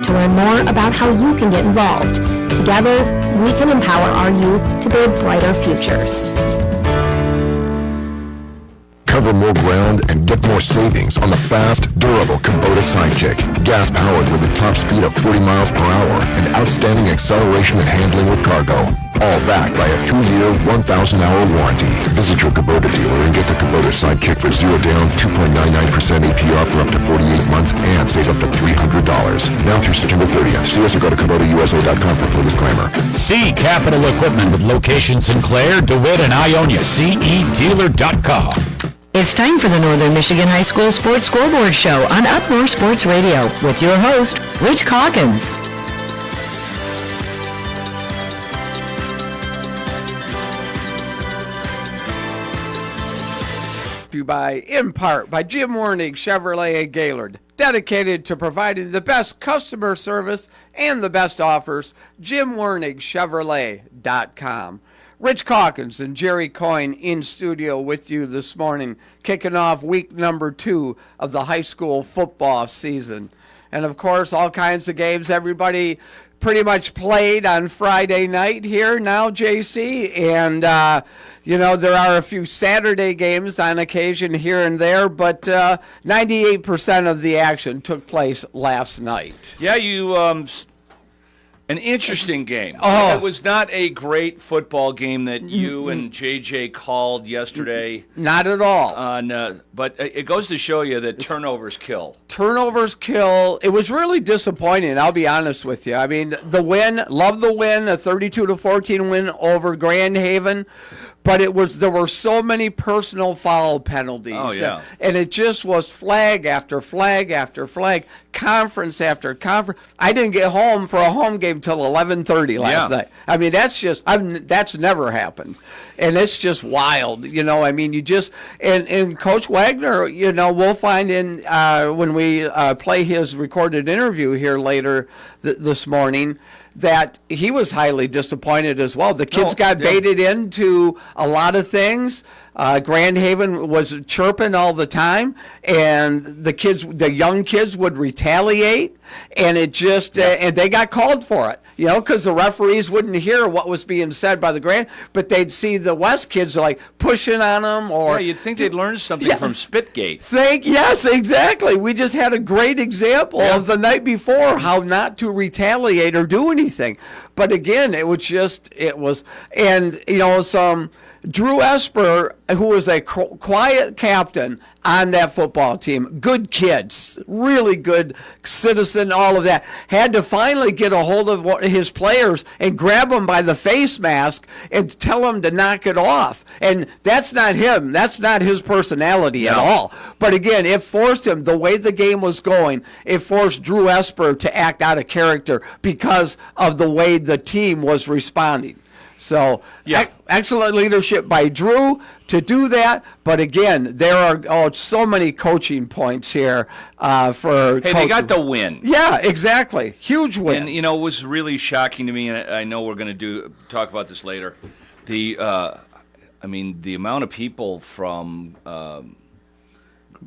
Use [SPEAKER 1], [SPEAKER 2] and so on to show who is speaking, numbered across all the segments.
[SPEAKER 1] to learn more about how you can get involved. Together, we can empower our youth to build brighter futures.
[SPEAKER 2] Cover more ground and get more savings on the fast, durable Kubota Sidekick. Gas-powered with a top speed of 40 miles per hour and outstanding acceleration and handling with cargo. All backed by a 2-year, 1,000-hour warranty. Visit your Kubota dealer and get the Kubota Sidekick for 0 down, 2.99% APR for up to 48 months and save up to $300. Now through September 30th. See us or go to KubotaUSA.com for full disclaimer.
[SPEAKER 3] C Capital Equipment with locations in Clare, DeWitt, and Ionia. CEDealer.com.
[SPEAKER 4] It's time for the Northern Michigan High School Sports Scoreboard Show on Up North Sports Radio with your host, Rich Calkins.
[SPEAKER 5] In part by Jim Wernig, Chevrolet and Gaylord. Dedicated to providing the best customer service and the best offers, JimWernigChevrolet.com. Rich Calkins and Jerry Coyne in studio with you this morning, kicking off week number 2 of the high school football season. And, of course, all kinds of games. Everybody pretty much played on Friday night here now, JC. And, there are a few Saturday games on occasion here and there, but 98% of the action took place last night.
[SPEAKER 6] Yeah, an interesting game.
[SPEAKER 5] Oh.
[SPEAKER 6] It was not a great football game that you and JJ called yesterday.
[SPEAKER 5] Not at all.
[SPEAKER 6] But it goes to show you that turnovers kill.
[SPEAKER 5] Turnovers kill. It was really disappointing, I'll be honest with you. I mean, the win, love the win, a 32-14 win over Grand Haven. But there were so many personal foul penalties.
[SPEAKER 6] Oh, yeah.
[SPEAKER 5] And it just was flag after flag after flag, conference after conference. I didn't get home for a home game till 11:30 last night. I mean, that's never happened. And it's just wild, I mean, and Coach Wagner, we'll find in when we play his recorded interview here later this morning, that he was highly disappointed as well. The kids got baited into a lot of things. Grand Haven was chirping all the time, and the young kids would retaliate, and it just and they got called for it, because the referees wouldn't hear what was being said by the Grand, but they'd see the West kids like pushing on them, or
[SPEAKER 6] you'd think they'd learn something from Spitgate.
[SPEAKER 5] Yes, exactly. We just had a great example of the night before how not to retaliate or do anything. But again, some Drew Esper, who was a quiet captain on that football team, good kids, really good citizen, all of that, had to finally get a hold of his players and grab them by the face mask and tell them to knock it off. And that's not him. That's not his personality at all. But again, it forced him, the way the game was going, it forced Drew Esper to act out of character because of the way the team was responding. So, excellent leadership by Drew to do that. But again, there are so many coaching points here for
[SPEAKER 6] Hey, they got the win.
[SPEAKER 5] Yeah, exactly. Huge win.
[SPEAKER 6] And, it was really shocking to me, and I know we're going to talk about this later. The amount of people from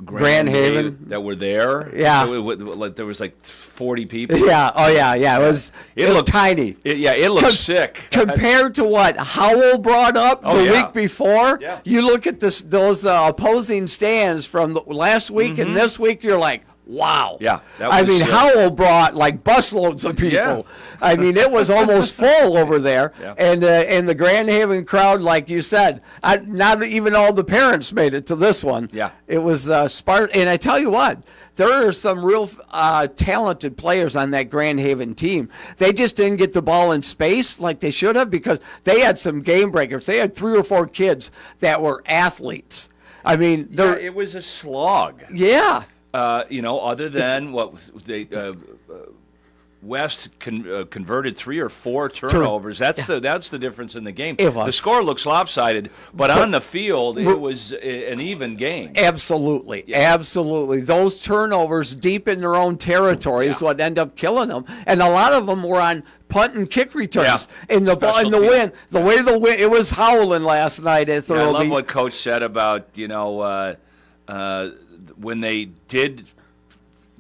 [SPEAKER 6] Grand Haven that were there.
[SPEAKER 5] Yeah.
[SPEAKER 6] There was like 40 people.
[SPEAKER 5] Yeah. Oh, yeah. It was tiny.
[SPEAKER 6] It looked sick.
[SPEAKER 5] Compared to what Howell brought up the week before, you look at those opposing stands from last week and this week, you're like, wow.
[SPEAKER 6] Yeah.
[SPEAKER 5] Howell brought like busloads of people.
[SPEAKER 6] Yeah.
[SPEAKER 5] I mean, it was almost full over there. Yeah. And the Grand Haven crowd, like you said, not even all the parents made it to this one.
[SPEAKER 6] Yeah.
[SPEAKER 5] It was Spartan. And I tell you what, there are some real talented players on that Grand Haven team. They just didn't get the ball in space like they should have because they had some game breakers. They had 3 or 4 kids that were athletes. I mean,
[SPEAKER 6] it was a slog.
[SPEAKER 5] Yeah.
[SPEAKER 6] Other than West converted 3 or 4 turnovers. That's the difference in the game. The score looks lopsided, but on the field, it was an even game.
[SPEAKER 5] Absolutely. Yeah. Absolutely. Those turnovers deep in their own territory is what end up killing them. And a lot of them were on punt and kick returns in the ball, in the win. The way the win, it was howling last night at Thurlby.
[SPEAKER 6] I love what Coach said about, when they did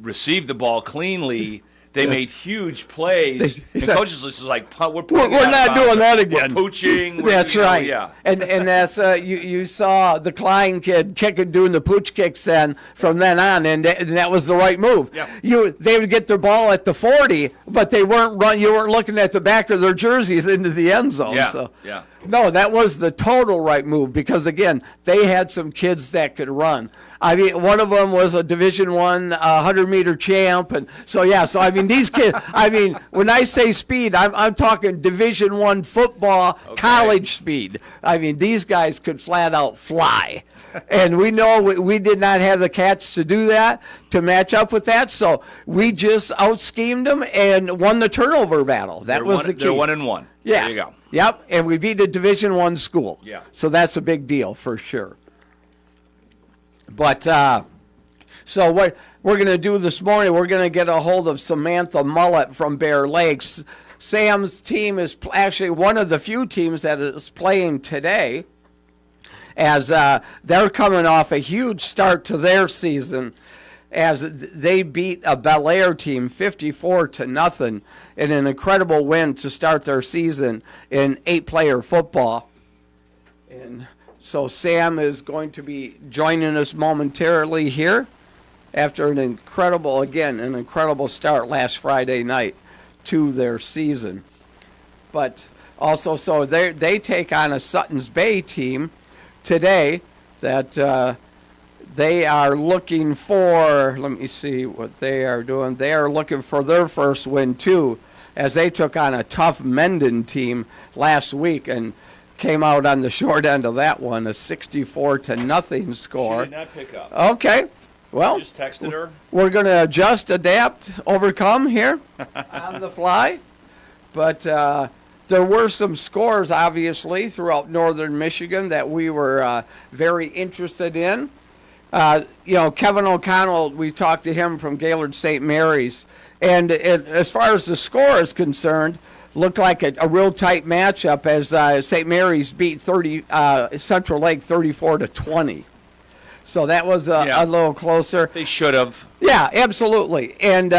[SPEAKER 6] receive the ball cleanly, They made huge plays. And coaches was like, we're
[SPEAKER 5] not doing that again.
[SPEAKER 6] We're pooching.
[SPEAKER 5] That's right.
[SPEAKER 6] Yeah.
[SPEAKER 5] And that's you saw the Klein kid doing the pooch kicks then from then on, and that was the right move.
[SPEAKER 6] Yeah.
[SPEAKER 5] They would get their ball at the 40, but they weren't you weren't looking at the back of their jerseys into the end zone.
[SPEAKER 6] Yeah.
[SPEAKER 5] So.
[SPEAKER 6] Yeah.
[SPEAKER 5] No, that was the total right move because, again, they had some kids that could run. I mean, one of them was a Division I 100-meter champ. And so, I mean, these kids, I mean, when I say speed, I'm talking Division I football, college speed. I mean, these guys could flat out fly. And we know we did not have the cats to do that, to match up with that. So we just out-schemed them and won the turnover battle. That was the key.
[SPEAKER 6] They're 1-1.
[SPEAKER 5] Yeah.
[SPEAKER 6] There you go.
[SPEAKER 5] Yep, and we beat a Division I school.
[SPEAKER 6] Yeah.
[SPEAKER 5] So that's a big deal for sure. But so what we're going to do this morning, we're going to get a hold of Samantha Mullet from Bear Lakes. Sam's team is actually one of the few teams that is playing today, as they're coming off a huge start to their season, as they beat a Bel Air team 54-0 in an incredible win to start their season in 8-player football. And so Sam is going to be joining us momentarily here after an incredible start last Friday night to their season. But also, so they take on a Suttons Bay team today that they are looking for, let me see what they are doing. They are looking for their first win, too, as they took on a tough Mendon team last week and came out on the short end of that one, a 64-0 score.
[SPEAKER 6] She did not pick up.
[SPEAKER 5] Okay. Well,
[SPEAKER 6] Just texted her.
[SPEAKER 5] We're going to adjust, adapt, overcome here on the fly. But there were some scores, obviously, throughout northern Michigan that we were very interested in. Kevin O'Connell, we talked to him from Gaylord St. Mary's. And as far as the score is concerned, looked like a real tight matchup as St. Mary's beat Central Lake 34-20. So that was a little closer.
[SPEAKER 6] They should have.
[SPEAKER 5] Yeah, absolutely. And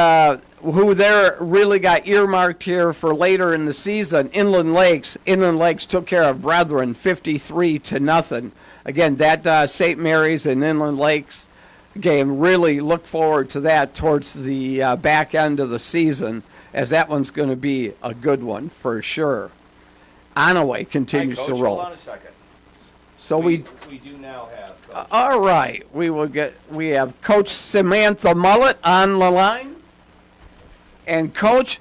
[SPEAKER 5] who there really got earmarked here for later in the season, Inland Lakes. Inland Lakes took care of Brethren 53-0. Again, that St. Mary's and Inland Lakes game, really look forward to that towards the back end of the season, as that one's going to be a good one for sure. Onaway continues
[SPEAKER 6] Coach,
[SPEAKER 5] to roll.
[SPEAKER 6] Hold on a second.
[SPEAKER 5] So we
[SPEAKER 6] do now have.
[SPEAKER 5] all right, we have Coach Samantha Mullet on the line. And Coach,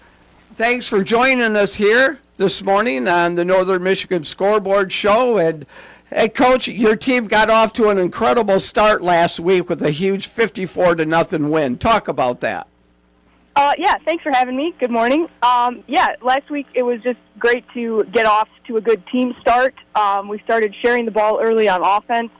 [SPEAKER 5] thanks for joining us here this morning on the Northern Michigan Scoreboard Show. And hey, Coach, your team got off to an incredible start last week with a huge 54-0 win. Talk about that.
[SPEAKER 7] Yeah, thanks for having me. Good morning. Last week it was just great to get off to a good team start. We started sharing the ball early on offense,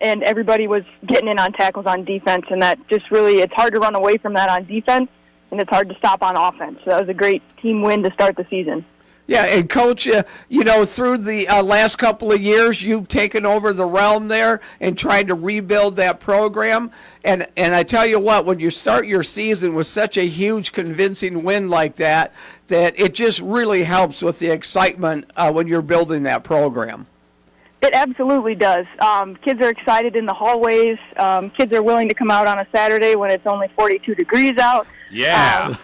[SPEAKER 7] and everybody was getting in on tackles on defense, and that just really, it's hard to run away from that on defense, and it's hard to stop on offense. So that was a great team win to start the season.
[SPEAKER 5] Yeah, and Coach, through the last couple of years, you've taken over the realm there and tried to rebuild that program. And I tell you what, when you start your season with such a huge, convincing win like that it just really helps with the excitement when you're building that program.
[SPEAKER 7] It absolutely does. Kids are excited in the hallways. Kids are willing to come out on a Saturday when it's only 42 degrees out.
[SPEAKER 6] Yeah.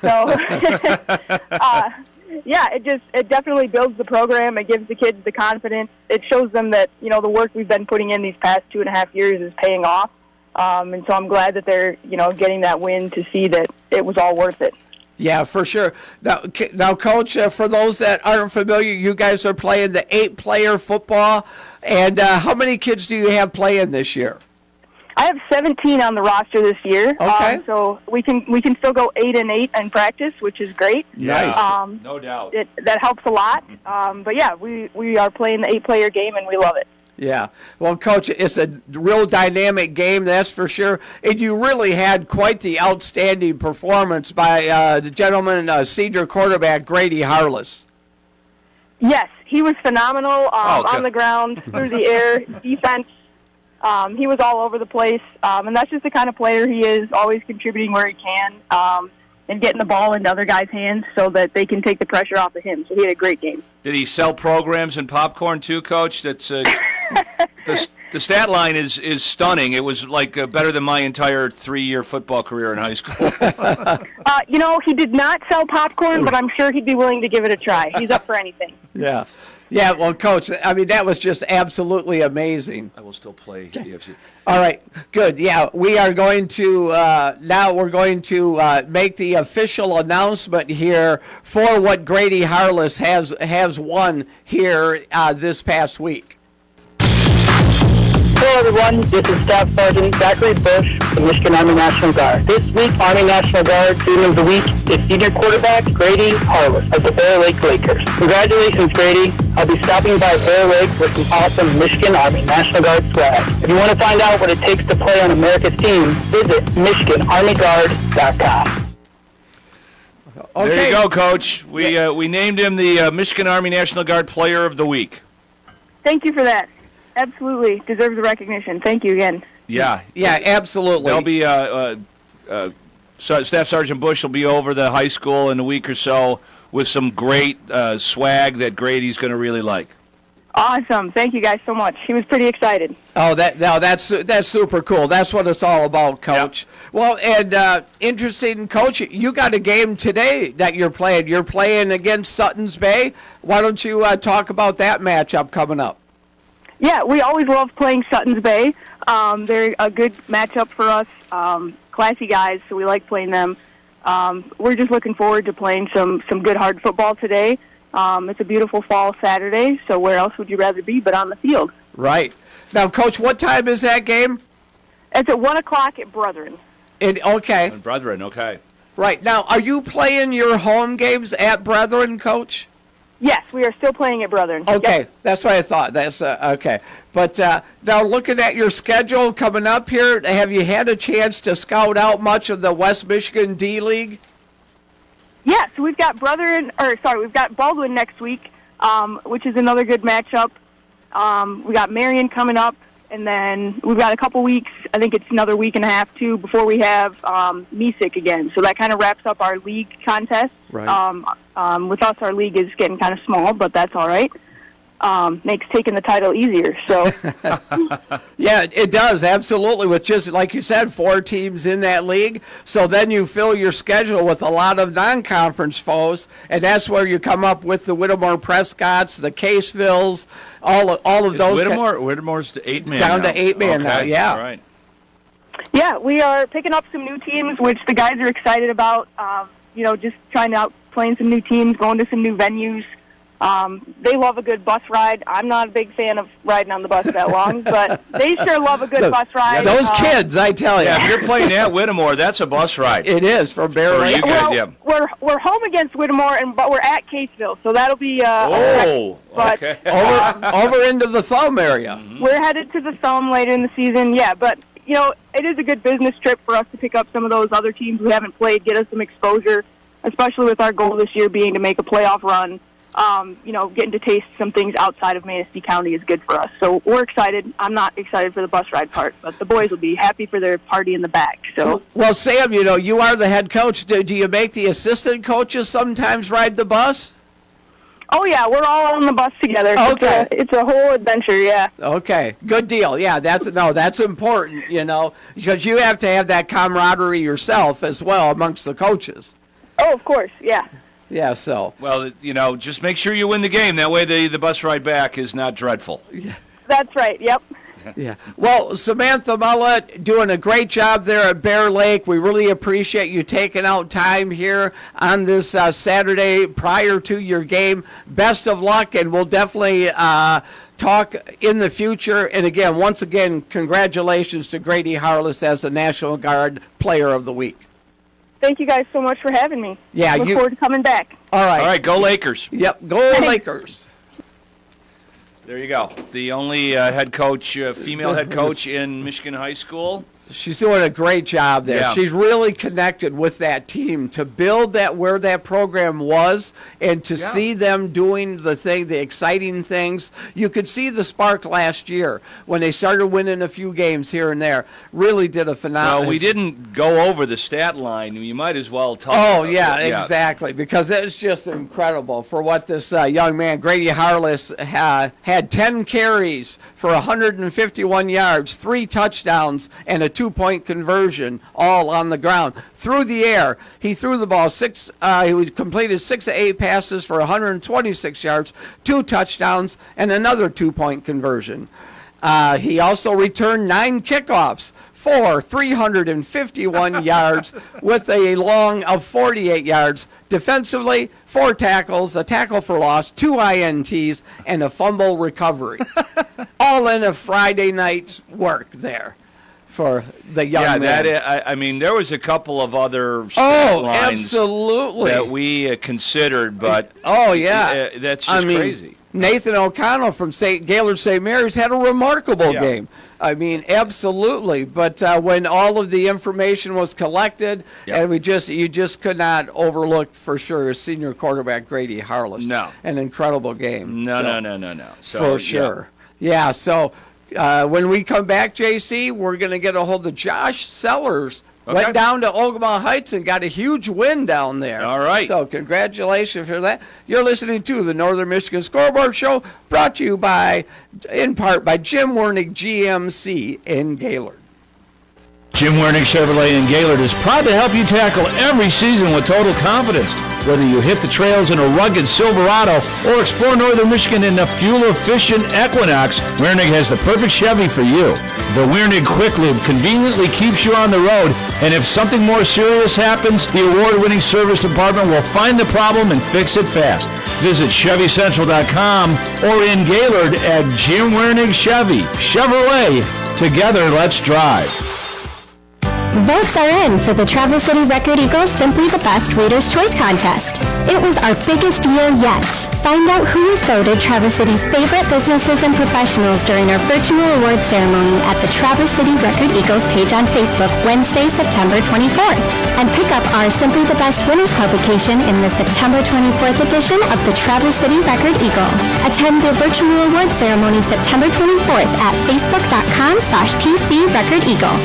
[SPEAKER 7] Yeah, it definitely builds the program. It gives the kids the confidence. It shows them that, the work we've been putting in these past 2.5 years is paying off. And so I'm glad that they're, getting that win to see that it was all worth it.
[SPEAKER 5] Yeah, for sure. Now Coach, for those that aren't familiar, you guys are playing the 8-player football. And how many kids do you have playing this year?
[SPEAKER 7] I have 17 on the roster this year.
[SPEAKER 5] Okay.
[SPEAKER 7] So we can still go 8-8 in practice, which is great.
[SPEAKER 6] Nice. No doubt.
[SPEAKER 7] That helps a lot. But yeah, we are playing the 8-player game, and we love it.
[SPEAKER 5] Yeah. Well, Coach, it's a real dynamic game, that's for sure. And you really had quite the outstanding performance by the gentleman, senior quarterback Grady Harless.
[SPEAKER 7] Yes, he was phenomenal on the ground, through the air, defense. He was all over the place, and that's just the kind of player he is, always contributing where he can. and getting the ball into other guys' hands so that they can take the pressure off of him. So he had a great game.
[SPEAKER 6] Did he sell programs and popcorn too, Coach? That's the stat line is stunning. It was like better than my entire 3-year football career in high school.
[SPEAKER 7] He did not sell popcorn, but I'm sure he'd be willing to give it a try. He's up for anything.
[SPEAKER 5] Yeah. Yeah, well, Coach, I mean, that was just absolutely amazing.
[SPEAKER 6] I will still play EFC.
[SPEAKER 5] All right, good. Yeah, we are going to, now we're going to make the official announcement here for what Grady Harless has won here this past week.
[SPEAKER 8] Hello everyone, this is Staff Sergeant Zachary Bush, the Michigan Army National Guard. This week, Army National Guard Team of the Week is senior quarterback Grady Harless of the Bear Lake Lakers. Congratulations, Grady. I'll be stopping by Bear Lake with some awesome Michigan Army National Guard swag. If you want to find out what it takes to play on America's team, visit MichiganArmyGuard.com.
[SPEAKER 5] Okay.
[SPEAKER 6] There you go, Coach. We named him the Michigan Army National Guard Player of the Week.
[SPEAKER 7] Thank you for that. Absolutely. Deserves the recognition. Thank you again.
[SPEAKER 5] Yeah, absolutely.
[SPEAKER 6] There'll be Staff Sergeant Bush will be over the high school in a week or so with some great swag that Grady's going to really like.
[SPEAKER 7] Awesome. Thank you guys so much. He was pretty excited.
[SPEAKER 5] Oh, that's super cool. That's what it's all about, Coach. Yep. Well, and interesting, Coach, you got a game today that you're playing. You're playing against Suttons Bay. Why don't you talk about that matchup coming up?
[SPEAKER 7] Yeah, we always love playing Suttons Bay. They're a good matchup for us. Classy guys, so we like playing them. We're just looking forward to playing some good hard football today. It's a beautiful fall Saturday, so where else would you rather be but on the field?
[SPEAKER 5] Right. Now, Coach, what time is that game?
[SPEAKER 7] It's at 1 o'clock at Brethren.
[SPEAKER 5] Okay.
[SPEAKER 6] Brethren, okay.
[SPEAKER 5] Right. Now, are you playing your home games at Brethren, Coach?
[SPEAKER 7] Yes, we are still playing at Brethren.
[SPEAKER 5] Okay,
[SPEAKER 7] yep.
[SPEAKER 5] That's what I thought. That's okay. But now looking at your schedule coming up here, have you had a chance to scout out much of the West Michigan D League?
[SPEAKER 7] Yeah, so we've got we've got Baldwin next week, which is another good matchup. We got Marion coming up, and then we've got a couple weeks. I think it's another week and a half too before we have MESIC again. So that kind of wraps up our league contest.
[SPEAKER 5] Right.
[SPEAKER 7] With us, our league is getting kind of small, but that's all right. Makes taking the title easier. So,
[SPEAKER 5] yeah, it does absolutely. With just like you said, 4 teams in that league, so then you fill your schedule with a lot of non-conference foes, and that's where you come up with the Whittemore Prescotts, the Casevilles, all of those.
[SPEAKER 6] Whittemore's to 8-man
[SPEAKER 5] down
[SPEAKER 6] now.
[SPEAKER 5] to 8-man now. Yeah.
[SPEAKER 6] All right.
[SPEAKER 7] Yeah, we are picking up some new teams, which the guys are excited about. Just trying out playing some new teams, going to some new venues. They love a good bus ride. I'm not a big fan of riding on the bus that long, but they sure love a good bus ride.
[SPEAKER 5] Those kids, I tell you.
[SPEAKER 6] Yeah, if you're playing at Whittemore, that's a bus ride.
[SPEAKER 5] It is from Bear Lake.
[SPEAKER 7] We're home against Whittemore, but we're at Caseville, so that'll be
[SPEAKER 6] okay.
[SPEAKER 5] over into the Thumb area.
[SPEAKER 7] Mm-hmm. We're headed to the Thumb later in the season, yeah, but it is a good business trip for us to pick up some of those other teams who haven't played, get us some exposure, especially with our goal this year being to make a playoff run. Getting to taste some things outside of Manistee County is good for us. So we're excited. I'm not excited for the bus ride part, but the boys will be happy for their party in the back. So,
[SPEAKER 5] well, Sam, you are the head coach. Do you make the assistant coaches sometimes ride the bus?
[SPEAKER 7] Oh, yeah, we're all on the bus together.
[SPEAKER 5] Okay.
[SPEAKER 7] It's a whole adventure, yeah.
[SPEAKER 5] Okay, good deal. Yeah, that's important, because you have to have that camaraderie yourself as well amongst the coaches.
[SPEAKER 7] Oh, of course, yeah.
[SPEAKER 5] Yeah, so.
[SPEAKER 6] Well, just make sure you win the game. That way the bus ride back is not dreadful.
[SPEAKER 5] Yeah.
[SPEAKER 7] That's right, yep.
[SPEAKER 5] Yeah. Well, Samantha Mullett, doing a great job there at Bear Lake. We really appreciate you taking out time here on this Saturday prior to your game. Best of luck, and we'll definitely talk in the future. And again, once again, congratulations to Grady Harless as the National Guard Player of the Week.
[SPEAKER 7] Thank you guys so much for having me.
[SPEAKER 5] Yeah,
[SPEAKER 7] Look forward to coming back.
[SPEAKER 5] All right.
[SPEAKER 6] All right, go Lakers.
[SPEAKER 5] Yep, go Lakers.
[SPEAKER 6] There you go. The only female head coach in Michigan high school.
[SPEAKER 5] She's doing a great job there.
[SPEAKER 6] Yeah.
[SPEAKER 5] She's really connected with that team to build that where that program was and to see them doing the exciting things. You could see the spark last year when they started winning a few games here and there. Really did a phenomenal.
[SPEAKER 6] Well, we didn't go over the stat line. You might as well talk.
[SPEAKER 5] Oh, yeah, exactly, because it's just incredible for what this young man, Grady Harless, had 10 carries for 151 yards, 3 touchdowns, and a 2-point conversion, all on the ground. Through the air, he threw the ball he completed 6 of 8 passes for 126 yards, 2 touchdowns, and another 2-point conversion. He also returned 9 kickoffs for 351 yards with a long of 48 yards. Defensively, 4 tackles, a tackle for loss, 2 INTs, and a fumble recovery. All in a Friday night's work there for the young man.
[SPEAKER 6] I mean, there was a couple of other lines
[SPEAKER 5] absolutely
[SPEAKER 6] that we considered, but that's just crazy.
[SPEAKER 5] Nathan O'Connell from Gaylord St. Mary's had a remarkable game. I mean, absolutely. But when all of the information was collected, and you just could not overlook for sure senior quarterback Grady Harless.
[SPEAKER 6] No,
[SPEAKER 5] an incredible game.
[SPEAKER 6] No. So,
[SPEAKER 5] for sure. Yeah. So when we come back, JC, we're going to get a hold of Josh Sellers. Okay. Went down to Ogama Heights and got a huge win down there.
[SPEAKER 6] All right.
[SPEAKER 5] So congratulations for that. You're listening to the Northern Michigan Scoreboard Show, brought to you in part by Jim Wernig GMC in Gaylord.
[SPEAKER 3] Jim Wernig Chevrolet in Gaylord is proud to help you tackle every season with total confidence. Whether you hit the trails in a rugged Silverado or explore northern Michigan in a fuel-efficient Equinox, Wernig has the perfect Chevy for you. The Wernig Quick Lube conveniently keeps you on the road, and if something more serious happens, the award-winning service department will find the problem and fix it fast. Visit ChevyCentral.com or in Gaylord at Jim Wernig Chevy. Chevrolet, together let's drive.
[SPEAKER 1] Votes are in for the Traverse City Record Eagles Simply the Best Reader's Choice Contest. It was our biggest year yet. Find out who was voted Traverse City's favorite businesses and professionals during our virtual awards ceremony at the Traverse City Record Eagles page on Facebook Wednesday, September 24th. And pick up our Simply the Best Winners publication in the September 24th edition of the Traverse City Record Eagle. Attend the virtual awards ceremony September 24th at facebook.com/TC Record Eagle.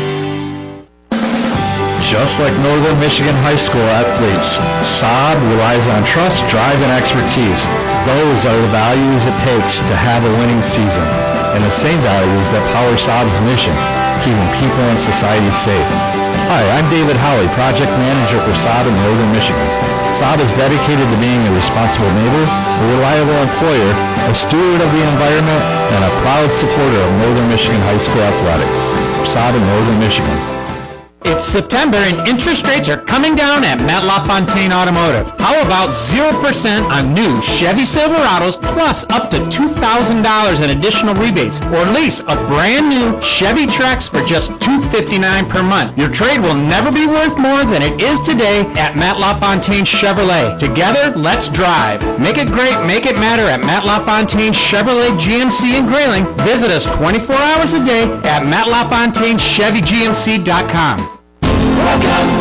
[SPEAKER 9] Just like Northern Michigan High School athletes, Saab relies on trust, drive, and expertise. Those are the values it takes to have a winning season, and the same values that power Saab's mission, keeping people and society safe. Hi, I'm David Howley, Project Manager for Saab in Northern Michigan. Saab is dedicated to being a responsible neighbor, a reliable employer, a steward of the environment, and a proud supporter of Northern Michigan High School athletics. Saab in Northern Michigan.
[SPEAKER 10] It's September and interest rates are coming down at Matt LaFontaine Automotive. How about 0% on new Chevy Silverados plus up to $2,000 in additional rebates, or lease a brand new Chevy Trax for just $259 per month. Your trade will never be worth more than it is today at Matt LaFontaine Chevrolet. Together, let's drive. Make it great, make it matter at Matt LaFontaine Chevrolet GMC in Grayling. Visit us 24 hours a day at MattLaFontaineChevyGMC.com.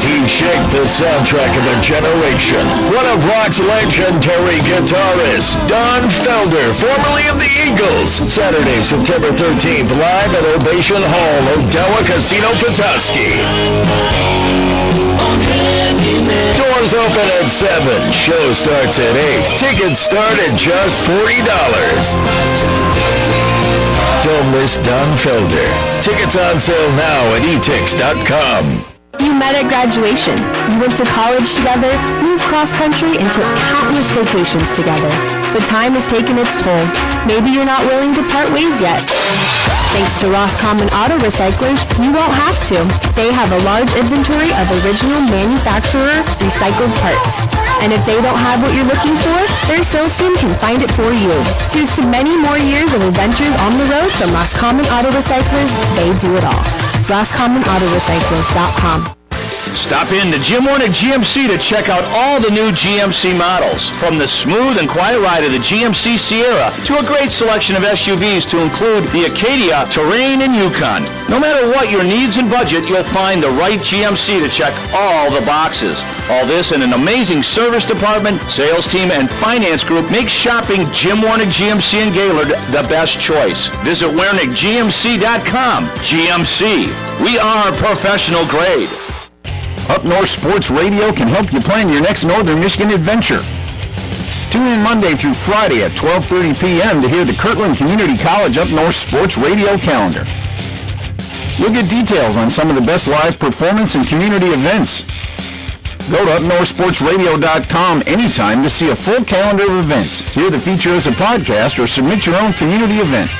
[SPEAKER 2] He shaped the soundtrack of a generation. One of rock's legendary guitarists, Don Felder, formerly of the Eagles. Saturday, September 13th, live at Ovation Hall, Odawa Casino, Petoskey. Doors open at 7. Show starts at 8. Tickets start at just $40. Don't miss Don Felder. Tickets on sale now at etix.com.
[SPEAKER 1] You met at graduation. You went to college together, moved cross-country, and took countless vacations together. But time has taken its toll. Maybe you're not willing to part ways yet. Thanks to Roscommon Auto Recyclers, you won't have to. They have a large inventory of original manufacturer recycled parts. And if they don't have what you're looking for, their sales team can find it for you. Here's to many more years of adventures on the road from Roscommon Auto Recyclers. They do it all. RoscommonAutoRecyclers.com.
[SPEAKER 3] Stop in to Jim Wernig GMC to check out all the new GMC models, from the smooth and quiet ride of the GMC Sierra to a great selection of SUVs to include the Acadia, Terrain, and Yukon. No matter what your needs and budget, you'll find the right GMC to check all the boxes. All this in an amazing service department, sales team, and finance group makes shopping Jim Wernig GMC in Gaylord the best choice. Visit WernigGMC.com. GMC. We are professional grade.
[SPEAKER 11] Up North Sports Radio can help you plan your next Northern Michigan adventure. Tune in Monday through Friday at 12:30 p.m. to hear the Kirtland Community College Up North Sports Radio calendar. You'll get details on some of the best live performance and community events. Go to upnorthsportsradio.com anytime to see a full calendar of events, hear the feature as a podcast, or submit your own community event.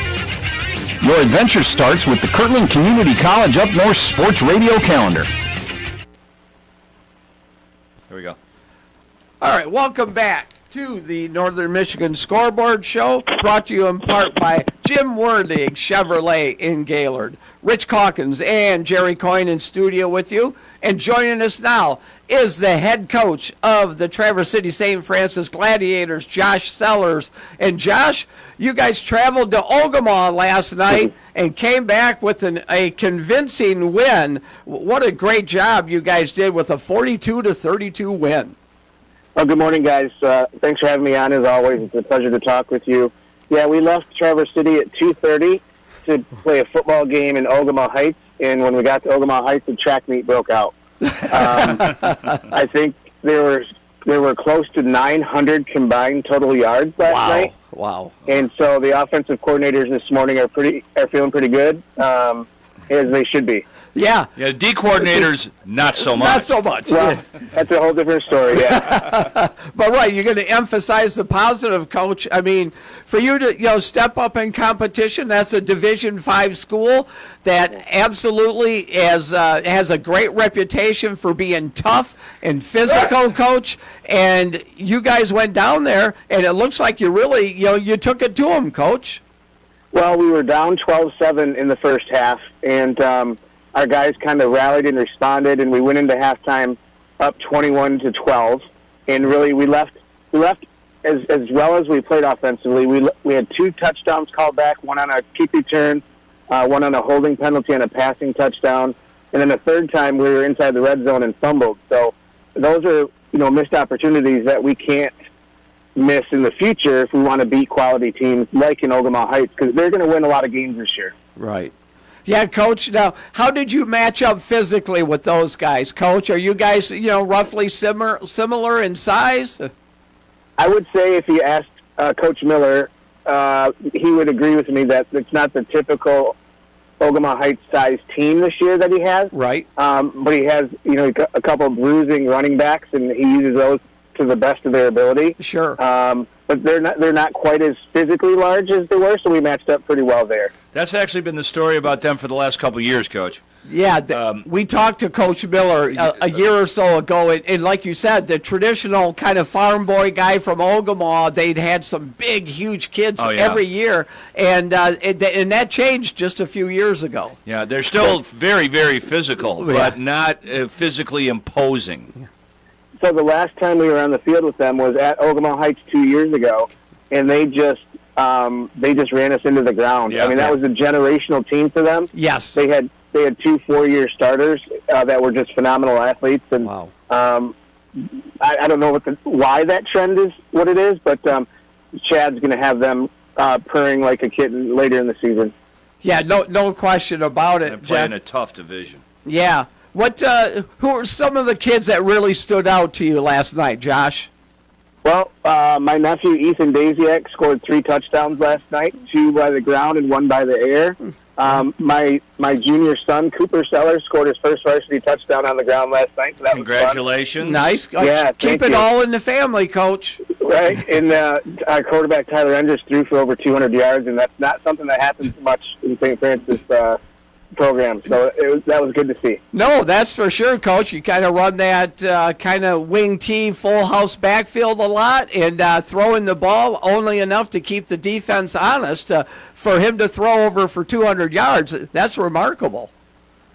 [SPEAKER 11] Your adventure starts with the Kirtland Community College Up North Sports Radio calendar.
[SPEAKER 6] There we go.
[SPEAKER 5] All right, welcome back to the Northern Michigan Scoreboard Show, brought to you in part by Jim Wernig Chevrolet in Gaylord. Rich Calkins and Jerry Coyne in studio with you. And joining us now is the head coach of the Traverse City St. Francis Gladiators, Josh Sellers. And Josh, you guys traveled to Ogemaw last night and came back with a convincing win. What a great job you guys did with a 42-32 win.
[SPEAKER 8] Well, good morning, guys. Thanks for having me on, as always. It's a pleasure to talk with you. Yeah, we left Traverse City at 2:30 to play a football game in Ogemaw Heights, and when we got to Ogemaw Heights, the track meet broke out. I think there were close to 900 combined total yards last night.
[SPEAKER 5] Wow.
[SPEAKER 8] And so the offensive coordinators this morning are feeling pretty good, as they should be.
[SPEAKER 5] Yeah.
[SPEAKER 6] Yeah, D coordinators, not so much.
[SPEAKER 5] Not so much.
[SPEAKER 8] Well, that's a whole different story, yeah.
[SPEAKER 5] But right, you're going to emphasize the positive, Coach. I mean, for you to step up in competition, that's a Division V school that absolutely has a great reputation for being tough and physical, Coach. And you guys went down there, and it looks like you really, you took it to them, Coach.
[SPEAKER 8] Well, we were down 12-7 in the first half, and our guys kind of rallied and responded, and we went into halftime up 21-12. And really, we left as well as we played offensively. We had 2 touchdowns called back, one on a kick return, one on a holding penalty and a passing touchdown, and then a third time we were inside the red zone and fumbled. So those are missed opportunities that we can't miss in the future if we want to beat quality teams like in Ogemaw Heights, because they're going to win a lot of games this year.
[SPEAKER 5] Right. Yeah, Coach. Now, how did you match up physically with those guys, Coach? Are you guys, roughly similar in size?
[SPEAKER 8] I would say if you asked Coach Miller, he would agree with me that it's not the typical Ogemaw Heights size team this year that he has.
[SPEAKER 5] Right.
[SPEAKER 8] But he has, a couple of bruising running backs, and he uses those to the best of their ability.
[SPEAKER 5] Sure.
[SPEAKER 8] But they're not quite as physically large as they were, so we matched up pretty well there.
[SPEAKER 6] That's actually been the story about them for the last couple of years, Coach.
[SPEAKER 5] Yeah, we talked to Coach Miller a year or so ago, and like you said, the traditional kind of farm boy guy from Ogemaw, they'd had some big, huge kids every year, and that changed just a few years ago.
[SPEAKER 6] Yeah, they're still very, very physical, but not physically imposing.
[SPEAKER 8] So the last time we were on the field with them was at Ogemaw Heights 2 years ago, and they just ran us into the ground.
[SPEAKER 6] Yeah,
[SPEAKER 8] I mean, that was a generational team for them.
[SPEAKER 5] Yes.
[SPEAKER 8] They had 2 4-year starters that were just phenomenal athletes, and
[SPEAKER 5] wow.
[SPEAKER 8] I don't know why that trend is what it is, but Chad's going to have them purring like a kitten later in the season.
[SPEAKER 5] Yeah, no question about it.
[SPEAKER 6] They're playing a tough division.
[SPEAKER 5] Yeah. Who are some of the kids that really stood out to you last night, Josh?
[SPEAKER 8] Well, my nephew Ethan Daziak scored 3 touchdowns last night, 2 by the ground and 1 by the air. My junior son Cooper Sellers scored his first varsity touchdown on the ground last night. So that
[SPEAKER 6] Congratulations!
[SPEAKER 8] Was
[SPEAKER 5] nice.
[SPEAKER 8] Yeah,
[SPEAKER 5] keep it all in the family, Coach.
[SPEAKER 8] Right, and our quarterback Tyler Enders threw for over 200 yards, and that's not something that happens much in St. Francis program. So that was good to see.
[SPEAKER 5] No, that's for sure, Coach. You kind of run that kind of wing T full house backfield a lot, and throwing the ball only enough to keep the defense honest. For him to throw over for 200 yards, that's remarkable.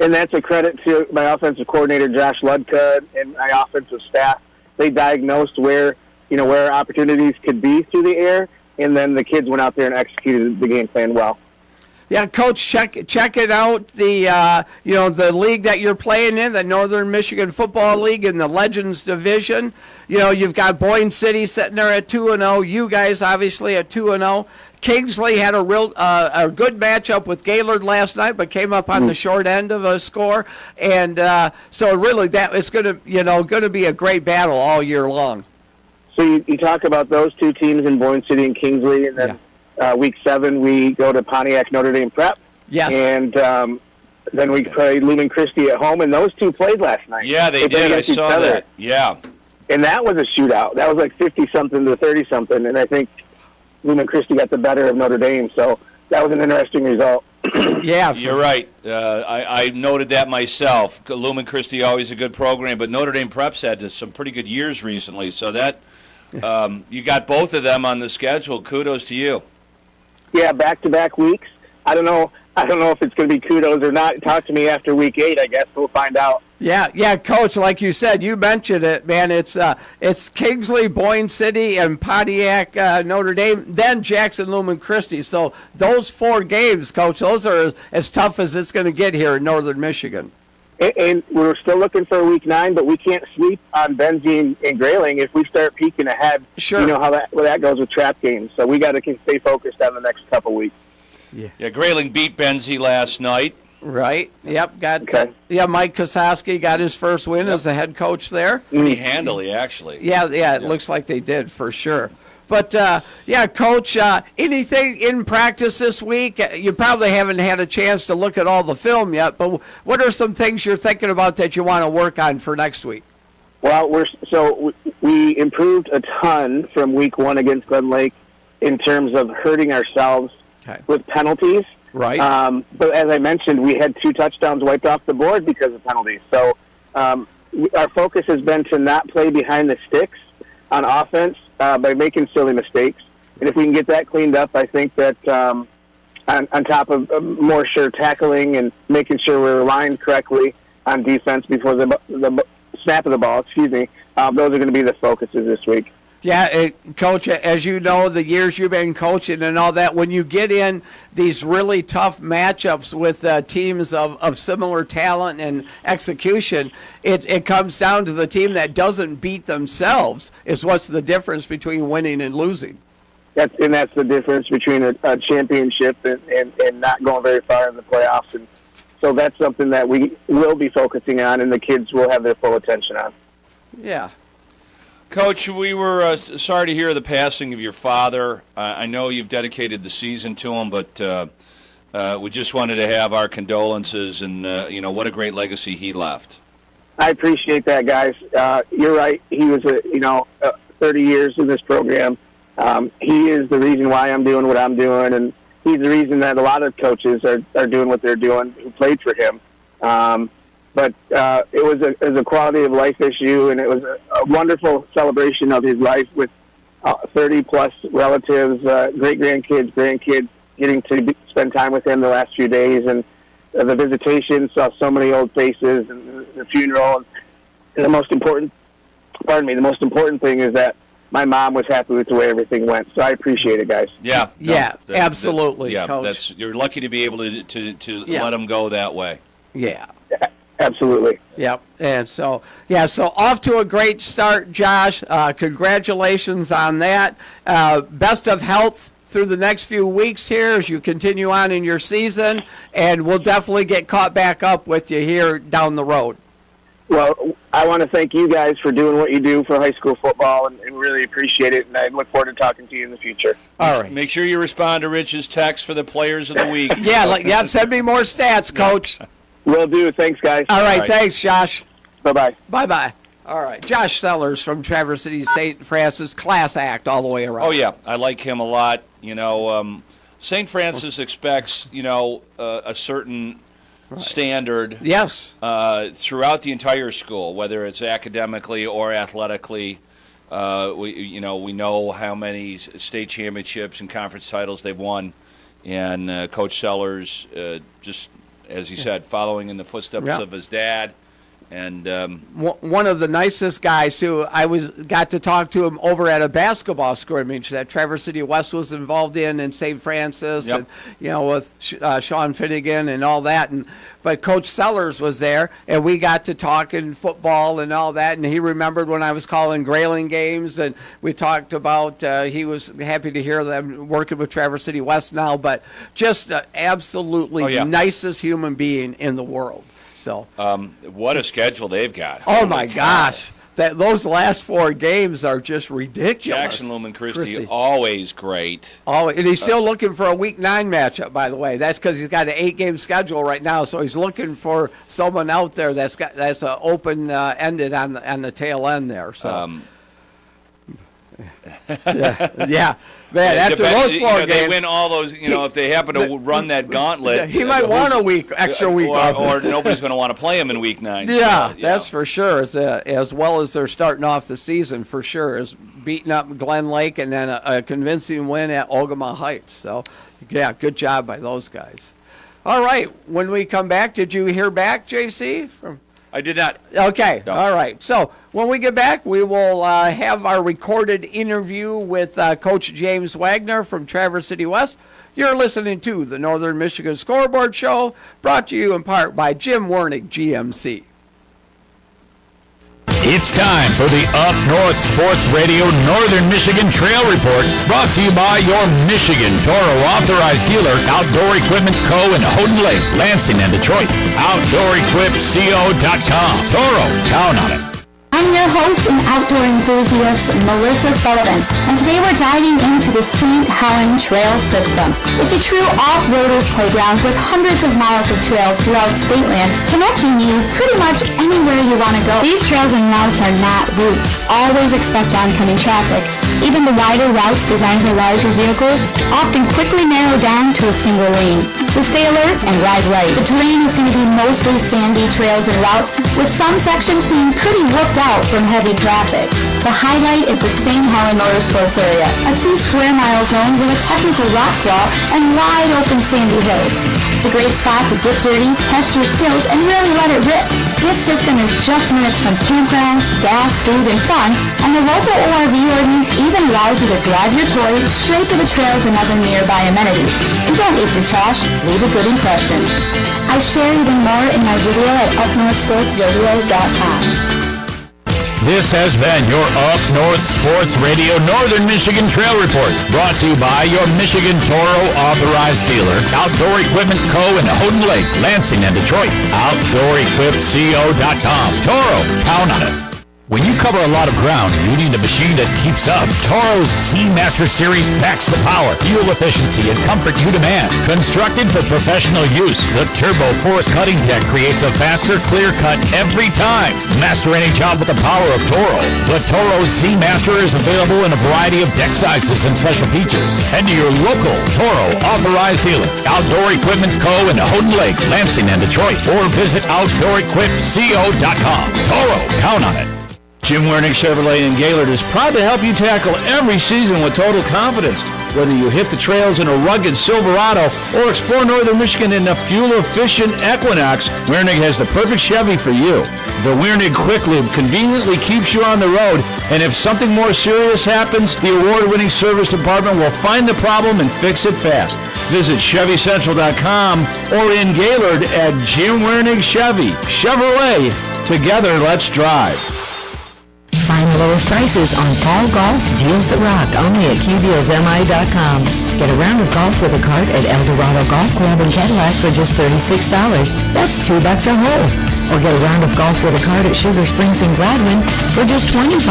[SPEAKER 8] And that's a credit to my offensive coordinator, Josh Ludka, and my offensive staff. They diagnosed where opportunities could be through the air, and then the kids went out there and executed the game plan well.
[SPEAKER 5] Yeah, Coach, check it out. The league that you're playing in, the Northern Michigan Football League in the Legends Division. You've got Boyne City sitting there at 2-0. You guys obviously at 2-0. Kingsley had a good matchup with Gaylord last night, but came up on the short end of a score, and so really that is going to be a great battle all year long.
[SPEAKER 8] So you talk about those two teams in Boyne City and Kingsley, and then week 7 we go to Pontiac Notre Dame Prep.
[SPEAKER 5] Yes,
[SPEAKER 8] and then we play Lumen Christi at home, and those two played last night.
[SPEAKER 6] Yeah, they did. I saw that. Yeah,
[SPEAKER 8] and that was a shootout. That was like 50-something to 30-something, and I think Lumen Christi got the better of Notre Dame, so that was an interesting result.
[SPEAKER 5] Yeah,
[SPEAKER 6] you're right. I noted that myself. Lumen Christi always a good program, but Notre Dame Prep's had some pretty good years recently, so that you got both of them on the schedule. Kudos to you.
[SPEAKER 8] Yeah, back-to-back weeks. I don't know if it's going to be kudos or not. Talk to me after week 8, I guess. We'll find out.
[SPEAKER 5] Yeah, Coach, like you said, you mentioned it, man. It's Kingsley, Boyne City, and Pontiac, Notre Dame, then Jackson, Lumen Christi. So those 4 games, Coach, those are as tough as it's going to get here in Northern Michigan.
[SPEAKER 8] And we're still looking for week 9, but we can't sleep on Benzine and Grayling if we start peeking ahead.
[SPEAKER 5] Sure.
[SPEAKER 8] You know how that goes with trap games. So we got to stay focused on the next couple weeks.
[SPEAKER 6] Yeah, Grayling beat Benzie last night.
[SPEAKER 5] Right. Yep. Mike Kosowski got his first win as the head coach there.
[SPEAKER 6] Pretty handily, actually.
[SPEAKER 5] Yeah. It looks like they did for sure. But Coach, anything in practice this week? You probably haven't had a chance to look at all the film yet. But what are some things you're thinking about that you want to work on for next week?
[SPEAKER 8] Well, we improved a ton from week 1 against Glen Lake in terms of hurting ourselves with penalties.
[SPEAKER 5] Right.
[SPEAKER 8] But as I mentioned, we had 2 touchdowns wiped off the board because of penalties. So our focus has been to not play behind the sticks on offense by making silly mistakes. And if we can get that cleaned up, I think that on top of more sure tackling and making sure we're aligned correctly on defense before the snap of the ball, those are going to be the focuses this week.
[SPEAKER 5] Yeah, Coach, as you know, the years you've been coaching and all that, when you get in these really tough matchups with teams of similar talent and execution, it comes down to the team that doesn't beat themselves is what's the difference between winning and losing.
[SPEAKER 8] That's the difference between a championship and not going very far in the playoffs. And so that's something that we will be focusing on, and the kids will have their full attention on.
[SPEAKER 5] Yeah.
[SPEAKER 6] Coach, we were sorry to hear the passing of your father. I know you've dedicated the season to him, but we just wanted to have our condolences and, what a great legacy he left.
[SPEAKER 8] I appreciate that, guys. You're right. He was, 30 years in this program. He is the reason why I'm doing what I'm doing, and he's the reason that a lot of coaches are doing what they're doing who played for him. But it was a quality of life issue, and it was a wonderful celebration of his life with 30-plus relatives, great-grandkids, grandkids, getting to spend time with him the last few days. And the visitation, saw so many old faces, and the funeral. And the most important thing is that my mom was happy with the way everything went. So I appreciate it, guys.
[SPEAKER 6] Yeah.
[SPEAKER 5] Absolutely, Coach.
[SPEAKER 6] You're lucky to be able to let him go that way.
[SPEAKER 5] Yeah.
[SPEAKER 8] Absolutely.
[SPEAKER 5] Yep. And so off to a great start, Josh. Congratulations on that. Best of health through the next few weeks here as you continue on in your season, and we'll definitely get caught back up with you here down the road.
[SPEAKER 8] Well, I want to thank you guys for doing what you do for high school football, and really appreciate it, and I look forward to talking to you in the future.
[SPEAKER 5] All right.
[SPEAKER 6] Make sure you respond to Rich's text for the players of the week.
[SPEAKER 5] Send me more stats, Coach.
[SPEAKER 8] Will do. Thanks, guys.
[SPEAKER 5] All right. Thanks, Josh.
[SPEAKER 8] Bye-bye.
[SPEAKER 5] Bye-bye. All right. Josh Sellers from Traverse City St. Francis, class act all the way around.
[SPEAKER 6] Oh, yeah. I like him a lot. St. Francis expects, a certain standard.
[SPEAKER 5] Yes.
[SPEAKER 6] Throughout the entire school, whether it's academically or athletically. We know how many state championships and conference titles they've won. And Coach Sellers just as he said, following in the footsteps of his dad. And
[SPEAKER 5] one of the nicest guys who got to talk to him over at a basketball scrimmage that Traverse City West was involved in St. Francis, and with Sean Finnegan and all that. But Coach Sellers was there, and we got to talking football and all that. And he remembered when I was calling Grayling games, and we talked about he was happy to hear them working with Traverse City West now. But just absolutely nicest human being in the world. So,
[SPEAKER 6] what a schedule they've got!
[SPEAKER 5] Oh my gosh, those last 4 games are just ridiculous.
[SPEAKER 6] Jackson Lumen Christi, always great.
[SPEAKER 5] And he's still looking for a Week 9 matchup. By the way, that's because he's got an 8-game schedule right now. So he's looking for someone out there that's open ended on the tail end there. So. Man, after those 4 games,
[SPEAKER 6] they win all those. If they happen to run that gauntlet,
[SPEAKER 5] he might want extra week off,
[SPEAKER 6] or nobody's going to want to play him in Week 9.
[SPEAKER 5] Yeah, that's for sure. As well as they're starting off the season, for sure, is beating up Glen Lake and then a convincing win at Ogama Heights. So, yeah, good job by those guys. All right, when we come back, did you hear back, JC?
[SPEAKER 6] I did not.
[SPEAKER 5] Okay,
[SPEAKER 6] no.
[SPEAKER 5] All right. So when we get back, we will have our recorded interview with Coach James Wagner from Traverse City West. You're listening to the Northern Michigan Scoreboard Show, brought to you in part by Jim Wernig, GMC.
[SPEAKER 3] It's time for the Up North Sports Radio Northern Michigan Trail Report, brought to you by your Michigan Toro authorized dealer, Outdoor Equipment Co. in Houghton Lake, Lansing, and Detroit. OutdoorEquipCO.com. Toro, count on it.
[SPEAKER 1] I'm your host and outdoor enthusiast, Melissa Sullivan, and today we're diving into the St. Helen Trail System. It's a true off-roaders playground with hundreds of miles of trails throughout state land, connecting you pretty much anywhere you want to go. These trails and routes are not routes. Always expect oncoming traffic. Even the wider routes designed for larger vehicles often quickly narrow down to a single lane. So stay alert and ride right. The terrain is going to be mostly sandy trails and routes, with some sections being pretty whooped out from heavy traffic. The highlight is the St. Helen Motorsports area, a 2 square mile zone with a technical rock crawl and wide open sandy hills. It's a great spot to get dirty, test your skills, and really let it rip. This system is just minutes from campgrounds, gas, food, and fun, and the local ORV ordinance even allows you to drive your toy straight to the trails and other nearby amenities. And don't leave your trash, leave a good impression. I share even more in my video at upnorthsportsradio.com.
[SPEAKER 3] This has been your Up North Sports Radio Northern Michigan Trail Report, brought to you by your Michigan Toro authorized dealer, Outdoor Equipment Co. in Houghton Lake, Lansing, and Detroit. OutdoorEquipCO.com. Toro, count on it. When you cover a lot of ground, you need a machine that keeps up. Toro's Seamaster Series packs the power, fuel efficiency, and comfort you demand. Constructed for professional use, the Turbo Force Cutting Deck creates a faster, clear cut every time. Master any job with the power of Toro. The Toro Seamaster is available in a variety of deck sizes and special features. Head to your local Toro authorized dealer, Outdoor Equipment Co. in Houghton Lake, Lansing, and Detroit, or visit OutdoorEquipCO.com. Toro, count on it. Jim Wernig Chevrolet in Gaylord is proud to help you tackle every season with total confidence. Whether you hit the trails in a rugged Silverado or explore northern Michigan in a fuel-efficient Equinox, Wernig has the perfect Chevy for you. The Wernig Quick Lube conveniently keeps you on the road, and if something more serious happens, the award-winning service department will find the problem and fix it fast. Visit ChevyCentral.com or in Gaylord at Jim Wernig Chevy. Chevrolet, together let's drive.
[SPEAKER 4] Find the lowest prices on fall golf deals that rock only at QDealsMI.com. Get a round of golf with a cart at El Dorado Golf Club in Cadillac for just $36. That's $2 a hole. Or get a round of golf with a cart at Sugar Springs in Gladwin for just $25.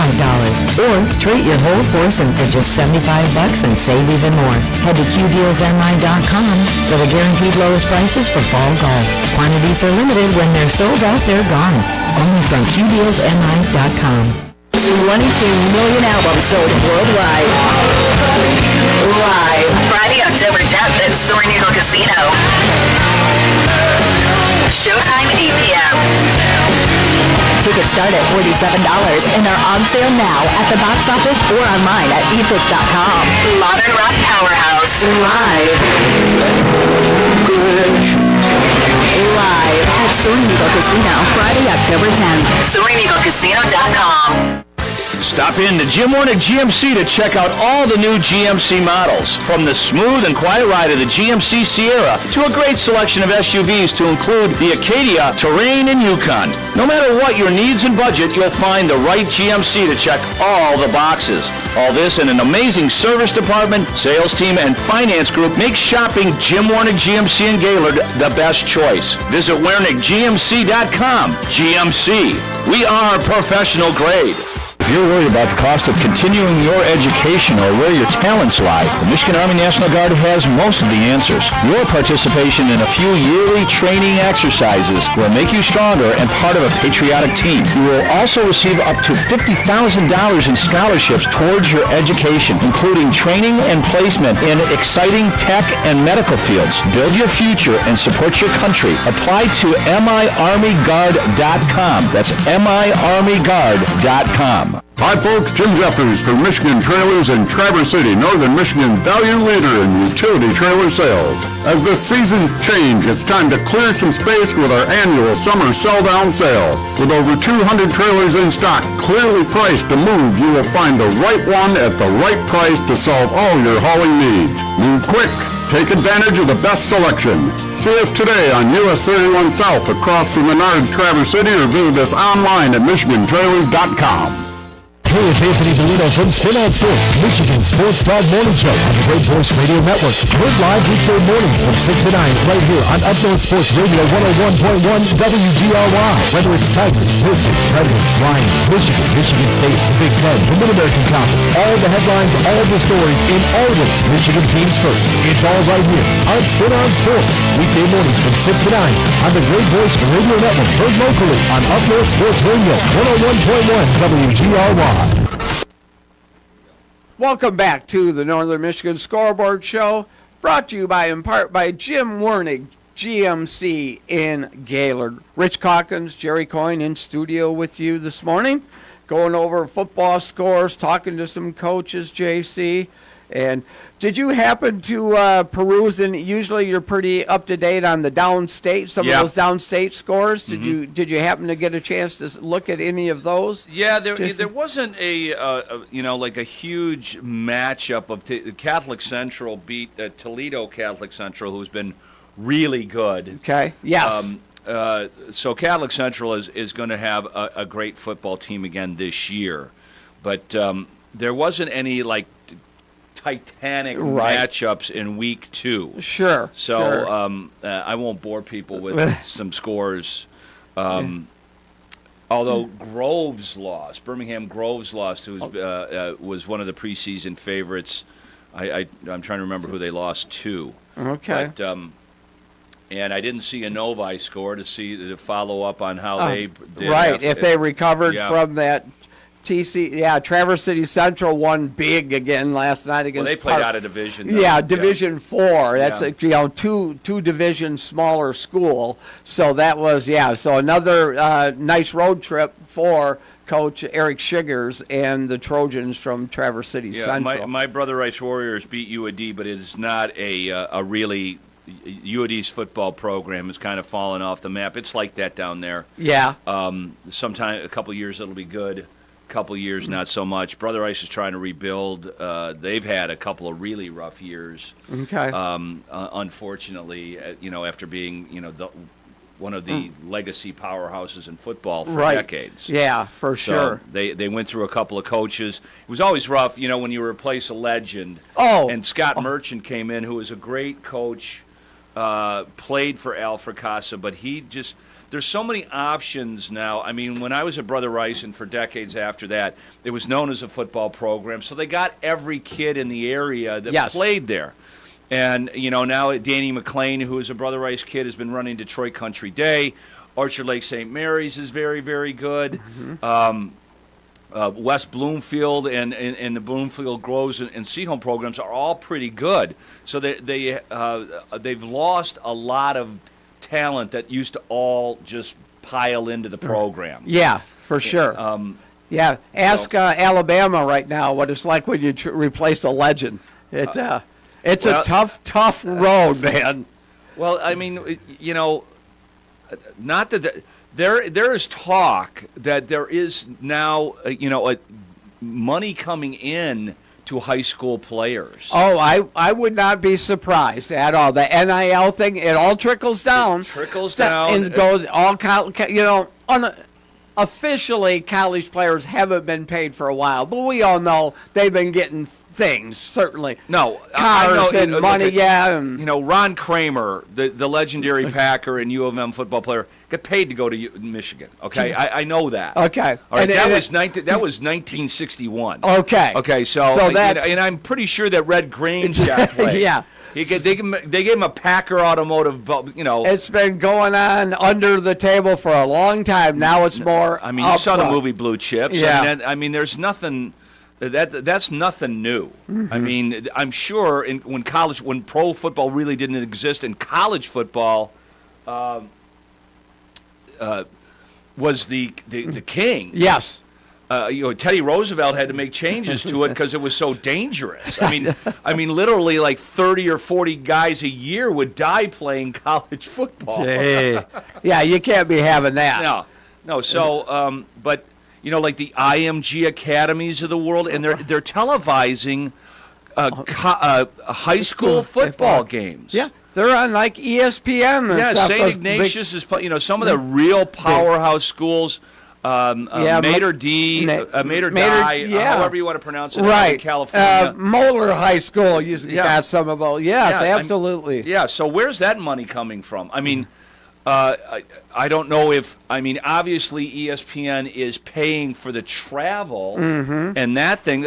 [SPEAKER 4] Or treat your whole foursome for just $75 and save even more. Head to QDealsMI.com for the guaranteed lowest prices for fall golf. Quantities are limited. When they're sold out, they're gone. Only from QDealsMI.com. 22 million albums sold worldwide. Live Friday, October 10th at Soaring Eagle Casino. Showtime 8 p.m. Tickets start at $47 and are on sale now at the box office or online at etix.com. Modern Rock Powerhouse. Live. live at Soaring Eagle Casino, Friday, October 10th. SoaringEagleCasino.com.
[SPEAKER 3] Stop in to Jim Wernig GMC to check out all the new GMC models, from the smooth and quiet ride of the GMC Sierra to a great selection of SUVs to include the Acadia, Terrain, and Yukon. No matter what your needs and budget, you'll find the right GMC to check all the boxes. All this in an amazing service department, sales team, and finance group makes shopping Jim Wernig GMC in Gaylord the best choice. Visit WernigGMC.com. GMC. We are professional grade.
[SPEAKER 11] If you're worried about the cost of continuing your education or where your talents lie, the Michigan Army National Guard has most of the answers. Your participation in a few yearly training exercises will make you stronger and part of a patriotic team. You will also receive up to $50,000 in scholarships towards your education, including training and placement in exciting tech and medical fields. Build your future and support your country. Apply to miarmyguard.com. That's miarmyguard.com.
[SPEAKER 12] Hi folks, Jim Jeffries from Michigan Trailers in Traverse City, Northern Michigan's value leader in utility trailer sales. As the seasons change, it's time to clear some space with our annual summer sell-down sale. With over 200 trailers in stock, clearly priced to move, you will find the right one at the right price to solve all your hauling needs. Move quick. Take advantage of the best selection. See us today on US 31 South across from Menards, Traverse City, or visit us online at MichiganTrailers.com.
[SPEAKER 13] Hey, it's Anthony Bellino from Spin on Sports, Michigan Sports Talk Morning Show on the Great Voice Radio Network. Heard live weekday mornings from 6 to 9 right here on Up North Sports Radio 101.1 WGRY. Whether it's Tigers, Pistons, Predators, Lions, Michigan State, the Big Ten, the Mid-American Conference, all the headlines, all the stories, and always Michigan teams first. It's all right here on Spin on Sports, weekday mornings from 6 to 9 on the Great Voice Radio Network. Heard locally on Up North Sports Radio 101.1 WGRY.
[SPEAKER 5] Welcome back to the Northern Michigan Scoreboard Show, brought to you in part by Jim Wernig, GMC in Gaylord. Rich Calkins, Jerry Coyne in studio with you this morning, going over football scores, talking to some coaches, JC. And did you happen to peruse, and usually you're pretty up to date on the downstate, some of those downstate scores? Did you happen to get a chance to look at any of those?
[SPEAKER 6] Yeah, there wasn't a like a huge matchup of Catholic Central beat Toledo Catholic Central, who's been really good.
[SPEAKER 5] Okay. Yes.
[SPEAKER 6] So Catholic Central is going to have a great football team again this year, but there wasn't any like titanic matchups in week 2.
[SPEAKER 5] Sure.
[SPEAKER 6] So I won't bore people with some scores. Although Birmingham Groves lost, who was one of the preseason favorites. I'm trying to remember who they lost to.
[SPEAKER 5] Okay.
[SPEAKER 6] But, and I didn't see a Novi score to follow up on how they did.
[SPEAKER 5] Right, if they recovered from that. Traverse City Central won big again last night against.
[SPEAKER 6] Well, they played out of division.
[SPEAKER 5] Division 4. That's two division smaller school. So that was So another nice road trip for Coach Eric Shiggers and the Trojans from Traverse City Central.
[SPEAKER 6] My Brother Rice Warriors beat UAD, but it is not a really. UAD's football program has kind of fallen off the map. It's like that down there.
[SPEAKER 5] Yeah.
[SPEAKER 6] Sometime a couple years it'll be good. Couple years not so much. Brother Rice is trying to rebuild. They've had a couple of really rough years.
[SPEAKER 5] Okay.
[SPEAKER 6] Unfortunately, after being one of the legacy powerhouses in football for decades.
[SPEAKER 5] Yeah, for sure.
[SPEAKER 6] They went through a couple of coaches. It was always rough, when you replace a legend. And Scott Merchant came in, who was a great coach, played for Alfred Casa, but he just. There's so many options now. I mean, when I was at Brother Rice and for decades after that, it was known as a football program. So they got every kid in the area that played there. And, now Danny McLean, who is a Brother Rice kid, has been running Detroit Country Day. Orchard Lake St. Mary's is very, very good. West Bloomfield and the Bloomfield Groves and Seahome programs are all pretty good. So they've lost a lot of talent that used to all just pile into the program.
[SPEAKER 5] Yeah, for sure. Ask Alabama right now what it's like when you replace a legend. It's a tough road, man.
[SPEAKER 6] Well, I mean, not that there is talk that there is now, money coming in to high school players.
[SPEAKER 5] Oh, I would not be surprised at all. The NIL thing, it all trickles down.
[SPEAKER 6] It trickles down.
[SPEAKER 5] And goes all, officially college players haven't been paid for a while, but we all know they've been getting things, certainly.
[SPEAKER 6] No,
[SPEAKER 5] cars and money,
[SPEAKER 6] Ron Kramer, the legendary Packer and U of M football player, got paid to go to Michigan. Okay, I know that.
[SPEAKER 5] Okay,
[SPEAKER 6] all right. That was 1961.
[SPEAKER 5] Okay.
[SPEAKER 6] Okay, so that's, and I'm pretty sure that Red Grange got played.
[SPEAKER 5] Yeah.
[SPEAKER 6] They gave him a Packer automotive,
[SPEAKER 5] It's been going on under the table for a long time. Now it's more.
[SPEAKER 6] I mean, you saw the movie Blue Chips.
[SPEAKER 5] Yeah.
[SPEAKER 6] I mean, there's nothing. That's nothing new.
[SPEAKER 5] Mm-hmm.
[SPEAKER 6] I mean, I'm sure when pro football really didn't exist, and college football was the king.
[SPEAKER 5] Yes.
[SPEAKER 6] Teddy Roosevelt had to make changes to it because it was so dangerous. I mean, literally like 30 or 40 guys a year would die playing college football.
[SPEAKER 5] Yeah, you can't be having that.
[SPEAKER 6] No. So, but like the IMG academies of the world, and they're televising high school football games.
[SPEAKER 5] Yeah. They're on like ESPN and stuff.
[SPEAKER 6] St. Ignatius is, some of the real powerhouse schools. Mater D, Mater Di, however you want to pronounce it,
[SPEAKER 5] right?
[SPEAKER 6] In California,
[SPEAKER 5] Moeller High School. You got some of those. Yes, absolutely.
[SPEAKER 6] So where's that money coming from? I mean, I don't know if. I mean, obviously ESPN is paying for the travel and that thing.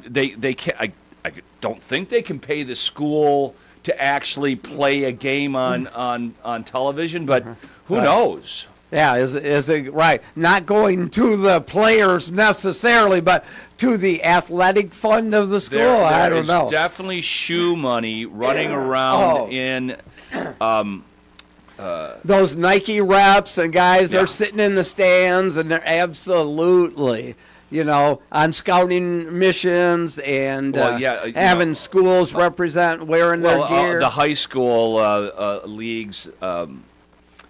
[SPEAKER 6] They can't. I don't think they can pay the school to actually play a game on television, but who knows?
[SPEAKER 5] Yeah, is it right? Not going to the players necessarily, but to the athletic fund of the school. I don't know.
[SPEAKER 6] There's definitely shoe money running around in
[SPEAKER 5] those Nike reps and guys. They're sitting in the stands, and they're absolutely, on scouting missions and having schools represent wearing their gear.
[SPEAKER 6] The high school leagues.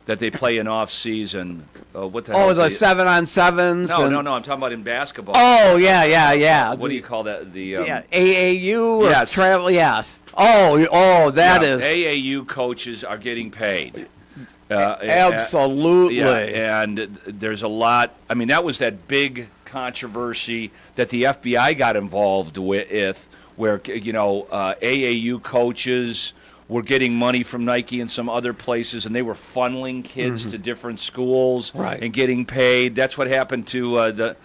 [SPEAKER 6] That they play in off season. What the hell?
[SPEAKER 5] Oh, the 7-on-7s.
[SPEAKER 6] No. I'm talking about in basketball.
[SPEAKER 5] Oh, yeah.
[SPEAKER 6] What do you call that? The
[SPEAKER 5] AAU.
[SPEAKER 6] Yes.
[SPEAKER 5] Travel. Yes. Oh, that is.
[SPEAKER 6] AAU coaches are getting paid.
[SPEAKER 5] Absolutely.
[SPEAKER 6] And there's a lot. I mean, that was that big controversy that the FBI got involved with, where AAU coaches were getting money from Nike and some other places, and they were funneling kids to different schools and getting paid. That's what happened to the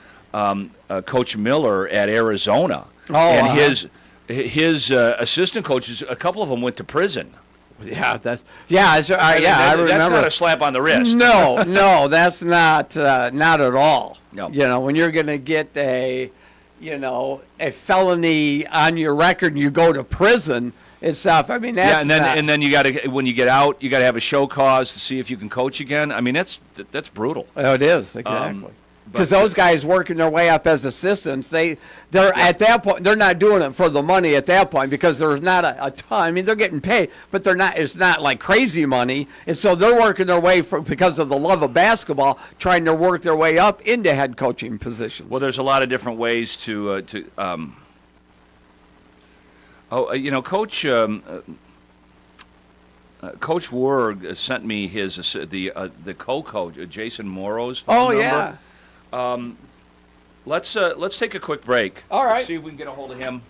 [SPEAKER 6] Coach Miller at Arizona. And his assistant coaches, a couple of them went to prison.
[SPEAKER 5] Yeah, I remember.
[SPEAKER 6] That's not a slap on the wrist.
[SPEAKER 5] No, that's not at all.
[SPEAKER 6] No.
[SPEAKER 5] When you're going to get a felony on your record and you go to prison itself. I mean, that's
[SPEAKER 6] and then you got to, when you get out, you got to have a show cause to see if you can coach again. I mean, that's brutal.
[SPEAKER 5] Oh, it is, exactly. Because those guys working their way up as assistants, they're at that point, they're not doing it for the money at that point, because there's not a ton. I mean, they're getting paid, but it's not like crazy money. And so they're working their way because of the love of basketball, trying to work their way up into head coaching positions.
[SPEAKER 6] Well, there's a lot of different ways to Coach Werg sent me the co-coach, Jason Morrow's phone number. Let's take a quick break.
[SPEAKER 5] All right.
[SPEAKER 6] See if we can get a hold of him.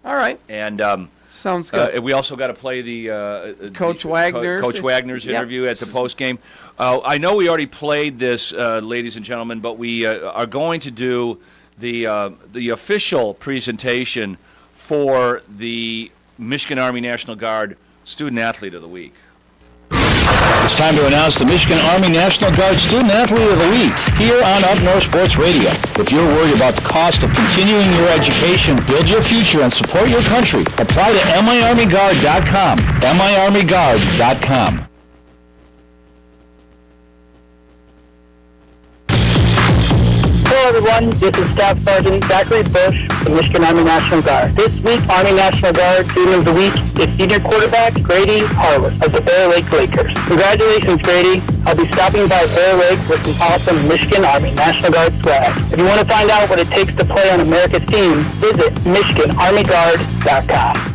[SPEAKER 5] All right.
[SPEAKER 6] And
[SPEAKER 5] sounds good.
[SPEAKER 6] We also got to play the
[SPEAKER 5] Coach Wagner's
[SPEAKER 6] interview at the post game. I know we already played this, ladies and gentlemen, but we are going to do the official presentation for the Michigan Army National Guard Student Athlete of the Week.
[SPEAKER 11] It's time to announce the Michigan Army National Guard Student Athlete of the Week here on Up North Sports Radio. If you're worried about the cost of continuing your education, build your future, and support your country, apply to miarmyguard.com. miarmyguard.com.
[SPEAKER 8] Hello, everyone. This is Staff Sergeant Zachary Bush, the Michigan Army National Guard. This week, Army National Guard Student of the Week is senior quarterback Grady Harless of the Bear Lake Lakers. Congratulations, Grady. I'll be stopping by Bear Lake with some awesome Michigan Army National Guard swag. If you want to find out what it takes to play on America's team, visit MichiganArmyGuard.com.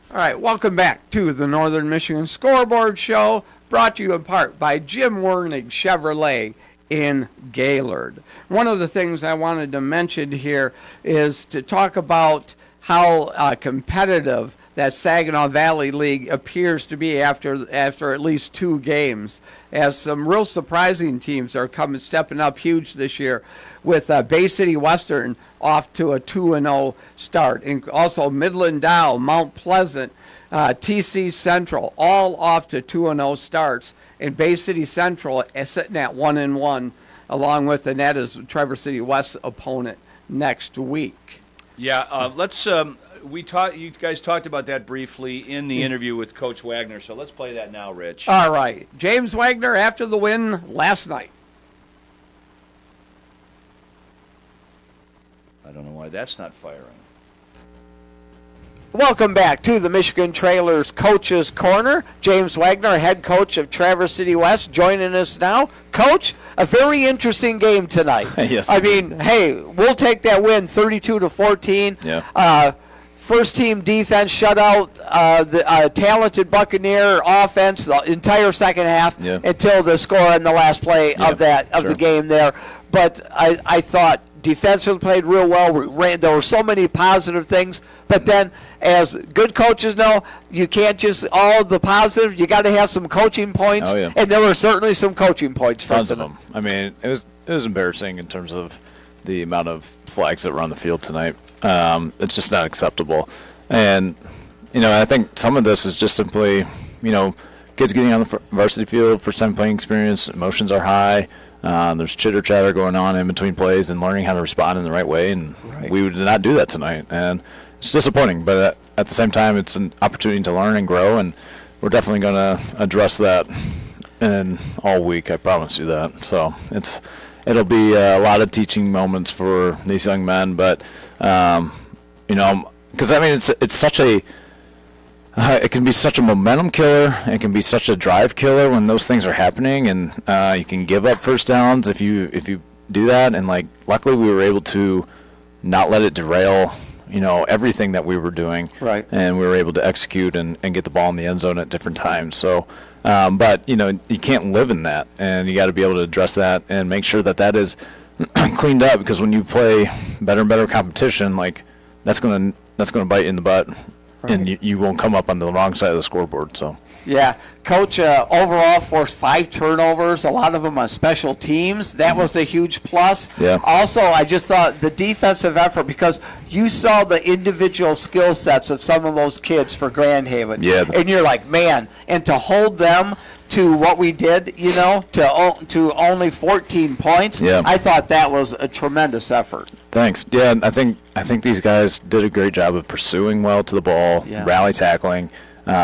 [SPEAKER 5] All right, welcome back to the Northern Michigan Scoreboard Show, brought to you in part by Jim Wernig Chevrolet in Gaylord. One of the things I wanted to mention here is to talk about how competitive that Saginaw Valley League appears to be after at least 2 games, as some real surprising teams are stepping up huge this year, with Bay City Western off to a 2-0 start, and also Midland Dow, Mount Pleasant, TC Central, all off to 2-0 starts, and Bay City Central sitting at 1-1, along with, and that is Traverse City West's opponent next week.
[SPEAKER 6] Yeah, let's. You guys talked about that briefly in the interview with Coach Wagner, so let's play that now, Rich.
[SPEAKER 5] All right, James Wagner after the win last night.
[SPEAKER 6] I don't know why that's not firing.
[SPEAKER 5] Welcome back to the Michigan Trailers Coach's Corner. James Wagner, head coach of Traverse City West, joining us now. Coach, a very interesting game tonight.
[SPEAKER 14] Yes.
[SPEAKER 5] I mean, hey, we'll take that win 32-14.
[SPEAKER 14] Yeah.
[SPEAKER 5] First team defense shut out the talented Buccaneer offense the entire second half until the score in the last play of the game there. But I thought defensively played real well. There were so many positive things. But then, as good coaches know, you can't just all the positive. You got to have some coaching points.
[SPEAKER 14] Oh, yeah.
[SPEAKER 5] And there were certainly some coaching points.
[SPEAKER 14] Tons of them. I mean, it was embarrassing in terms of the amount of flags that were on the field tonight. It's just not acceptable. And, I think some of this is just simply, kids getting on the varsity field, first time playing experience, emotions are high. There's chitter-chatter going on in between plays and learning how to respond in the right way. And we did not do that tonight. And it's disappointing. But at the same time, it's an opportunity to learn and grow. And we're definitely going to address that in all week. I promise you that. So it'll be a lot of teaching moments for these young men, but because it's such a it can be such a momentum killer. It can be such a drive killer when those things are happening, and you can give up first downs if you do that. And luckily we were able to not let it derail everything that we were doing,
[SPEAKER 5] right?
[SPEAKER 14] And we were able to execute and get the ball in the end zone at different times. So. But, you can't live in that, and you got to be able to address that and make sure that is cleaned up, because when you play better and better competition, that's going to bite you in the butt, and you won't come up on the wrong side of the scoreboard. So.
[SPEAKER 5] Yeah, Coach overall forced 5 turnovers, a lot of them on special teams. That was a huge plus.
[SPEAKER 14] Yeah.
[SPEAKER 5] Also, I just thought the defensive effort, because you saw the individual skill sets of some of those kids for Grand Haven.
[SPEAKER 14] Yeah.
[SPEAKER 5] And you're like, man, and to hold them to what we did, to only 14 points, I thought that was a tremendous effort.
[SPEAKER 14] Thanks. Yeah, I think these guys did a great job of pursuing well to the ball, rally tackling,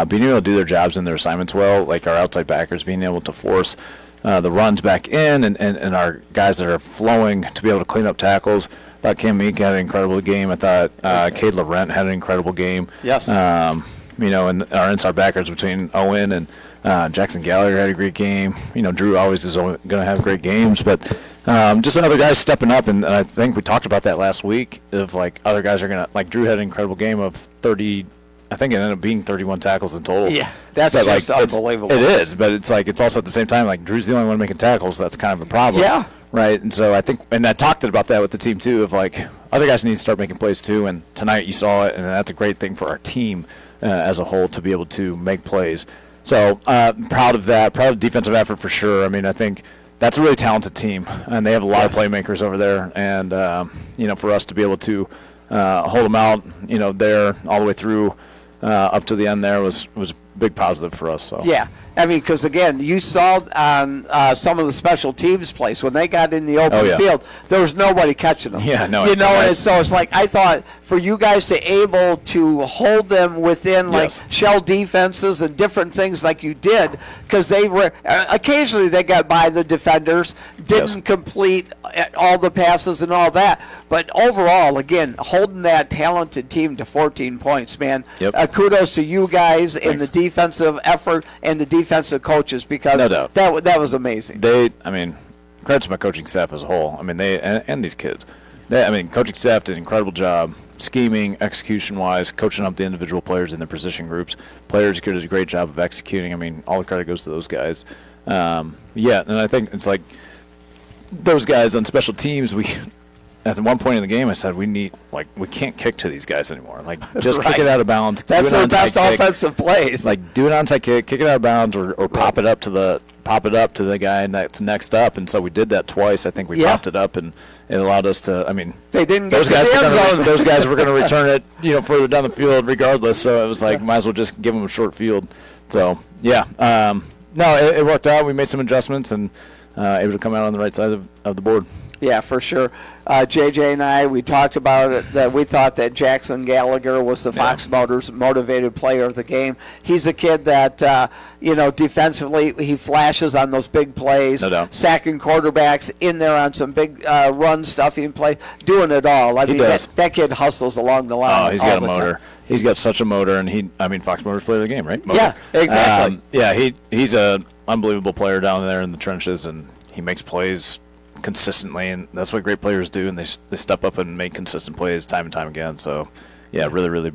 [SPEAKER 14] being able to do their jobs and their assignments well, like our outside backers being able to force the runs back in, and our guys that are flowing to be able to clean up tackles. I thought Cam Meek had an incredible game. I thought Cade Laurent had an incredible game.
[SPEAKER 5] Yes.
[SPEAKER 14] And our inside backers between Owen and Jackson Gallagher had a great game. Drew always is going to have great games, but just other guys stepping up, and I think we talked about that last week, of other guys are going to, Drew had an incredible game of 30, I think it ended up being 31 tackles in total.
[SPEAKER 5] Yeah, that's just unbelievable.
[SPEAKER 14] It is, but it's also at the same time, Drew's the only one making tackles, so that's kind of a problem.
[SPEAKER 5] Yeah.
[SPEAKER 14] Right, and so I think, and I talked about that with the team too, of other guys need to start making plays too, and tonight you saw it, and that's a great thing for our team. as a whole to be able to make plays. So proud of that. Proud of the defensive effort for sure. I mean, I think that's a really talented team, and they have a lot of playmakers over there. And for us to be able to hold them out, there all the way through up to the end there was a big positive for us. So
[SPEAKER 5] yeah. I mean, because, again, you saw on some of the special teams plays, when they got in the open field, there was nobody catching them.
[SPEAKER 14] Yeah, no.
[SPEAKER 5] And so it's like, I thought for you guys to able to hold them within, like, shell defenses and different things like you did, because they were, occasionally they got by the defenders, didn't complete all the passes and all that. But overall, again, holding that talented team to 14 points, man, kudos to you guys in the defensive effort and the defensive coaches, because that was amazing.
[SPEAKER 14] Credit to my coaching staff as a whole. I mean, and these kids. Coaching staff did an incredible job scheming, execution-wise, coaching up the individual players in their position groups. Players did a great job of executing. I mean, all the credit goes to those guys. And I think it's like those guys on special teams, at one point in the game, I said we can't kick to these guys anymore. Like, just kick it out of bounds.
[SPEAKER 5] That's their best offensive plays.
[SPEAKER 14] Like, do an onside kick it out of bounds, or pop it up to the guy that's next up. And so we did that twice. I think we popped it up, and it allowed us to. I mean,
[SPEAKER 5] they didn't get to the end zone.
[SPEAKER 14] Those guys were going to return it, further down the field regardless. So it was like, might as well just give them a short field. So yeah, it worked out. We made some adjustments and able to come out on the right side of the board.
[SPEAKER 5] Yeah, for sure. JJ and I, we talked about it, that we thought that Jackson Gallagher was the Fox Motors motivated player of the game. He's a kid that, defensively, he flashes on those big plays, sacking quarterbacks in there on some big run stuffing play, doing it all. I mean, that kid hustles along the line.
[SPEAKER 14] Oh, he's got a motor. He's got such a motor, and Fox Motors player of the game, right? Motor.
[SPEAKER 5] Yeah, exactly.
[SPEAKER 14] He's an unbelievable player down there in the trenches, and he makes plays consistently, and that's what great players do, and they step up and make consistent plays time and time again. So yeah, really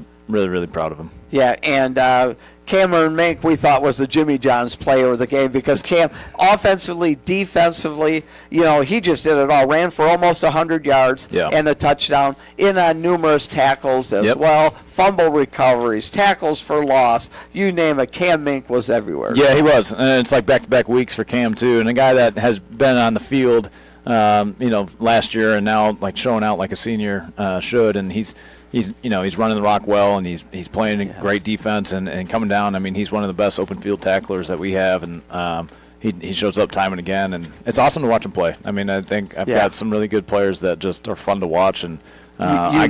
[SPEAKER 14] proud of him.
[SPEAKER 5] Yeah, and Cameron Mink, we thought, was the Jimmy John's player of the game, because Cam, offensively, defensively, he just did it all. Ran for almost 100 yards and a touchdown, in on numerous tackles as well, fumble recoveries, tackles for loss, you name it. Cam Mink was everywhere.
[SPEAKER 14] Yeah, he was, and it's like back-to-back weeks for Cam too, and a guy that has been on the field, last year, and now like showing out like a senior should, and he's running the rock well, and he's playing great defense and coming down. I mean, he's one of the best open field tacklers that we have, and he shows up time and again, and it's awesome to watch him play. I mean, I think I've got some really good players that just are fun to watch, and I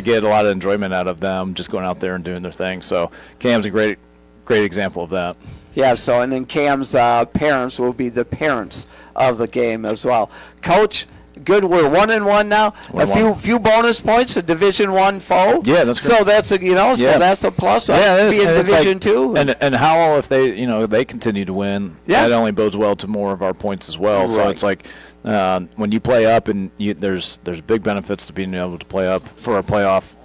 [SPEAKER 14] get a lot of enjoyment out of them just going out there and doing their thing. So Cam's a great example of that.
[SPEAKER 5] Yeah, so, and then Cam's parents will be the parents of the game as well. Coach, good. We're 1-1 now. A few bonus points. A Division I foe.
[SPEAKER 14] Yeah, that's great.
[SPEAKER 5] So that's a so that's a plus.
[SPEAKER 14] Yeah, it is.
[SPEAKER 5] Be in Division II.
[SPEAKER 14] And Howell, if they continue to win, that only bodes well to more of our points as well. Right. So it's like when you play up, and there's big benefits to being able to play up for a playoff.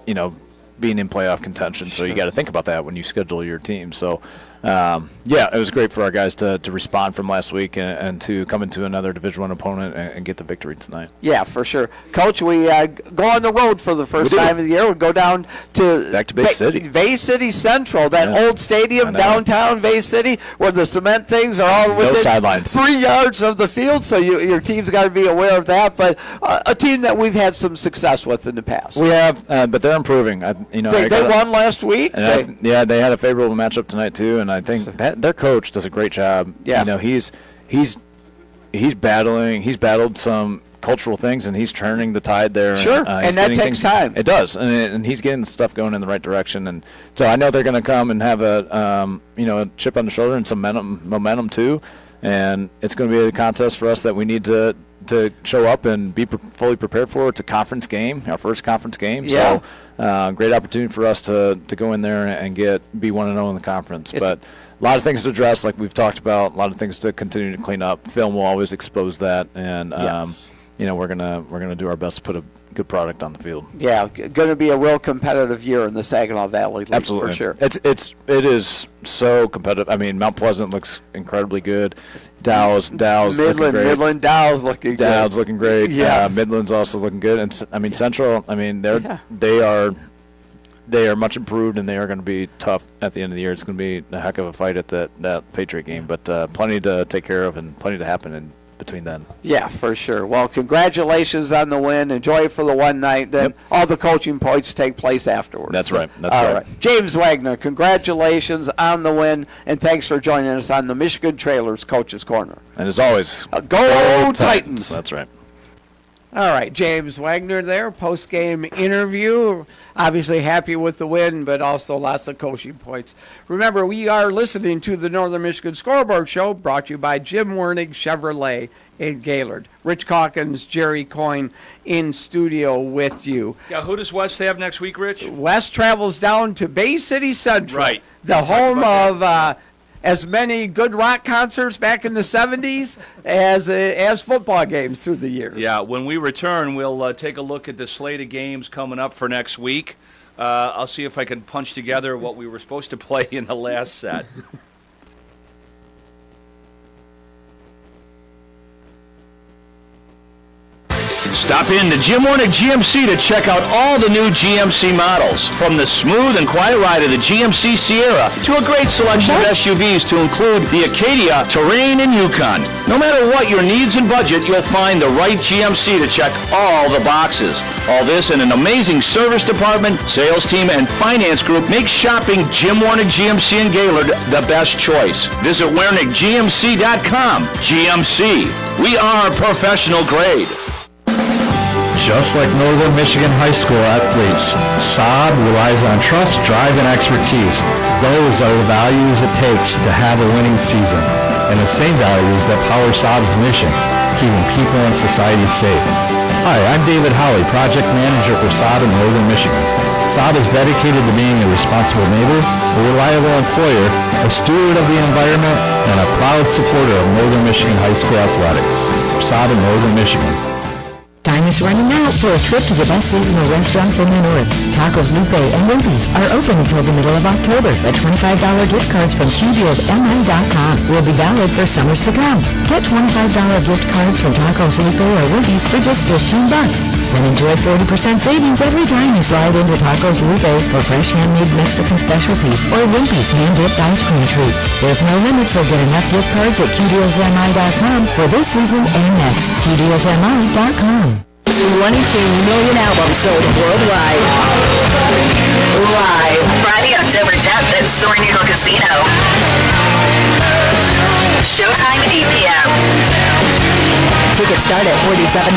[SPEAKER 14] Being in playoff contention. So you got to think about that when you schedule your team. So. It was great for our guys to respond from last week and to come into another Division I opponent and get the victory tonight. Yeah,
[SPEAKER 5] for sure. Coach, we go on the road for the first time of the year. We go down to
[SPEAKER 14] back to Bay City.
[SPEAKER 5] Bay City Central, that old stadium downtown Bay City where the cement things are all within
[SPEAKER 14] sidelines.
[SPEAKER 5] 3 yards of the field, so your team's got to be aware of that. But a team that we've had some success with in the past.
[SPEAKER 14] We have, but they're improving.
[SPEAKER 5] They won last week.
[SPEAKER 14] They had a favorable matchup tonight too, and I think that their coach does a great job.
[SPEAKER 5] Yeah.
[SPEAKER 14] He's battled some cultural things, and he's turning the tide there.
[SPEAKER 5] Sure, and that takes time.
[SPEAKER 14] It does, and he's getting the stuff going in the right direction. And so I know they're going to come and have a chip on the shoulder and some momentum too. And it's going to be a contest for us that we need to show up and be fully prepared for. It's a conference game, our first conference game.
[SPEAKER 5] Yeah.
[SPEAKER 14] So great opportunity for us to go in there and be 1-0 in the conference. But a lot of things to address, like we've talked about, a lot of things to continue to clean up. Film will always expose that, and we're gonna do our best to put a good product on the field. Yeah,
[SPEAKER 5] going to be a real competitive year in the Saginaw Valley League.
[SPEAKER 14] Absolutely,
[SPEAKER 5] for sure.
[SPEAKER 14] It is so competitive. I mean, Mount Pleasant looks incredibly good. Dow's looking great.
[SPEAKER 5] Midland Dow's looking good.
[SPEAKER 14] Dow's looking great.
[SPEAKER 5] Yeah,
[SPEAKER 14] Midland's also looking good. And I mean, Central. I mean, they are they are much improved, and they are going to be tough at the end of the year. It's going to be a heck of a fight at that Patriot game, but plenty to take care of and plenty to happen in between then.
[SPEAKER 5] Yeah, for sure. Well, congratulations on the win. Enjoy it for the one night. Then all the coaching points take place afterwards.
[SPEAKER 14] That's right. That's
[SPEAKER 5] all
[SPEAKER 14] right.
[SPEAKER 5] James Wagner, congratulations on the win, and thanks for joining us on the Michigan Trailers Coaches Corner.
[SPEAKER 14] And as always,
[SPEAKER 5] go Titans.
[SPEAKER 14] That's right.
[SPEAKER 5] All right, James Wagner there, post-game interview. Obviously happy with the win, but also lots of coaching points. Remember, we are listening to the Northern Michigan Scoreboard Show, brought to you by Jim Wernig Chevrolet in Gaylord. Rich Calkins, Jerry Coyne in studio with you.
[SPEAKER 6] Yeah, who does West have next week, Rich?
[SPEAKER 5] West travels down to Bay City Central,
[SPEAKER 6] right?
[SPEAKER 5] The home of as many good rock concerts back in the 70s as football games through the years.
[SPEAKER 6] Yeah, when we return, we'll take a look at the slate of games coming up for next week. I'll see if I can punch together what we were supposed to play in the last set. Stop in to Jim Wernig GMC to check out all the new GMC models. From the smooth and quiet ride of the GMC Sierra to a great selection of SUVs to include the Acadia, Terrain, and Yukon. No matter what your needs and budget, you'll find the right GMC to check all the boxes. All this in an amazing service department, sales team, and finance group makes shopping Jim Wernig GMC in Gaylord the best choice. Visit WernigGMC.com. GMC. We are professional grade.
[SPEAKER 9] Just like Northern Michigan High School athletes, Saab relies on trust, drive, and expertise. Those are the values it takes to have a winning season, and the same values that power Saab's mission, keeping people and society safe. Hi, I'm David Howley, Project Manager for Saab in Northern Michigan. Saab is dedicated to being a responsible neighbor, a reliable employer, a steward of the environment, and a proud supporter of Northern Michigan High School athletics. Saab in Northern Michigan.
[SPEAKER 4] Time is running out for a trip to the best seasonal restaurants in the North. Tacos Lupe and Wendy's are open until the middle of October. The $25 gift cards from QDealsMI.com will be valid for summers to come. Get $25 gift cards from Tacos Lupe or Wendy's for just $15. Then enjoy 40% savings every time you slide into Tacos Lupe for fresh handmade Mexican specialties or Wendy's hand-dipped ice cream treats. There's no limit, so get enough gift cards at QDealsMI.com for this season and next. QDealsMI.com.
[SPEAKER 15] 22 million albums sold worldwide. Live, Friday, October 10th at Soaring Eagle Casino. Showtime 8 p.m.
[SPEAKER 1] Tickets start at $47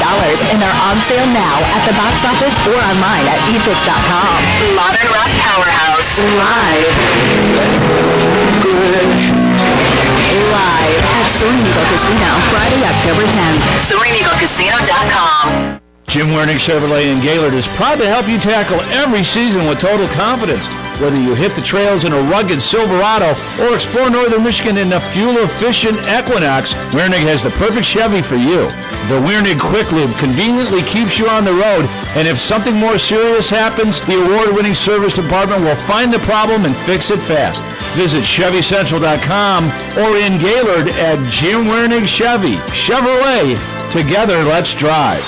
[SPEAKER 1] and are on sale now at the box office or online at etix.com.
[SPEAKER 15] Modern Rock Powerhouse. Live.
[SPEAKER 1] Live at Soaring Eagle Casino, Friday, October 10th.
[SPEAKER 15] SoaringEagleCasino.com.
[SPEAKER 3] Jim Wernig Chevrolet in Gaylord is proud to help you tackle every season with total confidence. Whether you hit the trails in a rugged Silverado or explore Northern Michigan in a fuel-efficient Equinox, Wernig has the perfect Chevy for you. The Wernig Quick Lube conveniently keeps you on the road, and if something more serious happens, the award-winning service department will find the problem and fix it fast. Visit ChevyCentral.com or in Gaylord at Jim Wernig Chevy. Chevrolet. Together, let's drive.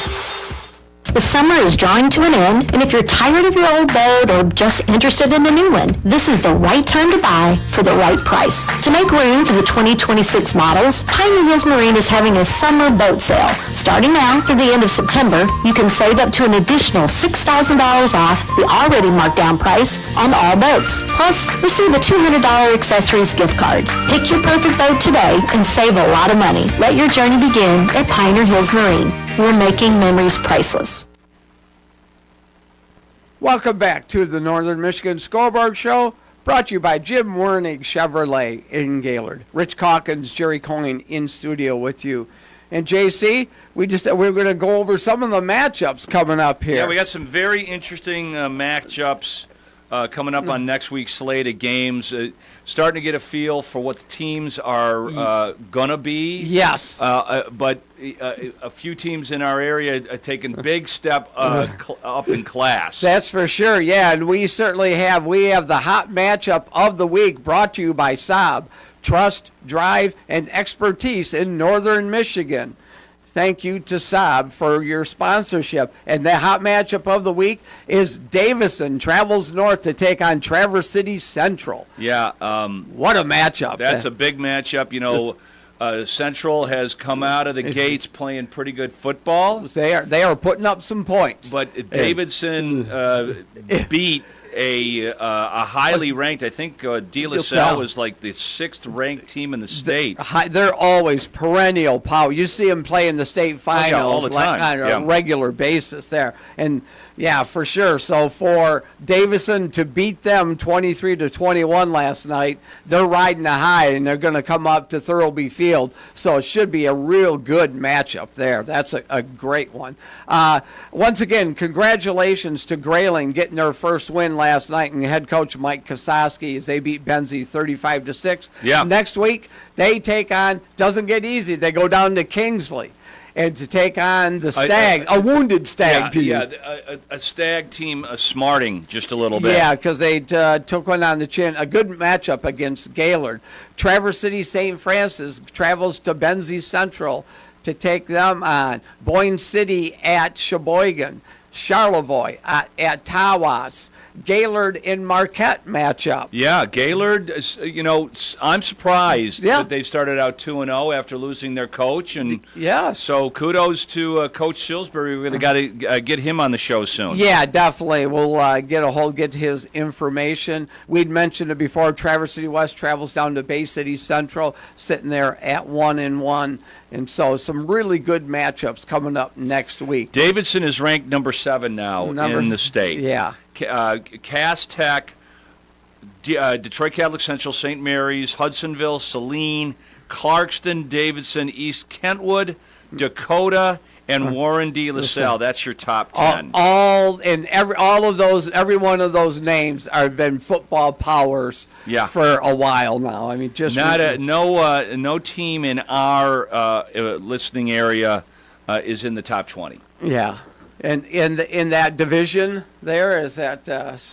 [SPEAKER 1] The summer is drawing to an end, and if you're tired of your old boat or just interested in a new one, this is the right time to buy for the right price. To make room for the 2026 models, Pioneer Hills Marine is having a summer boat sale. Starting now through the end of September, you can save up to an additional $6,000 off the already marked down price on all boats. Plus, receive a $200 accessories gift card. Pick your perfect boat today and save a lot of money. Let your journey begin at Pioneer Hills Marine. We're making memories priceless.
[SPEAKER 5] Welcome back to the Northern Michigan Scoreboard Show, brought to you by Jim Wernig Chevrolet in Gaylord. Rich Calkins, Jerry Coyne in studio with you. And JC, we're going to go over some of the matchups coming up here.
[SPEAKER 6] Yeah, we got some very interesting matchups coming up on next week's slate of games. Starting to get a feel for what the teams are going to be.
[SPEAKER 5] Yes.
[SPEAKER 6] But a few teams in our area are taking big step up in class.
[SPEAKER 5] That's for sure, yeah. And we certainly have. We have the hot matchup of the week brought to you by Saab. Trust, drive, and expertise in Northern Michigan. Thank you to Saab for your sponsorship. And the hot matchup of the week is Davison travels north to take on Traverse City Central.
[SPEAKER 6] Yeah.
[SPEAKER 5] What a matchup.
[SPEAKER 6] That's a big matchup. You know, Central has come out of the gates playing pretty good football.
[SPEAKER 5] They are putting up some points.
[SPEAKER 6] But Davidson beat a highly ranked, I think De La Salle was like the 6th ranked team in the state.
[SPEAKER 5] They're always perennial power. You see them play in the state finals
[SPEAKER 6] all the time.
[SPEAKER 5] On a regular basis there. And yeah, for sure. So for Davison to beat them 23-21 last night, they're riding a high, and they're going to come up to Thurlby Field. So it should be a real good matchup there. That's a great one. Once again, congratulations to Grayling getting their first win last night, and head coach Mike Kosaski as they beat Benzie 35-6.
[SPEAKER 6] Yeah.
[SPEAKER 5] Next week, they take on, doesn't get easy, they go down to Kingsley. And to take on the Stag, a wounded Stag team.
[SPEAKER 6] Yeah, a Stag team smarting just a little bit.
[SPEAKER 5] Yeah, because they took one on the chin. A good matchup against Gaylord. Traverse City St. Francis travels to Benzie Central to take them on. Boyne City at Sheboygan. Charlevoix at Tawas. Gaylord and Marquette matchup.
[SPEAKER 6] Yeah, Gaylord, I'm surprised that they started out 2-0 after losing their coach. And so kudos to Coach Shilsbury. We're going to get him on the show soon.
[SPEAKER 5] Yeah, definitely. We'll get his information. We'd mentioned it before. Traverse City West travels down to Bay City Central, sitting there at 1-1. And so some really good matchups coming up next week.
[SPEAKER 6] Davidson is ranked number 7 now in the state.
[SPEAKER 5] Yeah.
[SPEAKER 6] Cass Tech, Detroit Catholic Central, St. Mary's, Hudsonville, Saline, Clarkston, Davidson, East Kentwood, Dakota, and Warren De La Salle. That's your top 10.
[SPEAKER 5] Every one of those names have been football powers for a while now. I mean, just
[SPEAKER 6] no team in our listening area is in the top 20.
[SPEAKER 5] Yeah. And in that division there is that it's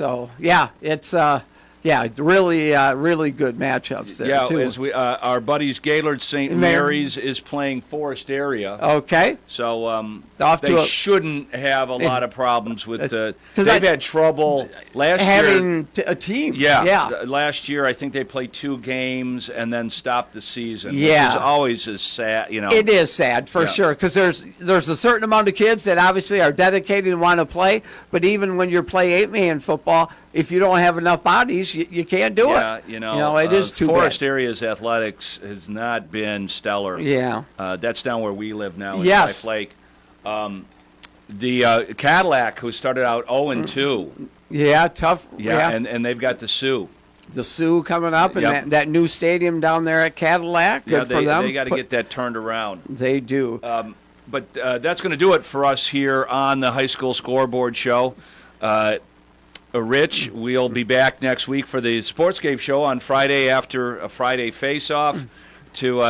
[SPEAKER 5] really good matchups there too.
[SPEAKER 6] As our buddies Gaylord St. Mary's is playing Forest Area.
[SPEAKER 5] Okay.
[SPEAKER 6] So they shouldn't have a lot of problems with they've had trouble last
[SPEAKER 5] having a team.
[SPEAKER 6] Yeah. Last year I think they played 2 games and then stopped the season.
[SPEAKER 5] Yeah.
[SPEAKER 6] Which is always sad,
[SPEAKER 5] It is sad for sure, because there's a certain amount of kids that obviously are dedicated and want to play, but even when you play 8-man football, if you don't have enough bodies, you can't do it. It is too
[SPEAKER 6] Forest
[SPEAKER 5] bad.
[SPEAKER 6] Area's athletics has not been stellar.
[SPEAKER 5] Yeah.
[SPEAKER 6] That's down where we live now in Fife Lake. The Cadillac, who started out 0-2.
[SPEAKER 5] Yeah, tough.
[SPEAKER 6] Yeah, and they've got the Sioux.
[SPEAKER 5] The Sioux coming up, and that new stadium down there at Cadillac. Good for them.
[SPEAKER 6] They got to get that turned around.
[SPEAKER 5] They do.
[SPEAKER 6] But that's going to do it for us here on the High School Scoreboard Show. Rich, we'll be back next week for the Sportscape show on Friday after a Friday face-off to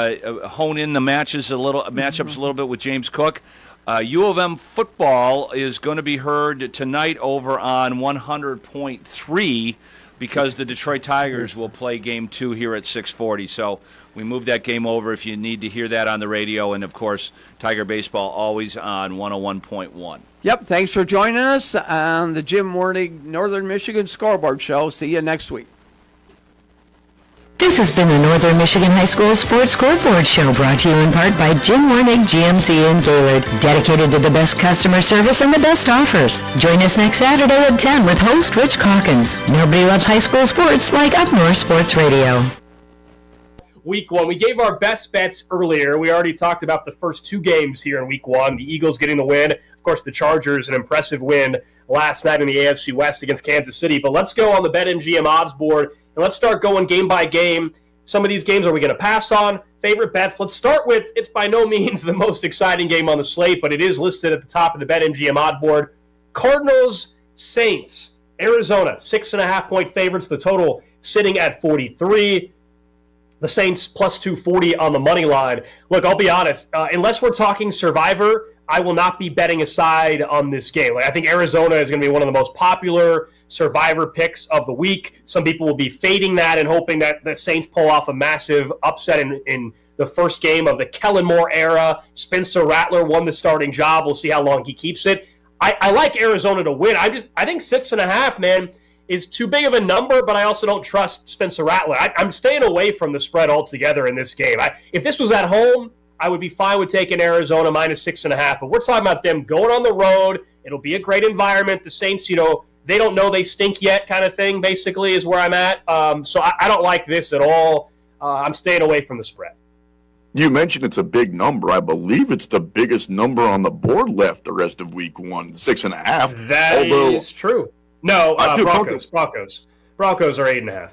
[SPEAKER 6] hone in the matchups a little bit with James Cook. U of M football is going to be heard tonight over on 100.3 because the Detroit Tigers will play Game 2 here at 6:40. So we moved that game over if you need to hear that on the radio. And, of course, Tiger Baseball always on 101.1.
[SPEAKER 5] Yep, thanks for joining us on the Jim Wernig Northern Michigan Scoreboard Show. See you next week.
[SPEAKER 4] This has been the Northern Michigan High School Sports Scoreboard Show, brought to you in part by Jim Wernig GMC in Gaylord, dedicated to the best customer service and the best offers. Join us next Saturday at 10 with host Rich Calkins. Nobody loves high school sports like Up North Sports Radio.
[SPEAKER 16] Week 1, we gave our best bets earlier. We already talked about the first 2 games here in Week 1. The Eagles getting the win. Of course, the Chargers, an impressive win last night in the AFC West against Kansas City. But let's go on the BetMGM odds board, and let's start going game by game. Some of these games are we going to pass on? Favorite bets? Let's start with, it's by no means the most exciting game on the slate, but it is listed at the top of the BetMGM odd board. Cardinals, Saints, Arizona, 6.5-point favorites. The total sitting at 43. The Saints plus 240 on the money line. Look, I'll be honest. Unless we're talking Survivor, I will not be betting aside on this game. I think Arizona is going to be one of the most popular Survivor picks of the week. Some people will be fading that and hoping that the Saints pull off a massive upset in the first game of the Kellen Moore era. Spencer Rattler won the starting job. We'll see how long he keeps it. I like Arizona to win. I think 6.5, man, is too big of a number, but I also don't trust Spencer Rattler. I'm staying away from the spread altogether in this game. If this was at home, I would be fine with taking Arizona minus 6.5. But we're talking about them going on the road. It'll be a great environment. The Saints, they don't know they stink yet kind of thing, basically, is where I'm at. So I don't like this at all. I'm staying away from the spread.
[SPEAKER 17] You mentioned it's a big number. I believe it's the biggest number on the board left the rest of week 1, 6.5.
[SPEAKER 16] That is true. No, Broncos. Broncos are 8.5.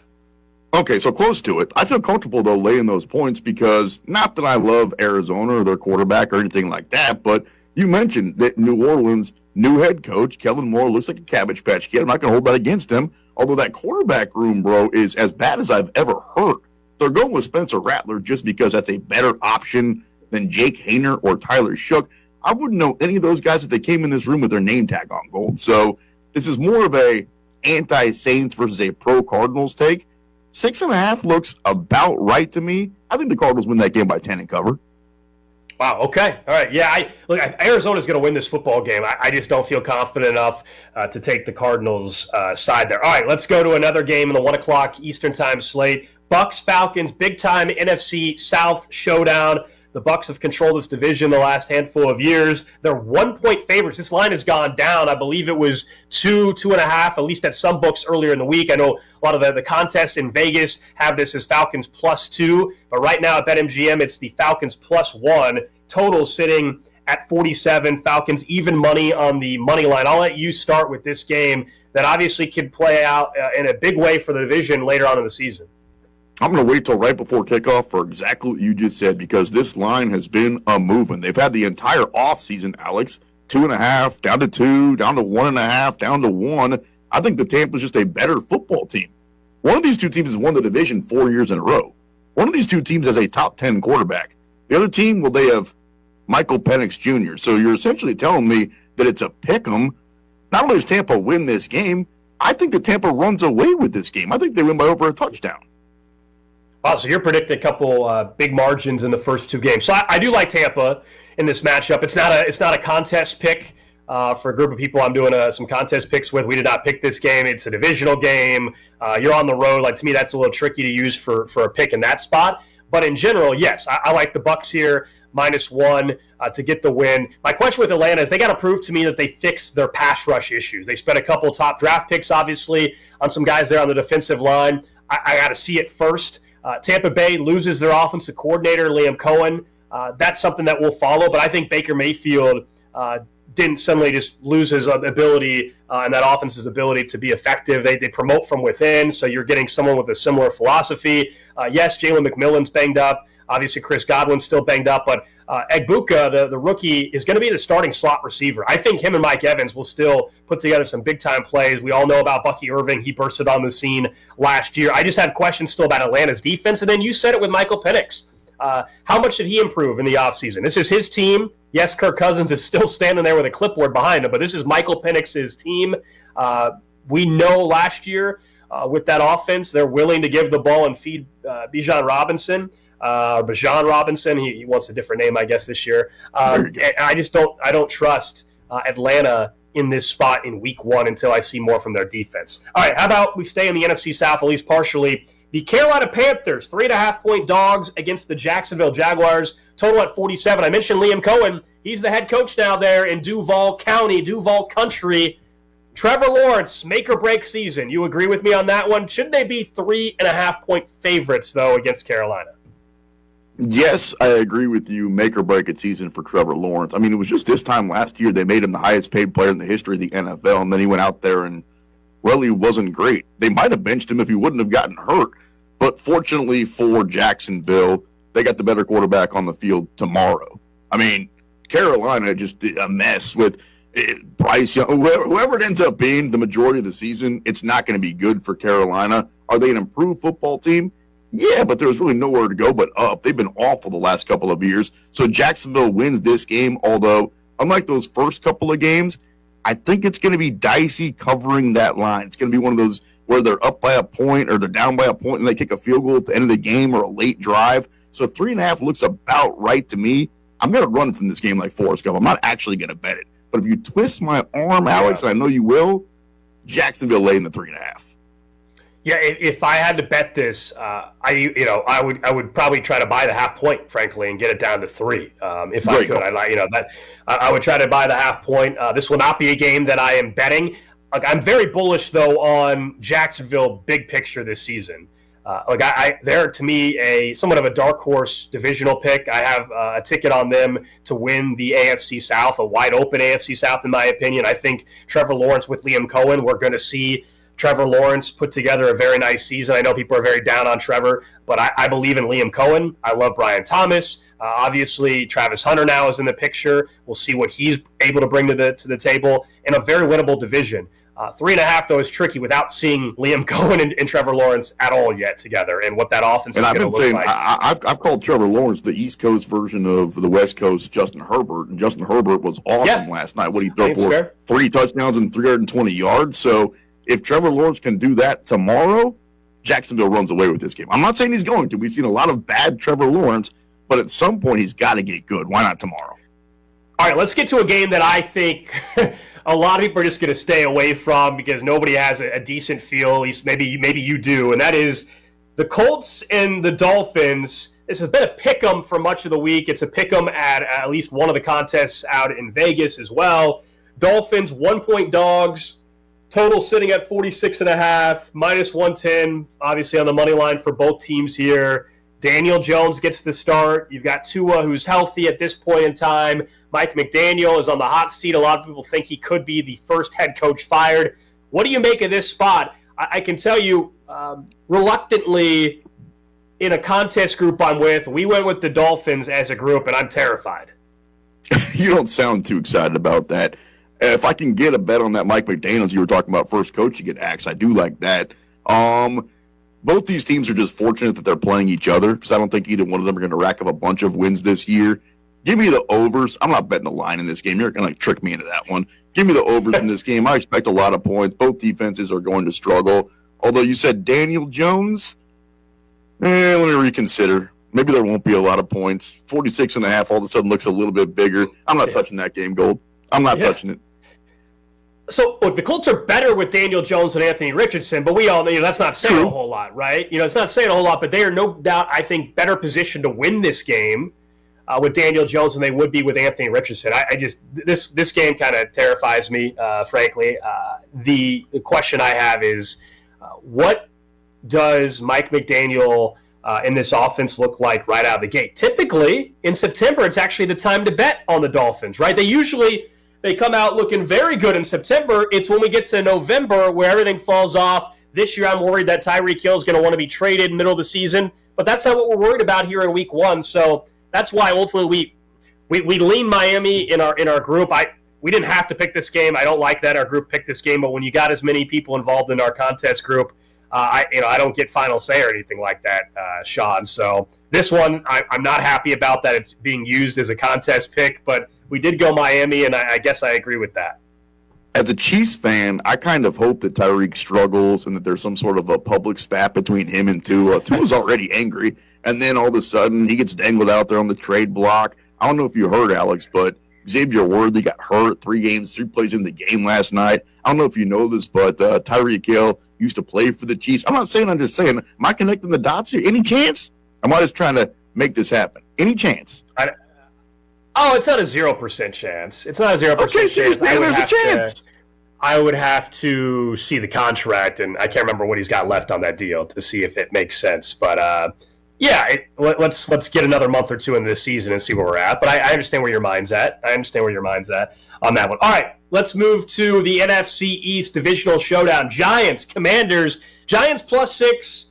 [SPEAKER 17] Okay, so close to it. I feel comfortable, though, laying those points because not that I love Arizona or their quarterback or anything like that, but you mentioned that New Orleans' new head coach, Kellen Moore, looks like a Cabbage Patch Kid. I'm not going to hold that against him, although that quarterback room, bro, is as bad as I've ever heard. They're going with Spencer Rattler just because that's a better option than Jake Hayner or Tyler Shook. I wouldn't know any of those guys if they came in this room with their name tag on gold. So this is more of a anti-Saints versus a pro-Cardinals take. 6.5 looks about right to me. I think the Cardinals win that game by 10 and cover.
[SPEAKER 16] Wow, okay. All right. Yeah, Arizona's going to win this football game. I just don't feel confident enough to take the Cardinals' side there. All right, let's go to another game in the 1 o'clock Eastern time slate. Bucs-Falcons, big-time NFC South showdown. The Bucs have controlled this division the last handful of years. They're 1-point favorites. This line has gone down. I believe it was 2.5, at least at some books earlier in the week. I know a lot of the contests in Vegas have this as Falcons +2, but right now at BetMGM, it's the Falcons +1. Total sitting at 47. Falcons even money on the money line. I'll let you start with this game that obviously could play out in a big way for the division later on in the season.
[SPEAKER 17] I'm going to wait till right before kickoff for exactly what you just said because this line has been a-moving. They've had the entire offseason, Alex, 2.5, down to 2, down to 1.5, down to 1. I think the Tampa's just a better football team. One of these two teams has won the division 4 years in a row. One of these two teams has a top 10 quarterback. The other team, well, they have Michael Penix Jr. So you're essentially telling me that it's a pick-em. Not only does Tampa win this game, I think that Tampa runs away with this game. I think they win by over a touchdown.
[SPEAKER 16] Wow, so you're predicting a couple big margins in the first two games. So I do like Tampa in this matchup. It's not a contest pick for a group of people I'm doing some contest picks with. We did not pick this game. It's a divisional game. You're on the road. To me, that's a little tricky to use for a pick in that spot. But in general, yes, I like the Bucs here, -1 to get the win. My question with Atlanta is they got to prove to me that they fixed their pass rush issues. They spent a couple top draft picks, obviously, on some guys there on the defensive line. I got to see it first. Tampa Bay loses their offensive coordinator, Liam Cohen. That's something that we'll follow, but I think Baker Mayfield didn't suddenly just lose his ability and that offense's ability to be effective. They promote from within, so you're getting someone with a similar philosophy. Yes, Jalen McMillan's banged up. Obviously, Chris Godwin's still banged up, but Egbuka, the rookie, is going to be the starting slot receiver. I think him and Mike Evans will still put together some big-time plays. We all know about Bucky Irving. He bursted on the scene last year. I just have questions still about Atlanta's defense, and then you said it with Michael Penix. How much did he improve in the offseason? This is his team. Yes, Kirk Cousins is still standing there with a clipboard behind him, but this is Michael Penix's team. We know last year with that offense, they're willing to give the ball and feed Bijan Robinson. Bijan Robinson, he wants a different name, I guess, this year. I don't trust Atlanta in this spot in week 1 until I see more from their defense. All right, how about we stay in the NFC South, at least partially. The Carolina Panthers, 3.5-point dogs against the Jacksonville Jaguars, total at 47. I mentioned Liam Cohen. He's the head coach now there in Duval County, Duval Country. Trevor Lawrence, make or break season. You agree with me on that one? Should they be 3.5-point favorites, though, against Carolina?
[SPEAKER 17] Yes, I agree with you. Make or break a season for Trevor Lawrence. I mean, it was just this time last year they made him the highest paid player in the history of the NFL, and then he went out there and, well, he wasn't great. They might have benched him if he wouldn't have gotten hurt. But fortunately for Jacksonville, they got the better quarterback on the field tomorrow. I mean, Carolina just a mess with Bryce Young. Whoever it ends up being the majority of the season, it's not going to be good for Carolina. Are they an improved football team? Yeah, but there's really nowhere to go but up. They've been awful the last couple of years. So Jacksonville wins this game, although unlike those first couple of games, I think it's going to be dicey covering that line. It's going to be one of those where they're up by a point or they're down by a point and they kick a field goal at the end of the game or a late drive. So 3.5 looks about right to me. I'm going to run from this game like Forrest Gump. I'm not actually going to bet it. But if you twist my arm, Alex, and I know you will, Jacksonville laying the 3.5.
[SPEAKER 16] Yeah, if I had to bet this, I would probably try to buy the half point, frankly, and get it down to 3. If I could, I would try to buy the half point. This will not be a game that I am betting. I'm very bullish though on Jacksonville big picture this season. They're to me somewhat of a dark horse divisional pick. I have a ticket on them to win the AFC South, a wide open AFC South in my opinion. I think Trevor Lawrence with Liam Cohen, we're going to see Trevor Lawrence put together a very nice season. I know people are very down on Trevor, but I believe in Liam Cohen. I love Brian Thomas. Obviously, Travis Hunter now is in the picture. We'll see what he's able to bring to the table in a very winnable division. 3.5, though, is tricky without seeing Liam Cohen and Trevor Lawrence at all yet together and what that offense is going to look like.
[SPEAKER 17] I've called Trevor Lawrence the East Coast version of the West Coast Justin Herbert, and Justin Herbert was awesome last night. What did he throw for? 3 touchdowns and 320 yards. So if Trevor Lawrence can do that tomorrow, Jacksonville runs away with this game. I'm not saying he's going to. We've seen a lot of bad Trevor Lawrence, but at some point he's got to get good. Why not tomorrow?
[SPEAKER 16] All right, let's get to a game that I think a lot of people are just going to stay away from because nobody has a decent feel. At least maybe you do, and that is the Colts and the Dolphins. This has been a pick'em for much of the week. It's a pick'em at least one of the contests out in Vegas as well. Dolphins 1-point dogs. Total sitting at 46.5, minus 110, obviously on the money line for both teams here. Daniel Jones gets the start. You've got Tua, who's healthy at this point in time. Mike McDaniel is on the hot seat. A lot of people think he could be the first head coach fired. What do you make of this spot? I can tell you, reluctantly, in a contest group I'm with, we went with the Dolphins as a group, and I'm terrified.
[SPEAKER 17] You don't sound too excited about that. If I can get a bet on that Mike McDaniels you were talking about, first coach, you get axed. I do like that. Both these teams are just fortunate that they're playing each other because I don't think either one of them are going to rack up a bunch of wins this year. Give me the overs. I'm not betting the line in this game. You're going to trick me into that one. Give me the overs in this game. I expect a lot of points. Both defenses are going to struggle. Although you said Daniel Jones, let me reconsider. Maybe there won't be a lot of points. 46.5 all of a sudden looks a little bit bigger. I'm not touching that game, Gold. I'm not touching it.
[SPEAKER 16] So, look, the Colts are better with Daniel Jones and Anthony Richardson, but we all know that's not saying a whole lot, right? It's not saying a whole lot, but they are no doubt, I think, better positioned to win this game with Daniel Jones than they would be with Anthony Richardson. This game kind of terrifies me, frankly. The question I have is, what does Mike McDaniel in this offense look like right out of the gate? Typically, in September, it's actually the time to bet on the Dolphins, right? They come out looking very good in September. It's when we get to November where everything falls off. This year, I'm worried that Tyreek Hill is going to want to be traded in the middle of the season, but that's not what we're worried about here in Week 1. So that's why ultimately we lean Miami in our group. We didn't have to pick this game. I don't like that our group picked this game, but when you got as many people involved in our contest group, I don't get final say or anything like that, Sean. So this one, I'm not happy about that it's being used as a contest pick, but we did go Miami, and I guess I agree with that.
[SPEAKER 17] As a Chiefs fan, I kind of hope that Tyreek struggles and that there's some sort of a public spat between him and Tua. Tua's already angry, and then all of a sudden he gets dangled out there on the trade block. I don't know if you heard, Alex, but Xavier Worthy got hurt 3 plays in the game last night. I don't know if you know this, but Tyreek Hill used to play for the Chiefs. I'm just saying, am I connecting the dots here? Any chance? Am I just trying to make this happen? Any chance?
[SPEAKER 16] It's not a 0% chance. It's not a 0%
[SPEAKER 17] okay,
[SPEAKER 16] chance.
[SPEAKER 17] So there's a chance.
[SPEAKER 16] I would have to see the contract, and I can't remember what he's got left on that deal to see if it makes sense. But let's get another month or two into this season and see where we're at. But I understand where your mind's at. On that one. All right, let's move to the NFC East divisional showdown. Giants, Commanders. Giants +6.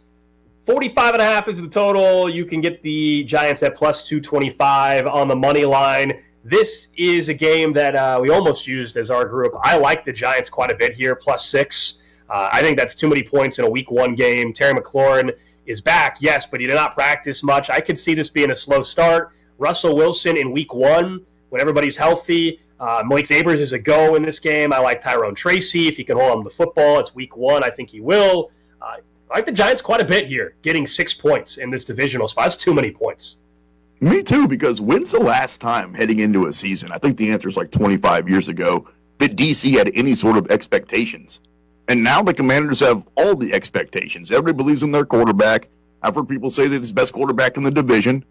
[SPEAKER 16] 45.5 is the total. You can get the Giants at +225 on the money line. This is a game that we almost used as our group. I like the Giants quite a bit here, +6. I think that's too many points in a Week 1 game. Terry McLaurin is back, yes, but he did not practice much. I could see this being a slow start. Russell Wilson in Week 1, when everybody's healthy, Malik Neighbors is a go in this game. I like Tyrone Tracy. If he can hold on to the football, it's week 1. I think he will. I like the Giants quite a bit here, getting 6 points in this divisional spot. That's too many points.
[SPEAKER 17] Me too, because when's the last time heading into a season, I think the answer is like 25 years ago, that DC had any sort of expectations? And now the Commanders have all the expectations. Everybody believes in their quarterback. I've heard people say that he's the best quarterback in the division,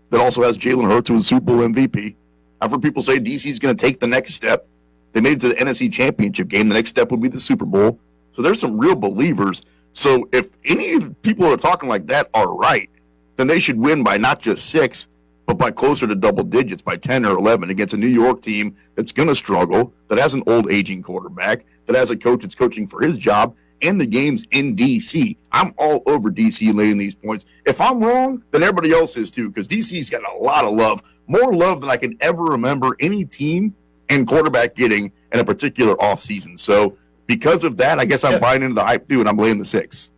[SPEAKER 17] that also has Jalen Hurts, who is Super Bowl MVP. I've heard people say DC's going to take the next step. They made it to the NFC Championship game. The next step would be the Super Bowl. So there's some real believers. So if any of the people that are talking like that are right, then they should win by not just 6, but by closer to double digits, by 10 or 11, against a New York team that's going to struggle, that has an old aging quarterback, that has a coach that's coaching for his job, and the game's in D.C. I'm all over D.C. laying these points. If I'm wrong, then everybody else is too, because D.C.'s got a lot of love, more love than I can ever remember any team and quarterback getting in a particular offseason. So because of that, I guess I'm buying into the hype too, and I'm laying the 6.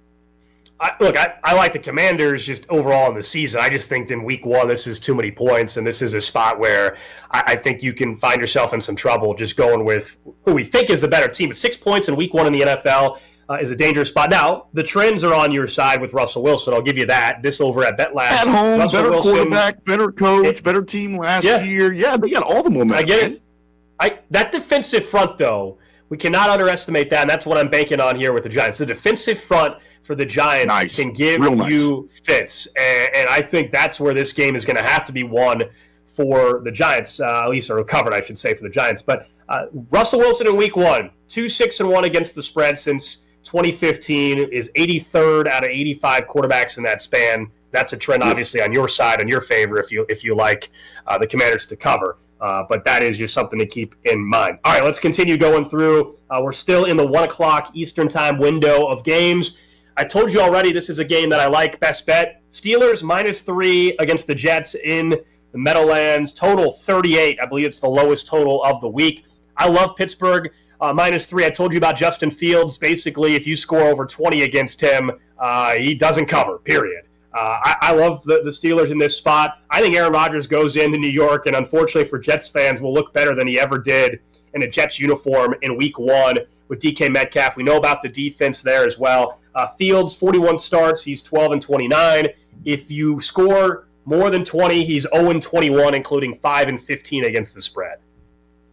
[SPEAKER 16] I like the Commanders just overall in the season. I just think in week 1, this is too many points, and this is a spot where I think you can find yourself in some trouble just going with who we think is the better team. But 6 points in week 1 in the NFL is a dangerous spot. Now, the trends are on your side with Russell Wilson. I'll give you that. This over at BetLast.
[SPEAKER 17] At home,
[SPEAKER 16] Russell
[SPEAKER 17] better
[SPEAKER 16] Wilson,
[SPEAKER 17] quarterback, better coach, better team last year. Yeah, they got all the momentum.
[SPEAKER 16] I get it. That defensive front, though, we cannot underestimate that, and that's what I'm banking on here with the Giants. The defensive front for the Giants can give you fits, and I think that's where this game is going to have to be won for the Giants, at least, or covered, I should say, for the Giants. But Russell Wilson in week 1, 2-6-1 against the spread since 2015, is 83rd out of 85 quarterbacks in that span. That's a trend, obviously, on your side, in your favor, if you like the Commanders to cover. But that is just something to keep in mind. All right, let's continue going through. We're still in the 1 o'clock Eastern time window of games. I told you already this is a game that I like. Best bet, Steelers -3 against the Jets in the Meadowlands. Total 38. I believe it's the lowest total of the week. I love Pittsburgh -3. I told you about Justin Fields. Basically, if you score over 20 against him, he doesn't cover, period. I love the Steelers in this spot. I think Aaron Rodgers goes into New York, and unfortunately for Jets fans, will look better than he ever did in a Jets uniform in week 1 with DK Metcalf. We know about the defense there as well. Fields, 41 starts. He's 12-29. If you score more than 20, he's 0-21, including 5-15 against the spread.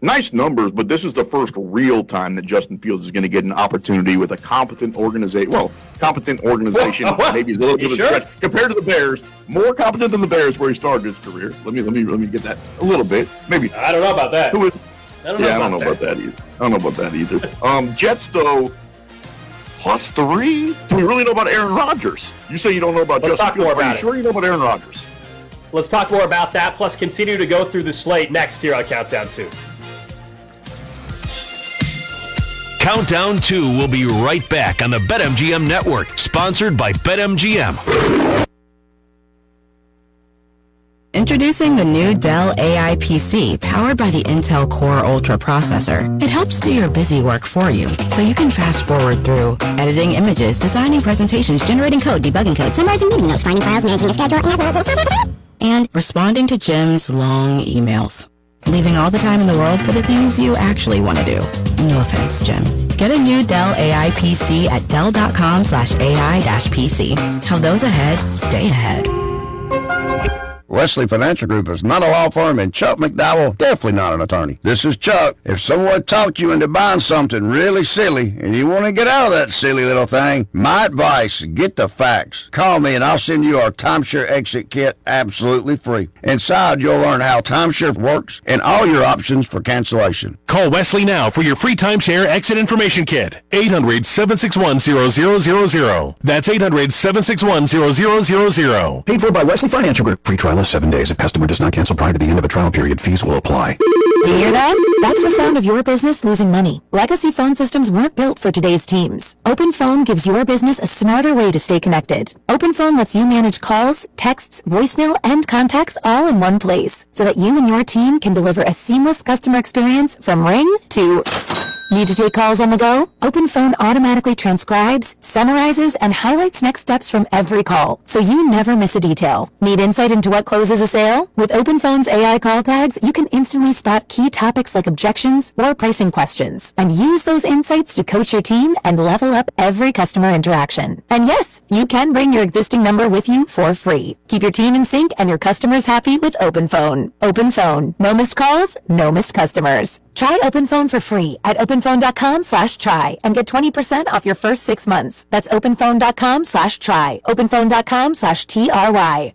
[SPEAKER 17] Nice numbers, but this is the first real time that Justin Fields is going to get an opportunity with a competent organization. Well, competent organization, maybe is a little bit of a stretch compared to the Bears. More competent than the Bears where he started his career. Let me get that a little bit. Maybe
[SPEAKER 16] I don't know about that.
[SPEAKER 17] I don't know about that either. I don't know about that either. Jets though, +3. Do we really know about Aaron Rodgers? You say you don't know about Justin Fields. Are you sure you know about Aaron Rodgers?
[SPEAKER 16] Let's talk more about that. Plus, continue to go through the slate next here on Countdown 2.
[SPEAKER 18] Countdown 2 will be right back on the BetMGM Network, sponsored by BetMGM.
[SPEAKER 19] Introducing the new Dell AI PC, powered by the Intel Core Ultra processor. It helps do your busy work for you, so you can fast forward through editing images, designing presentations, generating code, debugging code, summarizing meeting notes, finding files, managing a schedule, and responding to Jim's long emails. Leaving all the time in the world for the things you actually want to do. No offense, Jim. Get a new Dell AI PC at Dell.com/AI-PC. How those ahead stay ahead.
[SPEAKER 20] Wesley Financial Group is not a law firm, and Chuck McDowell definitely not an attorney. This is Chuck. If someone talked you into buying something really silly and you want to get out of that silly little thing, my advice, get the facts. Call me and I'll send you our timeshare exit kit absolutely free. Inside, you'll learn how timeshare works and all your options for cancellation.
[SPEAKER 18] Call Wesley now for your free timeshare exit information kit. 800-761-0000. That's 800-761-0000.
[SPEAKER 21] Paid for by Wesley Financial Group. Free trial is 7 days. If customer does not cancel prior to the end of a trial period, fees will apply.
[SPEAKER 22] You hear that? That's the sound of your business losing money. Legacy phone systems weren't built for today's teams. OpenPhone gives your business a smarter way to stay connected. OpenPhone lets you manage calls, texts, voicemail, and contacts all in one place, so that you and your team can deliver a seamless customer experience from ring to Need to take calls on the go? OpenPhone automatically transcribes, summarizes, and highlights next steps from every call, so you never miss a detail. Need insight into what closes a sale? With OpenPhone's AI call tags, you can instantly spot key topics like objections or pricing questions, and use those insights to coach your team and level up every customer interaction. And yes, you can bring your existing number with you for free. Keep your team in sync and your customers happy with OpenPhone. OpenPhone. No missed calls, no missed customers. Try OpenPhone for free at openphone.com/try and get 20% off your first 6 months. That's openphone.com/try. openphone.com/TRY.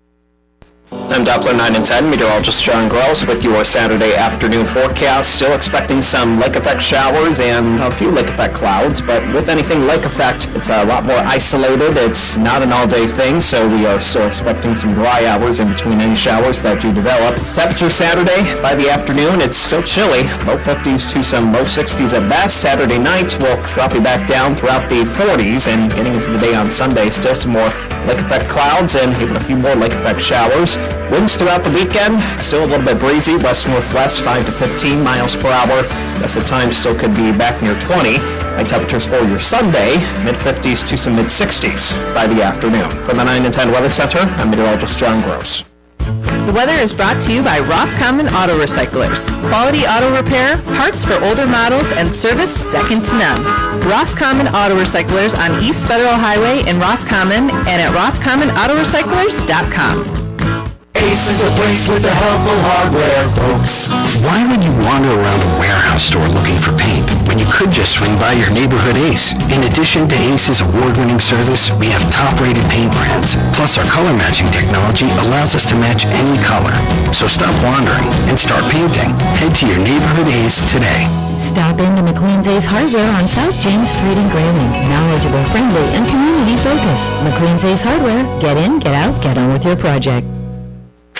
[SPEAKER 7] I'm Doppler 9 and 10 meteorologist John Gross with your Saturday afternoon forecast. Still expecting some lake effect showers and a few lake effect clouds, but with anything lake effect, it's a lot more isolated. It's not an all-day thing, so we are still expecting some dry hours in between any showers that do develop. Temperature Saturday, by the afternoon, it's still chilly. Low 50s to some low 60s at best. Saturday night will drop you back down throughout the 40s, and getting into the day on Sunday, still some more lake effect clouds and even a few more lake effect showers. Winds throughout the weekend, still a little bit breezy, west-northwest 5 to 15 miles per hour. Gusts at times still could be back near 20. High temperatures for your Sunday, mid-50s to some mid-60s by the afternoon. From the 9 and 10 Weather Center, I'm meteorologist John Gross.
[SPEAKER 10] The weather is brought to you by Roscommon Auto Recyclers. Quality auto repair, parts for older models, and service second to none. Roscommon Auto Recyclers on East Federal Highway in Roscommon and at roscommonautorecyclers.com.
[SPEAKER 23] Ace is a place with the helpful hardware, folks.
[SPEAKER 21] Why would you wander around a warehouse store looking for paint when you could just swing by your neighborhood Ace? In addition to Ace's award-winning service, we have top-rated paint brands. Plus, our color matching technology allows us to match any color. So stop wandering and start painting. Head to your neighborhood Ace today.
[SPEAKER 4] Stop into McLean's Ace Hardware on South James Street in Grayling. Knowledgeable, friendly, and community-focused. McLean's Ace Hardware. Get in, get out, get on with your project.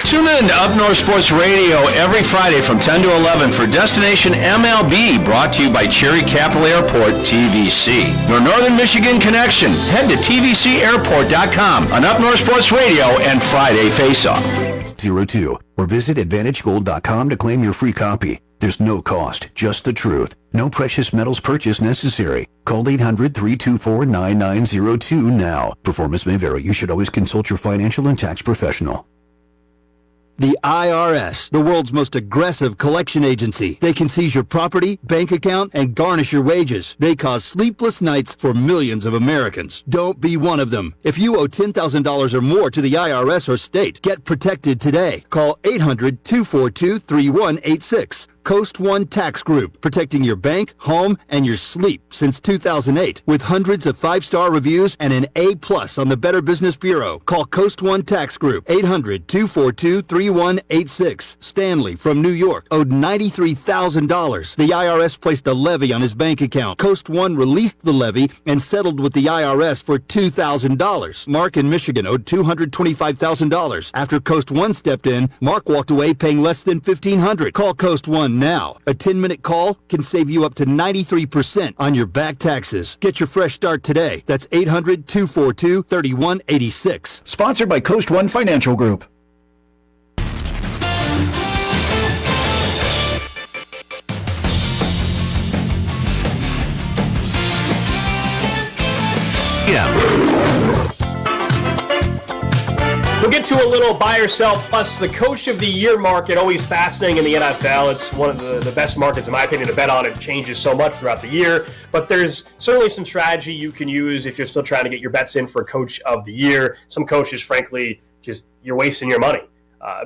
[SPEAKER 3] Tune in to Up North Sports Radio every Friday from 10 to 11 for Destination MLB, brought to you by Cherry Capital Airport, TVC. Your Northern Michigan connection. Head to tvcairport.com on Up North Sports Radio and Friday Face-Off.
[SPEAKER 21] 02 or visit AdvantageGold.com to claim your free copy. There's no cost, just the truth. No precious metals purchase necessary. Call 800-324-9902 now. Performance may vary. You should always consult your financial and tax professional.
[SPEAKER 24] The IRS, the world's most aggressive collection agency. They can seize your property, bank account, and garnish your wages. They cause sleepless nights for millions of Americans. Don't be one of them. If you owe $10,000 or more to the IRS or state, get protected today. Call 800-242-3186. Coast One Tax Group, protecting your bank, home, and your sleep since 2008. With hundreds of 5-star reviews and an A+ on the Better Business Bureau. Call Coast One Tax Group, 800-242-3186. Stanley from New York owed $93,000. The IRS placed a levy on his bank account. Coast One released the levy and settled with the IRS for $2,000. Mark in Michigan owed $225,000. After Coast One stepped in, Mark walked away paying less than $1,500. Call Coast One now. A 10-minute call can save you up to 93% on your back taxes. Get your fresh start today. That's 800-242-3186.
[SPEAKER 25] Sponsored by Coast One Financial Group.
[SPEAKER 16] We'll get to a little buy or sell plus the Coach of the Year market, always fascinating in the NFL. It's one of the best markets, in my opinion, to bet on. It changes so much throughout the year, but there's certainly some strategy you can use if you're still trying to get your bets in for Coach of the Year. Some coaches, frankly, just you're wasting your money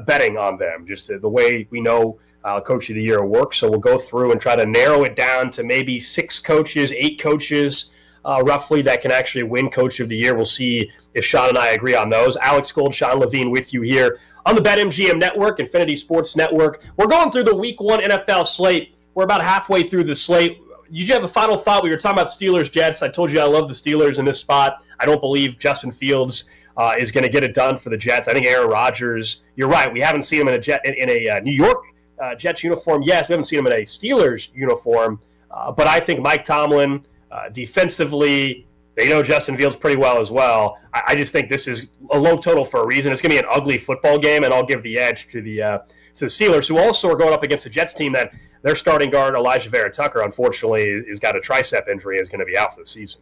[SPEAKER 16] betting on them, just the way we know Coach of the Year works. So we'll go through and try to narrow it down to maybe 6 coaches, 8 coaches, roughly, that can actually win Coach of the Year. We'll see if Sean and I agree on those. Alex Gold, Sean Levine with you here on the BetMGM Network, Infinity Sports Network. We're going through the Week 1 NFL slate. We're about halfway through the slate. Did you have a final thought? We were talking about Steelers-Jets. I told you I love the Steelers in this spot. I don't believe Justin Fields is going to get it done for the Jets. I think Aaron Rodgers, you're right. We haven't seen him in a New York Jets uniform. Yes, we haven't seen him in a Steelers uniform. But I think Mike Tomlin, defensively, They know Justin Fields pretty well as well. I just think this is a low total for a reason. It's going to be an ugly football game, and I'll give the edge to the Steelers, who also are going up against a Jets team that their starting guard, Elijah Vera-Tucker, unfortunately, has got a tricep injury and is going to be out for the season.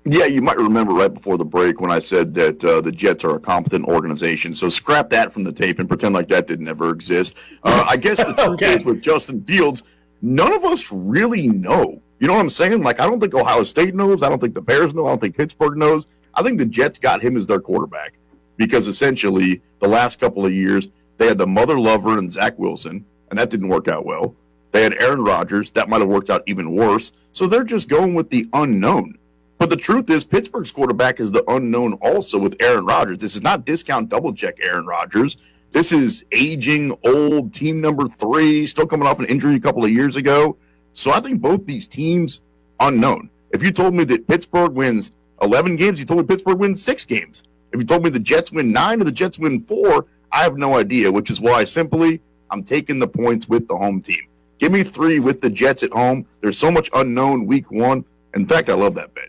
[SPEAKER 17] Yeah, you might remember right before the break when I said that the Jets are a competent organization. So scrap that from the tape and pretend like that didn't ever exist. I guess the truth is with Justin Fields, none of us really know. You know what I'm saying? Like, I don't think Ohio State knows. I don't think the Bears know. I don't think Pittsburgh knows. I think the Jets got him as their quarterback because essentially the last couple of years they had the mother lover and Zach Wilson, and that didn't work out well. They had Aaron Rodgers. That might have worked out even worse. So they're just going with the unknown. But the truth is Pittsburgh's quarterback is the unknown also with Aaron Rodgers. This is not discount double check Aaron Rodgers. This is aging, old, team number 3, still coming off an injury a couple of years ago. So I think both these teams, unknown. If you told me that Pittsburgh wins 11 games, you told me Pittsburgh wins 6 games. If you told me the Jets win 9 or the Jets win 4, I have no idea, which is why I'm taking the points with the home team. Give me 3 with the Jets at home. There's so much unknown week 1. In fact, I love that bet.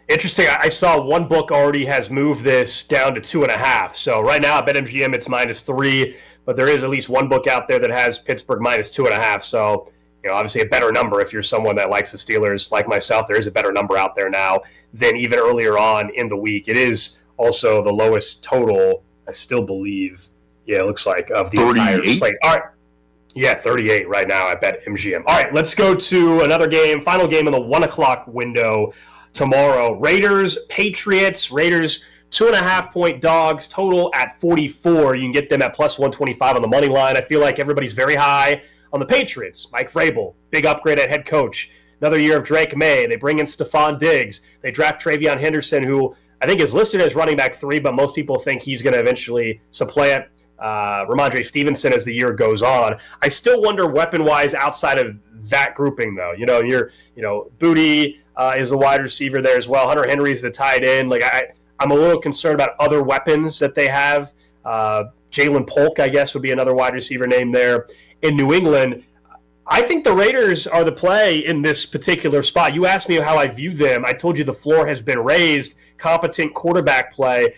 [SPEAKER 16] Interesting. I saw one book already has moved this down to 2.5. So right now at BetMGM it's -3, but there is at least one book out there that has Pittsburgh -2.5. So, obviously a better number if you're someone that likes the Steelers like myself. There is a better number out there now than even earlier on in the week. It is also the lowest total, I still believe. Yeah, it looks like of the 38? Entire slate. All right. Yeah, 38 right now at BetMGM. All right, let's go to another game, final game in the 1 o'clock window tomorrow. Raiders, Patriots. Raiders 2.5-point dogs, total at 44. You can get them at +125 on the money line. I feel like everybody's very high on the Patriots. Mike Vrabel, big upgrade at head coach. Another year of Drake May. They bring in Stephon Diggs. They draft Travion Henderson, who I think is listed as running back 3, but most people think he's going to eventually supplant Ramondre Stevenson as the year goes on. I still wonder weapon-wise outside of that grouping, though. Booty is a wide receiver there as well. Hunter Henry's the tight end. I'm a little concerned about other weapons that they have. Jalen Polk, I guess, would be another wide receiver name there. In New England, I think the Raiders are the play in this particular spot. You asked me how I view them. I told you the floor has been raised, competent quarterback play.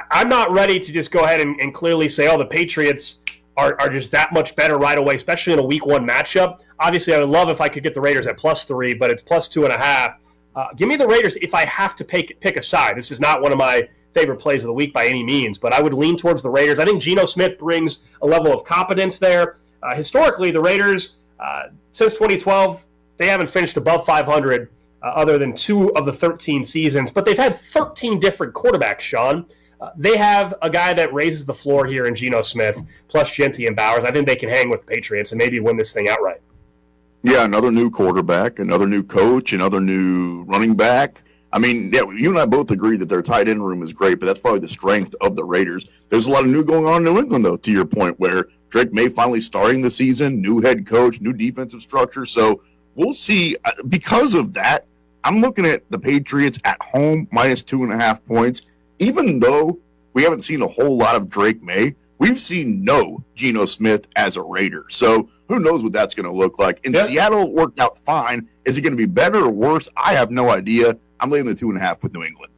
[SPEAKER 16] I'm not ready to just go ahead and clearly say, the Patriots are just that much better right away, especially in a week 1 matchup. Obviously, I would love if I could get the Raiders at +3, but it's +2.5. Give me the Raiders if I have to pick a side. This is not one of my favorite plays of the week by any means, but I would lean towards the Raiders. I think Geno Smith brings a level of competence there. Historically, the Raiders, since 2012, they haven't finished above 500 other than 2 of the 13 seasons, but they've had 13 different quarterbacks, Sean. They have a guy that raises the floor here in Geno Smith, plus Genty and Bowers. I think they can hang with the Patriots and maybe win this thing outright.
[SPEAKER 17] Yeah, another new quarterback, another new coach, another new running back. I mean, yeah, you and I both agree that their tight end room is great, but that's probably the strength of the Raiders. There's a lot of new going on in New England, though, to your point, where Drake May finally starting the season, new head coach, new defensive structure. So we'll see. Because of that, I'm looking at the Patriots at home -2.5 points. Even though we haven't seen a whole lot of Drake May, we've seen no Geno Smith as a Raider. So who knows what that's going to look like. In Seattle, it worked out fine. Is it going to be better or worse? I have no idea. I'm leaving the 2.5 with New England.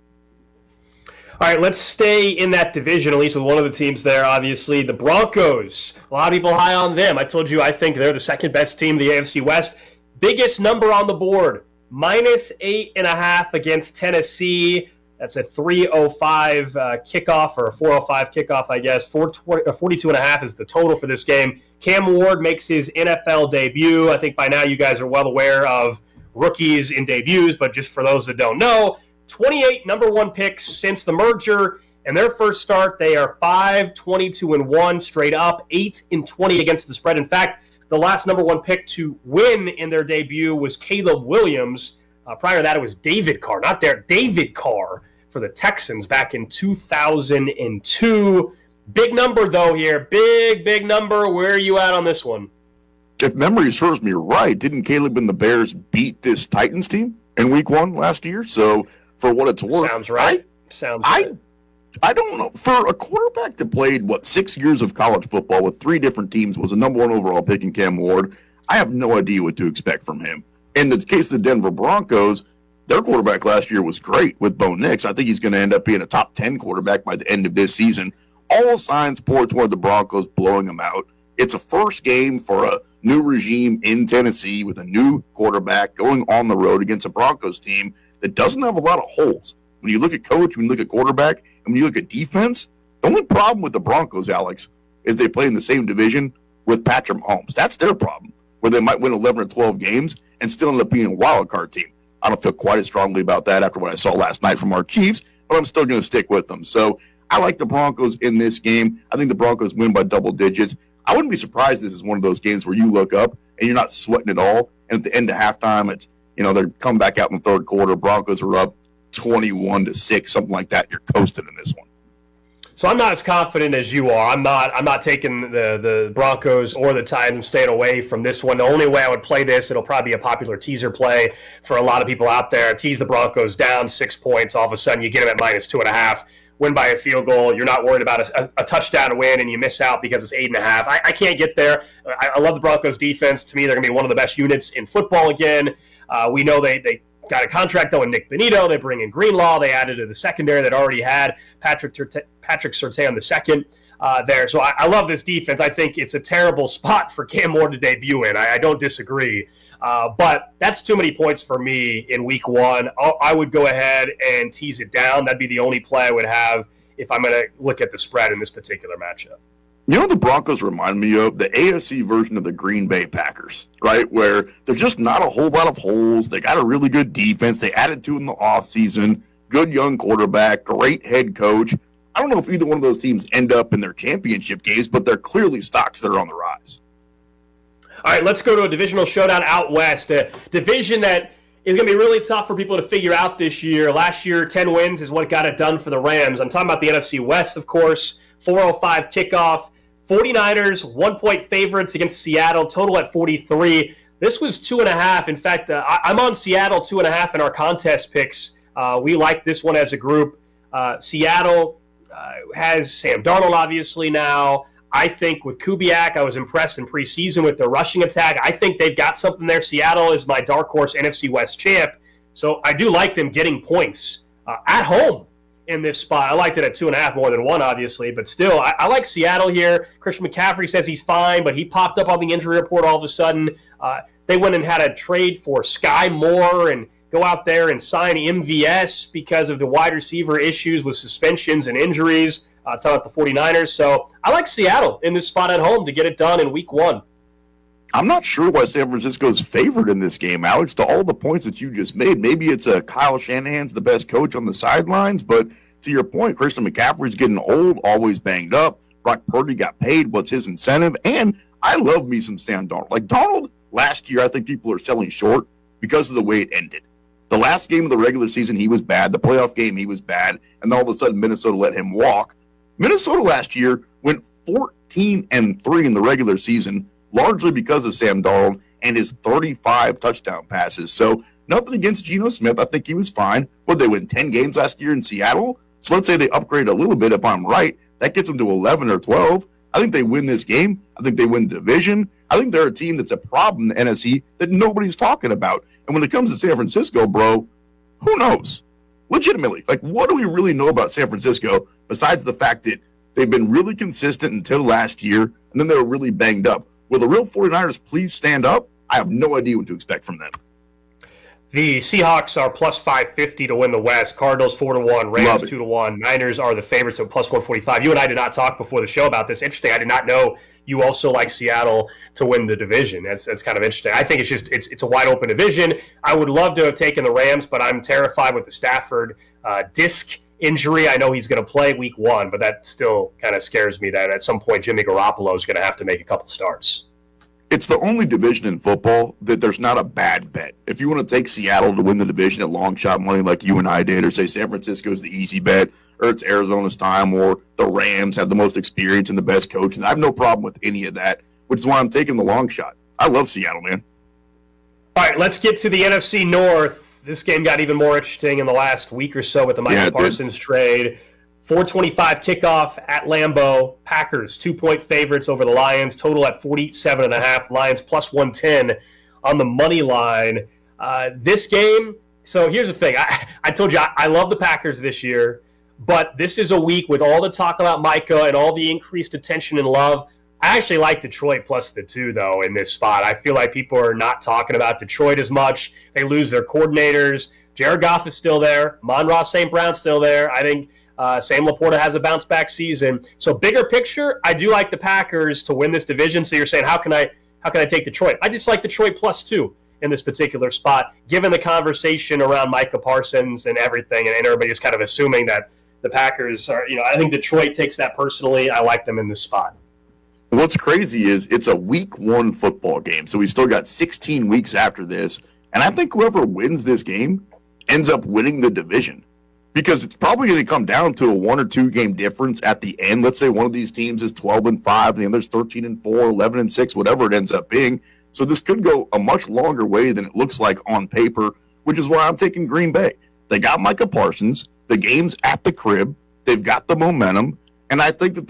[SPEAKER 16] All right, let's stay in that division, at least with one of the teams there, obviously. The Broncos. A lot of people high on them. I told you I think they're the second best team in the AFC West. Biggest number on the board, -8.5 against Tennessee. That's a 3:05 kickoff, or a 4:05 kickoff, I guess. 42.5 is the total for this game. Cam Ward makes his NFL debut. I think by now you guys are well aware of rookies in debuts, but just for those that don't know, 28 number 1 picks since the merger. In their first start, they are 5-22-1 straight up, 8-20 against the spread. In fact, the last number 1 pick to win in their debut was Caleb Williams. Prior to that, it was David Carr for the Texans back in 2002. Big number, though, here. Big number. Where are you at on this one?
[SPEAKER 17] If memory serves me right, didn't Caleb and the Bears beat this Titans team in week 1 last year? So, for what it's worth.
[SPEAKER 16] Sounds right.
[SPEAKER 17] I don't know. For a quarterback that played, 6 years of college football with 3 different teams, was a number 1 overall pick in Cam Ward, I have no idea what to expect from him. In the case of the Denver Broncos, Their quarterback last year was great with Bo Nix. I think he's going to end up being a top 10 quarterback by the end of this season. All signs point toward the Broncos blowing them out. It's a first game for a new regime in Tennessee with a new quarterback going on the road against a Broncos team that doesn't have a lot of holes. When you look at coach, when you look at quarterback, and when you look at defense, the only problem with the Broncos, Alex, is they play in the same division with Patrick Mahomes. That's their problem, where they might win 11 or 12 games and still end up being a wild card team. I don't feel quite as strongly about that after what I saw last night from our Chiefs, but I'm still going to stick with them. So I like the Broncos in this game. I think the Broncos win by double digits. I wouldn't be surprised this is one of those games where you look up and you're not sweating at all. And at the end of halftime, it's, they're coming back out in the third quarter. Broncos are up 21-6, something like that. You're coasting in this one.
[SPEAKER 16] So I'm not as confident as you are. I'm not taking the Broncos or the Titans. I'm staying away from this one. The only way I would play this, it'll probably be a popular teaser play for a lot of people out there. Tease the Broncos down 6 points. All of a sudden, you get them at -2.5. Win by a field goal. You're not worried about a touchdown win, and you miss out because it's 8.5. I can't get there. I love the Broncos defense. To me, they're going to be one of the best units in football again. We know they got a contract, though, in Nick Benito. They bring in Greenlaw. They added to the secondary that already had Patrick Surtain the second there. So I love this defense. I think it's a terrible spot for Cam Moore to debut in. I don't disagree. But that's too many points for me in week one. I would go ahead and tease it down. That'd be the only play I would have if I'm going to look at the spread in this particular matchup.
[SPEAKER 17] You know what the Broncos remind me of? The AFC version of the Green Bay Packers, right? Where there's just not a whole lot of holes. They got a really good defense. They added to in the offseason. Good young quarterback, great head coach. I don't know if either one of those teams end up in their championship games, but they're clearly stocks that are on the rise.
[SPEAKER 16] All right, let's go to a divisional showdown out west. A division that is going to be really tough for people to figure out this year. Last year, 10 wins is what got it done for the Rams. I'm talking about the NFC West, of course. 4:05 kickoff. 49ers, 1-point favorites against Seattle, total at 43. This was 2.5. In fact, I'm on Seattle 2.5 in our contest picks. We like this one as a group. Seattle has Sam Darnold, obviously, now. I think with Kubiak, I was impressed in preseason with their rushing attack. I think they've got something there. Seattle is my dark horse NFC West champ. So I do like them getting points at home in this spot. I liked it at 2.5 more than 1, obviously, but still, I like Seattle here. Christian McCaffrey says he's fine, but he popped up on the injury report all of a sudden. They went and had a trade for Sky Moore and go out there and sign MVS because of the wide receiver issues with suspensions and injuries. Talking about the 49ers. So I like Seattle in this spot at home to get it done in week one.
[SPEAKER 17] I'm not sure why San Francisco's favored in this game, Alex, to all the points that you just made. Maybe it's Kyle Shanahan's the best coach on the sidelines, but to your point, Christian McCaffrey's getting old, always banged up. Brock Purdy got paid. What's his incentive? And I love me some Sam Darnold. Like Darnold, last year, I think people are selling short because of the way it ended. The last game of the regular season, he was bad. The playoff game, he was bad. And all of a sudden, Minnesota let him walk. Minnesota last year went 14-3 in the regular season, largely because of Sam Darnold and his 35 touchdown passes. So nothing against Geno Smith. I think he was fine. But they win 10 games last year in Seattle. So let's say they upgrade a little bit. If I'm right, that gets them to 11 or 12. I think they win this game. I think they win the division. I think they're a team that's a problem in the NFC that nobody's talking about. And when it comes to San Francisco, bro, who knows? Legitimately, like, what do we really know about San Francisco besides the fact that they've been really consistent until last year, and then they were really banged up? Will the real 49ers please stand up? I have no idea what to expect from them.
[SPEAKER 16] The Seahawks are plus 550 to win the West. Cardinals 4-1. Rams 2-1. Niners are the favorites at plus 145. You and I did not talk before the show about this. Interesting. I did not know you also like Seattle to win the division. That's kind of interesting. I think it's a wide open division. I would love to have taken the Rams, but I'm terrified with the Stafford disc injury. I know he's going to play week one, but that still kind of scares me that at some point Jimmy Garoppolo is going to have to make a couple starts.
[SPEAKER 17] It's the only division in football that there's not a bad bet. If you want to take Seattle to win the division at long shot money like you and I did, or say San Francisco's the easy bet, or it's Arizona's time, or the Rams have the most experience and the best coach, and I have no problem with any of that, which is why I'm taking the long shot. I love Seattle, man.
[SPEAKER 16] All right, let's get to the NFC North. This game got even more interesting in the last week or so with the Michael Parsons trade. 4:25 kickoff at Lambeau. Packers 2-point favorites over the Lions. Total at 47.5. Lions plus 110 on the money line. This game So here's the thing. I told you I love the Packers this year, but this is a week with all the talk about Micah and all the increased attention and love. I actually like Detroit plus the 2, though, in this spot. I feel like people are not talking about Detroit as much. They lose their coordinators. Jared Goff is still there. Amon-Ra St. Brown's still there. I think Sam Laporta has a bounce-back season. So bigger picture, I do like the Packers to win this division. So you're saying, how can I take Detroit? I just like Detroit plus 2 in this particular spot, given the conversation around Micah Parsons and everything, and everybody is kind of assuming that the Packers are, I think Detroit takes that personally. I like them in this spot.
[SPEAKER 17] What's crazy is it's a week 1 football game, so we still got 16 weeks after this, and I think whoever wins this game ends up winning the division, because it's probably going to come down to a 1 or 2 game difference at the end. Let's say one of these teams is 12-5, the other's 13-4, 11-6, whatever it ends up being. So this could go a much longer way than it looks like on paper, which is why I'm taking Green Bay. They got Micah Parsons. The game's at the crib. They've got the momentum. And I think that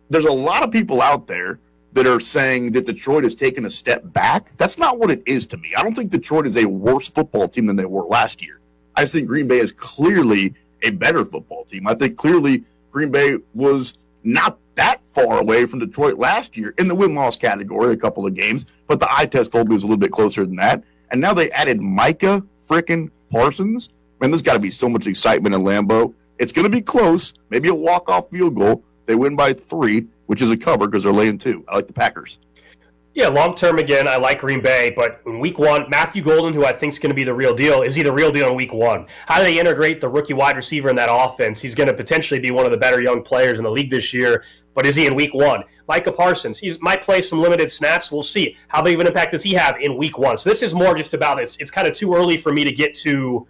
[SPEAKER 17] there's a lot of people out there that are saying that Detroit has taken a step back. That's not what it is to me. I don't think Detroit is a worse football team than they were last year. I just think Green Bay is clearly a better football team. I think clearly Green Bay was not that far away from Detroit last year in the win-loss category, a couple of games, but the eye test told me it was a little bit closer than that. And now they added Micah frickin' Parsons. Man, there's got to be so much excitement in Lambeau. It's going to be close, maybe a walk-off field goal. They win by 3, which is a cover because they're laying 2. I like the Packers.
[SPEAKER 16] Yeah, long-term, again, I like Green Bay, but in week 1, Matthew Golden, who I think is going to be the real deal, is he the real deal in week 1? How do they integrate the rookie wide receiver in that offense? He's going to potentially be one of the better young players in the league this year, but is he in week 1? Micah Parsons, he might play some limited snaps. We'll see. How big of an impact does he have in week 1? So this is more just about it's kind of too early for me to get to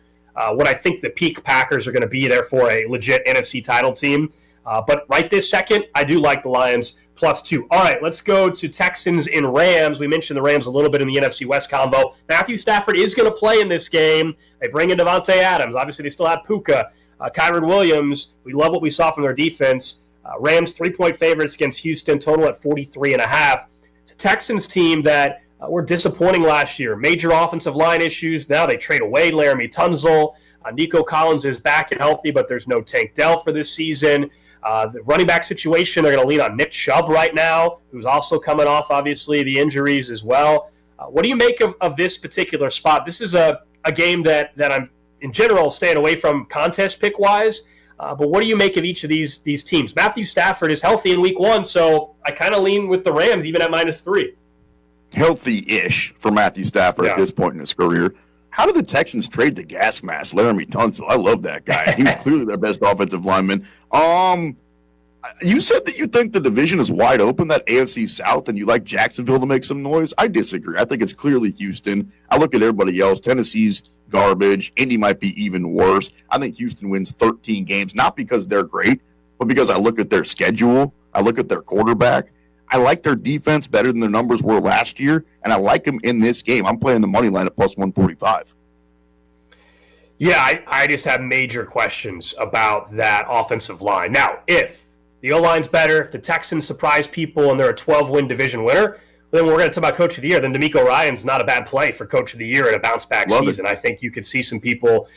[SPEAKER 16] what I think the peak Packers are going to be there for a legit NFC title team. But right this second, I do like the Lions plus 2. All right, let's go to Texans and Rams. We mentioned the Rams a little bit in the NFC West combo. Matthew Stafford is going to play in this game. They bring in Devontae Adams. Obviously, they still have Puka. Kyron Williams, we love what we saw from their defense. Rams 3-point favorites against Houston, total at 43.5. It's a Texans team that were disappointing last year. Major offensive line issues. Now they trade away Laramie Tunsil. Nico Collins is back and healthy, but there's no Tank Dell for this season. The running back situation, they're going to lean on Nick Chubb right now, who's also coming off, obviously, the injuries as well. What do you make of this particular spot? This is a game that I'm, in general, staying away from contest pick-wise. But what do you make of each of these teams? Matthew Stafford is healthy in week 1, so I kind of lean with the Rams, even at -3.
[SPEAKER 17] Healthy-ish for Matthew Stafford at this point in his career. How did the Texans trade the gas mask, Laramie Tunsil? I love that guy. He was clearly their best offensive lineman. You said that you think the division is wide open, that AFC South, and you like Jacksonville to make some noise. I disagree. I think it's clearly Houston. I look at everybody else. Tennessee's garbage. Indy might be even worse. I think Houston wins 13 games, not because they're great, but because I look at their schedule. I look at their quarterback. I like their defense better than their numbers were last year, and I like them in this game. I'm playing the money line at plus 145.
[SPEAKER 16] Yeah, I just have major questions about that offensive line. Now, if the O-line's better, if the Texans surprise people and they're a 12-win division winner, then we're going to talk about Coach of the Year. Then DeMeco Ryans not a bad play for Coach of the Year in a bounce-back season. I think you could see some people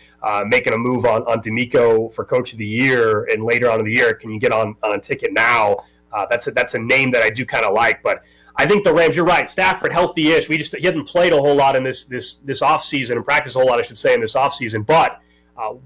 [SPEAKER 16] making a move on DeMeco for Coach of the Year, and later on in the year, can you get on a ticket now? That's a name that I do kind of like, but I think the Rams, you're right, Stafford healthy-ish. He hadn't played a whole lot in this offseason, and practiced a whole lot, I should say, in this offseason, but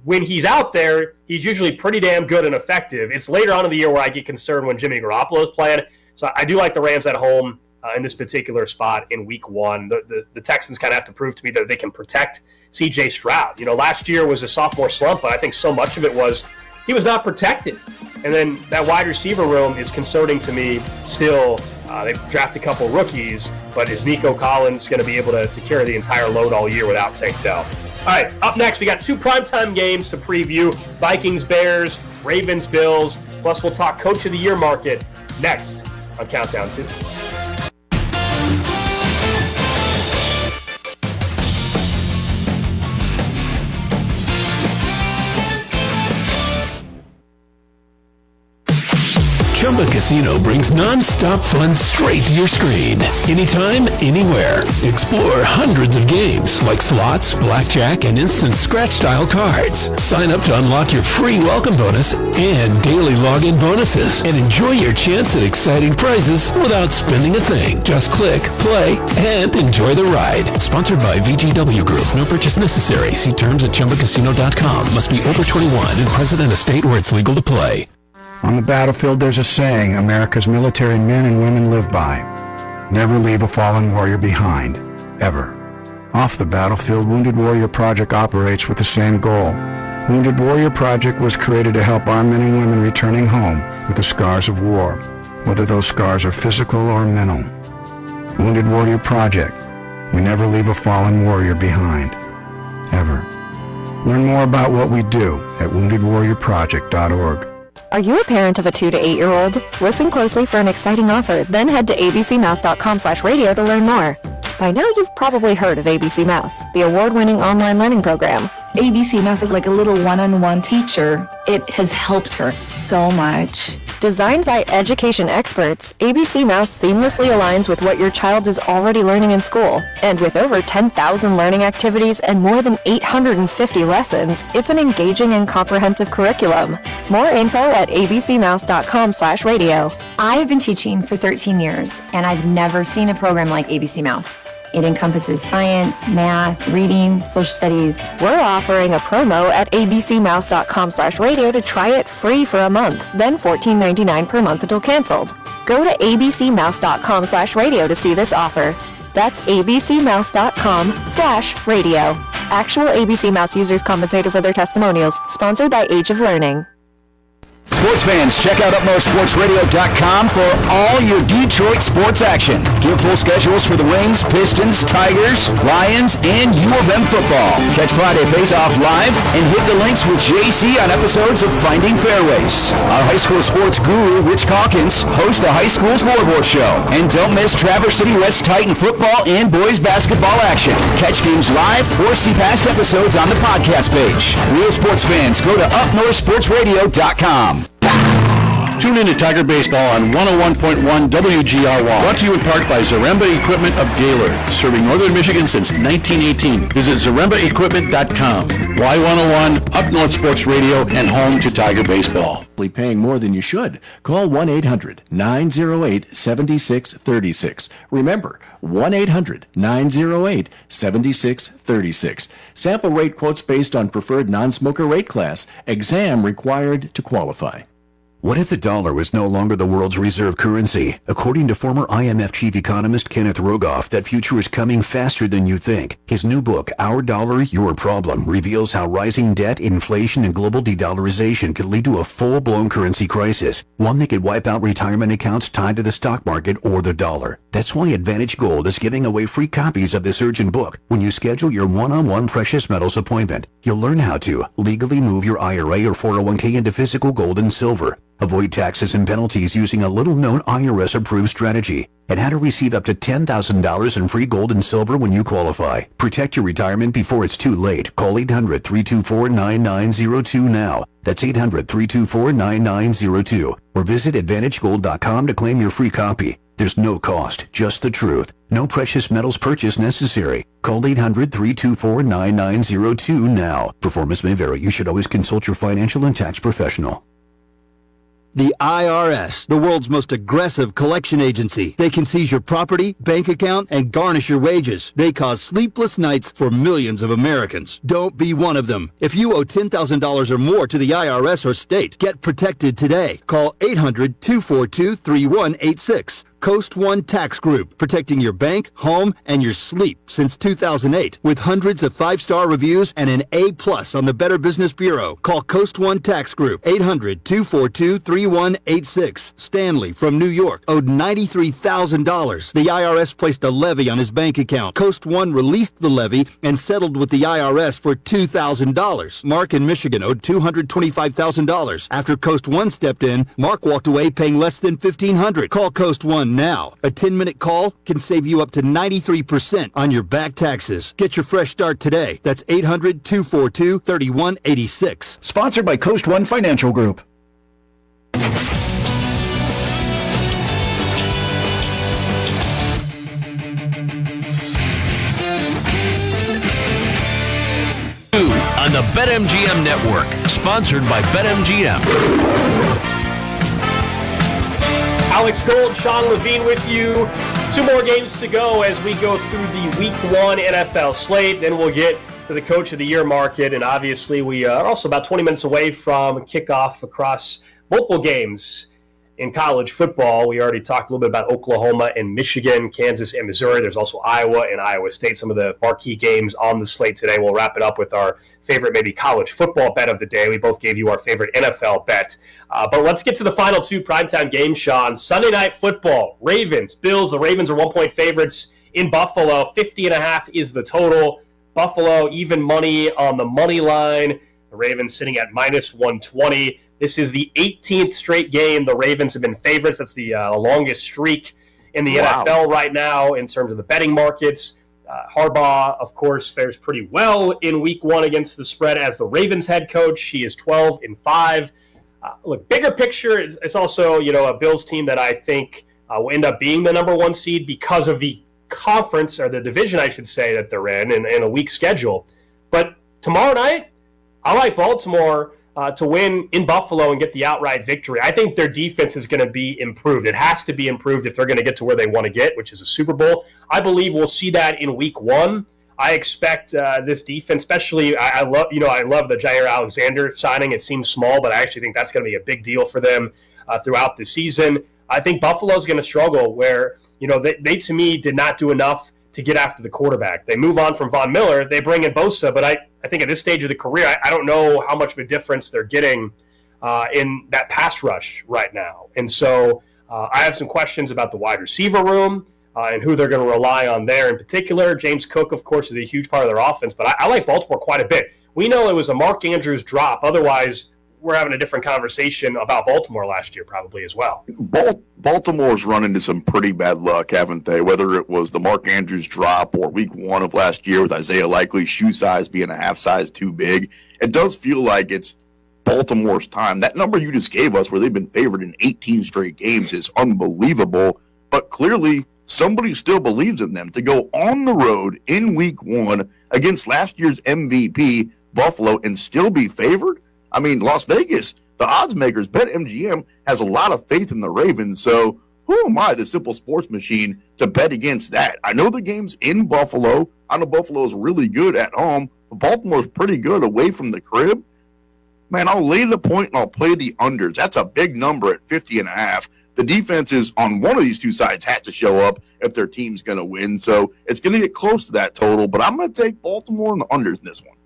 [SPEAKER 16] when he's out there, he's usually pretty damn good and effective. It's later on in the year where I get concerned when Jimmy Garoppolo is playing, so I do like the Rams at home in this particular spot in week 1. The Texans kind of have to prove to me that they can protect C.J. Stroud. Last year was a sophomore slump, but I think so much of it was he was not protected. And then that wide receiver room is concerning to me still. They've drafted a couple rookies, but is Nico Collins going to be able to carry the entire load all year without Tank Dell? All right, up next, we got 2 primetime games to preview. Vikings, Bears, Ravens, Bills. Plus, we'll talk Coach of the Year market next on Countdown 2.
[SPEAKER 2] Chumba Casino brings non-stop fun straight to your screen. Anytime, anywhere. Explore hundreds of games like slots, blackjack, and instant scratch-style cards. Sign up to unlock your free welcome bonus and daily login bonuses. And enjoy your chance at exciting prizes without spending a thing. Just click, play, and enjoy the ride. Sponsored by VGW Group. No purchase necessary. See terms at ChumbaCasino.com. Must be over 21 and present in a state where it's legal to play.
[SPEAKER 8] On the battlefield, there's a saying America's military men and women live by. Never leave a fallen warrior behind. Ever. Off the battlefield, Wounded Warrior Project operates with the same goal. Wounded Warrior Project was created to help our men and women returning home with the scars of war, whether those scars are physical or mental. Wounded Warrior Project. We never leave a fallen warrior behind. Ever. Learn more about what we do at woundedwarriorproject.org.
[SPEAKER 22] Are you a parent of a 2 to 8 year old? Listen closely for an exciting offer, then head to abcmouse.com/radio to learn more. By now you've probably heard of ABC Mouse, the award-winning online learning program.
[SPEAKER 11] ABC Mouse is like a little one-on-one teacher. It has helped her so much.
[SPEAKER 22] Designed by education experts, ABC Mouse seamlessly aligns with what your child is already learning in school. And with over 10,000 learning activities and more than 850 lessons, it's an engaging and comprehensive curriculum. More info at abcmouse.com/radio.
[SPEAKER 12] I have been teaching for 13 years, and I've never seen a program like ABC Mouse. It encompasses science, math, reading, social studies.
[SPEAKER 22] We're offering a promo at abcmouse.com/radio to try it free for a month, then $14.99 per month until canceled. Go to abcmouse.com/radio to see this offer. That's abcmouse.com/radio. Actual ABC Mouse users compensated for their testimonials. Sponsored by Age of Learning.
[SPEAKER 13] Sports fans, check out UpNorthSportsRadio.com for all your Detroit sports action. Get full schedules for the Wings, Pistons, Tigers, Lions, and U of M football. Catch Friday Face-Off live and hit the links with JC on episodes of Finding Fairways. Our high school sports guru, Rich Calkins, hosts the Highschool Scoreboard Show. And don't miss Traverse City West Titan football and boys basketball action. Catch games live or see past episodes on the podcast page. Real sports fans, go to UpNorthSportsRadio.com.
[SPEAKER 3] Tune in to Tiger Baseball on 101.1 WGR1. Brought to you in part by Zaremba Equipment of Gaylord, serving northern Michigan since 1918. Visit ZarembaEquipment.com. Y101, Up North Sports Radio, and home to Tiger Baseball.
[SPEAKER 26] Paying more than you should. Call 1-800-908-7636. Remember, 1-800-908-7636. Sample rate quotes based on preferred non-smoker rate class. Exam required to qualify.
[SPEAKER 27] What if the dollar was no longer the world's reserve currency? According to former IMF chief economist Kenneth Rogoff, that future is coming faster than you think. His new book, Our Dollar, Your Problem, reveals how rising debt, inflation, and global de-dollarization could lead to a full-blown currency crisis, one that could wipe out retirement accounts tied to the stock market or the dollar. That's why Advantage Gold is giving away free copies of this urgent book when you schedule your one-on-one precious metals appointment. You'll learn how to legally move your IRA or 401k into physical gold and silver, avoid taxes and penalties using a little-known IRS-approved strategy, and how to receive up to $10,000 in free gold and silver when you qualify. Protect your retirement before it's too late. Call 800-324-9902 now. That's 800-324-9902. Or visit AdvantageGold.com to claim your free copy. There's no cost, just the truth. No precious metals purchase necessary. Call 800-324-9902 now. Performance may vary. You should always consult your financial and tax professional.
[SPEAKER 24] The IRS, the world's most aggressive collection agency. They can seize your property, bank account, and garnish your wages. They cause sleepless nights for millions of Americans. Don't be one of them. If you owe $10,000 or more to the IRS or state, get protected today. Call 800-242-3186. Coast One Tax Group, protecting your bank, home, and your sleep since 2008. With hundreds of 5-star reviews and an A+ on the Better Business Bureau. Call Coast One Tax Group, 800-242-3186. Stanley from New York owed $93,000. The IRS placed a levy on his bank account. Coast One released the levy and settled with the IRS for $2,000. Mark in Michigan owed $225,000. After Coast One stepped in, Mark walked away paying less than $1,500. Call Coast One now. A 10-minute call can save you up to 93% on your back taxes. Get your fresh start today. That's 800-242-3186.
[SPEAKER 25] Sponsored by Coast One Financial Group.
[SPEAKER 18] On the BetMGM Network, sponsored by BetMGM.
[SPEAKER 16] Alex Gold, Sean Levine with you. 2 more games to go as we go through the Week 1 NFL slate. Then we'll get to the Coach of the Year market. And obviously, we are also about 20 minutes away from kickoff across multiple games in college football. We already talked a little bit about Oklahoma and Michigan, Kansas and Missouri. There's also Iowa and Iowa State, some of the marquee games on the slate today. We'll wrap it up with our favorite maybe college football bet of the day. We both gave you our favorite NFL bet. But let's get to the final 2 primetime games, Sean. Sunday Night Football, Ravens, Bills. The Ravens are 1-point favorites in Buffalo. 50.5 is the total. Buffalo, even money on the money line. The Ravens sitting at -120. This is the 18th straight game the Ravens have been favorites. That's the longest streak in the NFL right now in terms of the betting markets. Harbaugh, of course, fares pretty well in Week 1 against the spread as the Ravens head coach. He is 12-5. Look, bigger picture, it's also a Bills team that I think will end up being the number 1 seed because of the conference, or the division, I should say, that they're in a weak schedule. But tomorrow night, I like Baltimore to win in Buffalo and get the outright victory. I think their defense is going to be improved. It has to be improved if they're going to get to where they want to get, which is a Super Bowl. I believe we'll see that in Week 1. I expect this defense, especially, I love the Jair Alexander signing. It seems small, but I actually think that's going to be a big deal for them throughout the season. I think Buffalo's going to struggle where, they to me did not do enough to get after the quarterback. They move on from Von Miller. They bring in Bosa, but I think at this stage of the career, I don't know how much of a difference they're getting in that pass rush right now. And so I have some questions about the wide receiver room and who they're going to rely on there in particular. James Cook, of course, is a huge part of their offense, but I like Baltimore quite a bit. We know it was a Mark Andrews drop. Otherwise, we're having a different conversation about Baltimore last year probably as well.
[SPEAKER 17] Baltimore's run into some pretty bad luck, haven't they? Whether it was the Mark Andrews drop or Week 1 of last year with Isaiah Likely's shoe size being a half size too big, it does feel like it's Baltimore's time. That number you just gave us where they've been favored in 18 straight games is unbelievable, but clearly somebody still believes in them to go on the road in Week 1 against last year's MVP, Buffalo, and still be favored. I mean, Las Vegas, the odds makers, BetMGM, has a lot of faith in the Ravens. So who am I, the simple sports machine, to bet against that? I know the game's in Buffalo. I know Buffalo's really good at home. But Baltimore's pretty good away from the crib. Man, I'll lay the point and I'll play the unders. That's a big number at 50.5. The defenses on one of these 2 sides has to show up if their team's going to win. So it's going to get close to that total. But I'm going to take Baltimore and the unders in this one.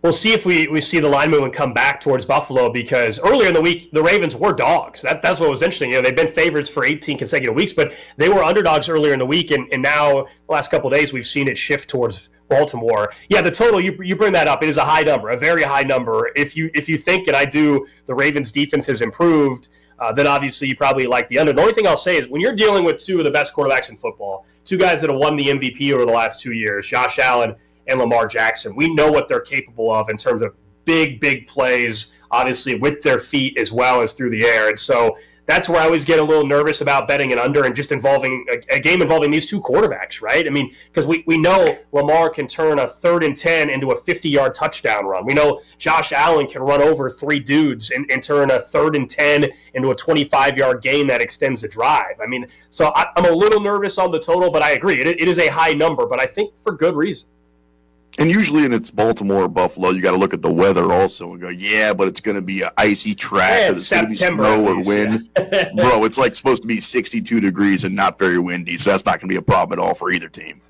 [SPEAKER 16] We'll see if we see the line movement come back towards Buffalo, because earlier in the week, the Ravens were dogs. That's what was interesting. They've been favorites for 18 consecutive weeks, but they were underdogs earlier in the week, and now the last couple of days we've seen it shift towards Baltimore. Yeah, the total, you bring that up, it is a high number, a very high number. If you think, and I do, the Ravens' defense has improved, then obviously you probably like the under. The only thing I'll say is when you're dealing with 2 of the best quarterbacks in football, 2 guys that have won the MVP over the last 2 years, Josh Allen and Lamar Jackson, we know what they're capable of in terms of big plays, obviously with their feet as well as through the air. And so that's where I always get a little nervous about betting an under and just involving a game involving these 2 quarterbacks, right? I mean, because we know Lamar can turn a 3rd and 10 into a 50-yard touchdown run. We know Josh Allen can run over 3 dudes and turn a 3rd and 10 into a 25-yard gain that extends the drive. I mean, so I'm a little nervous on the total, but I agree. It is a high number, but I think for good reason.
[SPEAKER 17] And usually when it's Baltimore or Buffalo, you got to look at the weather also and go, yeah, but it's going to be an icy track, or it's going to be snow or wind. Yeah. Bro, it's like supposed to be 62 degrees and not very windy, so that's not going to be a problem at all for either team.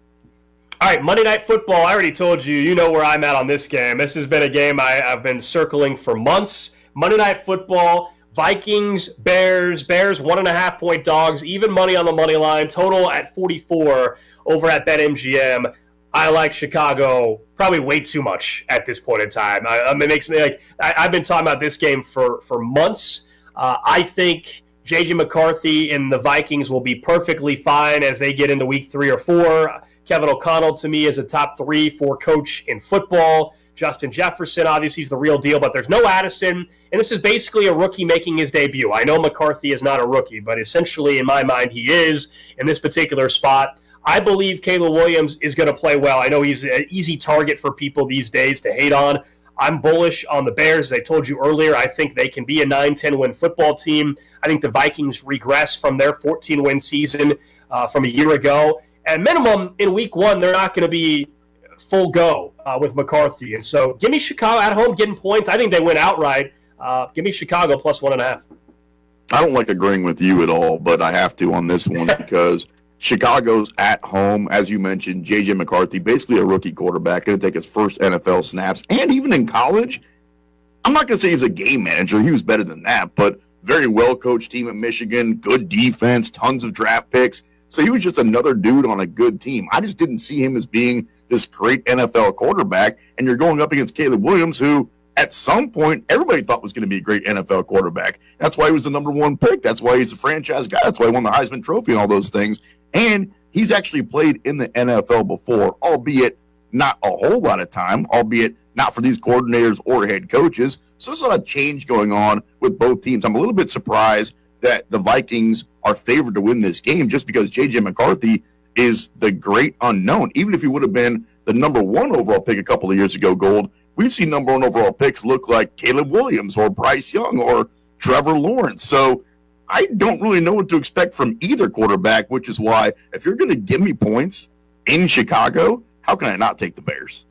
[SPEAKER 16] All right, Monday Night Football, I already told you, you know where I'm at on this game. This has been a game I've been circling for months. Monday Night Football, Vikings, Bears, 1.5-point dogs, even money on the money line, total at 44 over at BetMGM. I like Chicago probably way too much at this point in time. It makes me like I've been talking about this game for months. I think J.J. McCarthy and the Vikings will be perfectly fine as they get into week 3 or 4. Kevin O'Connell, to me, is a top 3-4 coach in football. Justin Jefferson, obviously, is the real deal, but there's no Addison. And this is basically a rookie making his debut. I know McCarthy is not a rookie, but essentially, in my mind, he is in this particular spot. I believe Caleb Williams is going to play well. I know he's an easy target for people these days to hate on. I'm bullish on the Bears. As I told you earlier, I think they can be a 9-10 win football team. I think the Vikings regress from their 14-win season from a year ago. At minimum, in week 1, they're not going to be full go with McCarthy. And so give me Chicago at home getting points. I think they win outright. Give me Chicago plus 1.5.
[SPEAKER 17] I don't like agreeing with you at all, but I have to on this one because Chicago's at home, as you mentioned, J.J. McCarthy, basically a rookie quarterback, going to take his first NFL snaps. And even in college, I'm not going to say he was a game manager. He was better than that, but very well-coached team at Michigan, good defense, tons of draft picks. So he was just another dude on a good team. I just didn't see him as being this great NFL quarterback. And you're going up against Caleb Williams, who at some point everybody thought was going to be a great NFL quarterback. That's why he was the number 1 pick. That's why he's a franchise guy. That's why he won the Heisman Trophy and all those things. And he's actually played in the NFL before, albeit not a whole lot of time, albeit not for these coordinators or head coaches. So there's a lot of change going on with both teams. I'm a little bit surprised that the Vikings are favored to win this game just because J.J. McCarthy is the great unknown. Even if he would have been the number 1 overall pick a couple of years ago, Gold, we've seen number 1 overall picks look like Caleb Williams or Bryce Young or Trevor Lawrence. So I don't really know what to expect from either quarterback, which is why if you're going to give me points in Chicago, how can I not take the Bears?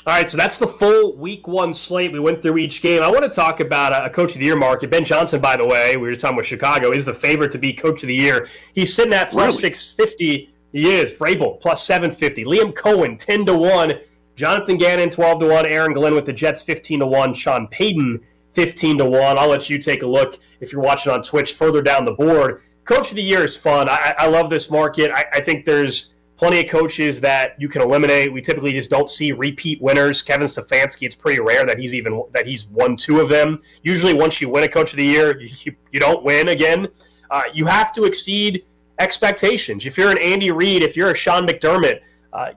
[SPEAKER 16] All right, so that's the full week 1 slate. We went through each game. I want to talk about a Coach of the Year market. Ben Johnson, by the way, we were just talking about Chicago, is the favorite to be Coach of the Year. He's sitting at plus 650. He is. Vrabel, plus 750. Liam Cohen, 10-1. Jonathan Gannon, 12-1. Aaron Glenn with the Jets, 15-1. Sean Payton, 15-1. I'll let you take a look if you're watching on Twitch further down the board. Coach of the Year is fun. I love this market. I think there's plenty of coaches that you can eliminate. We typically just don't see repeat winners. Kevin Stefanski, it's pretty rare that he's won 2 of them. Usually once you win a Coach of the Year, you don't win again. You have to exceed expectations. If you're an Andy Reid, if you're a Sean McDermott,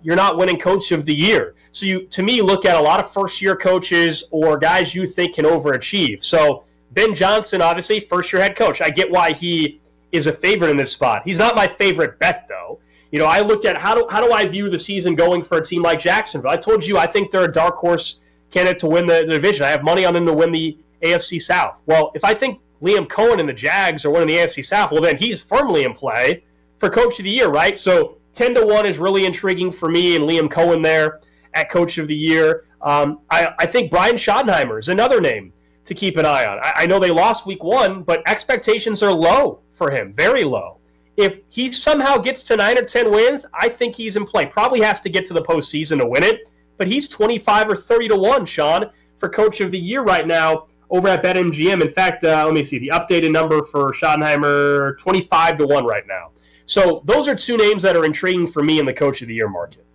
[SPEAKER 16] you're not winning Coach of the Year. So you, to me, look at a lot of first-year coaches or guys you think can overachieve. So Ben Johnson, obviously, first-year head coach. I get why he is a favorite in this spot. He's not my favorite bet, though. You know, I looked at how do I view the season going for a team like Jacksonville. I told you I think they're a dark horse candidate to win the division. I have money on them to win the AFC South. Well, if I think Liam Cohen and the Jags are winning the AFC South, well, then he's firmly in play for Coach of the Year, right? So 10-1 is really intriguing for me and Liam Cohen there at Coach of the Year. I think Brian Schottenheimer is another name to keep an eye on. I know they lost week 1, but expectations are low for him, very low. If he somehow gets to 9 or 10 wins, I think he's in play. Probably has to get to the postseason to win it, but he's 25 or 30-1, Sean, for Coach of the Year right now over at BetMGM. In fact, let me see, the updated number for Schottenheimer, 25-1 right now. So those are 2 names that are intriguing for me in the Coach of the Year market.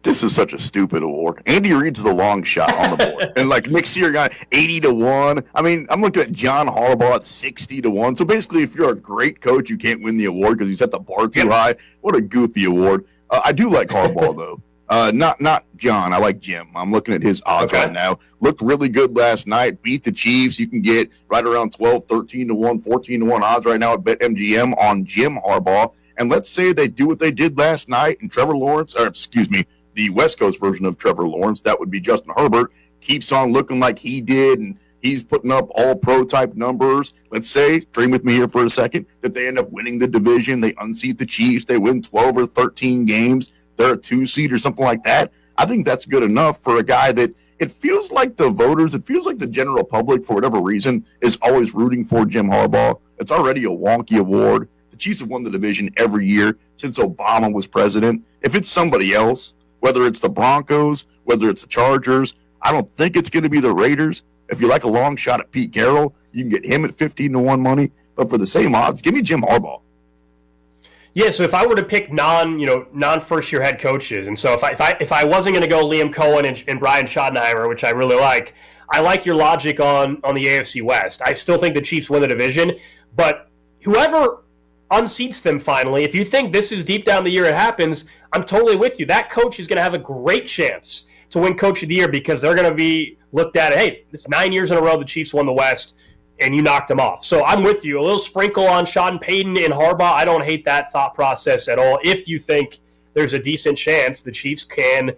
[SPEAKER 17] This is such a stupid award. Andy Reid's the long shot on the board. And like Nick Sirianni, 80-1. I mean, I'm looking at John Harbaugh at 60-1. So basically, if you're a great coach, you can't win the award because you set the bar too high. What a goofy award. I do like Harbaugh, though. Not John. I like Jim. I'm looking at his odds right now. Looked really good last night. Beat the Chiefs. You can get right around 12, 13-1, 14-1 odds right now at BetMGM on Jim Harbaugh. And let's say they do what they did last night and Trevor Lawrence, or excuse me, the West Coast version of Trevor Lawrence, that would be Justin Herbert, keeps on looking like he did, and he's putting up all-pro type numbers. Let's say, dream with me here for a second, that they end up winning the division, they unseat the Chiefs, they win 12 or 13 games, they're a 2-seed or something like that. I think that's good enough for a guy that it feels like the voters, it feels like the general public, for whatever reason, is always rooting for Jim Harbaugh. It's already a wonky award. The Chiefs have won the division every year since Obama was president. If it's somebody else, whether it's the Broncos, whether it's the Chargers, I don't think it's going to be the Raiders. If you like a long shot at Pete Carroll, you can get him at 15-1 money. But for the same odds, give me Jim Harbaugh.
[SPEAKER 16] Yeah, so if I were to pick non-first-year head coaches, and so if I wasn't going to go Liam Cohen and Brian Schottenheimer, which I really like, I like your logic on the AFC West. I still think the Chiefs win the division, but whoever unseats them finally, if you think this is deep down the year it happens, I'm totally with you. That coach is going to have a great chance to win Coach of the Year because they're going to be looked at, hey, it's 9 years in a row the Chiefs won the West. and you knocked them off. So I'm with you. A little sprinkle on Sean Payton and Harbaugh. I don't hate that thought process at all. If you think there's a decent chance the Chiefs can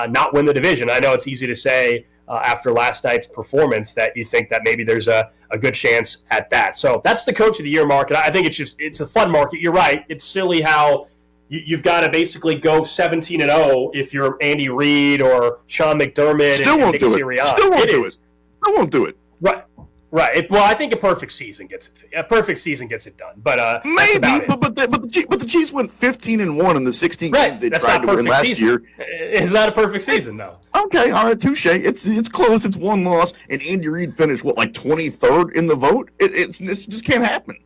[SPEAKER 16] not win the division. I know it's easy to say after last night's performance that you think that maybe there's a good chance at that. So that's the Coach of the Year market. I think it's a fun market. You're right. It's silly how you've got to basically go 17-0 if you're Andy Reid or Sean McDermott.
[SPEAKER 17] Still won't do it. Still won't do it.
[SPEAKER 16] Right. Well, I think a perfect season gets it done. But
[SPEAKER 17] maybe. But the Chiefs went 15-1 in the 16 games they tried to win last year.
[SPEAKER 16] It's not a perfect season, though.
[SPEAKER 17] Okay, all right, touche. It's close. It's one loss, and Andy Reid finished 23rd in the vote. It just can't happen.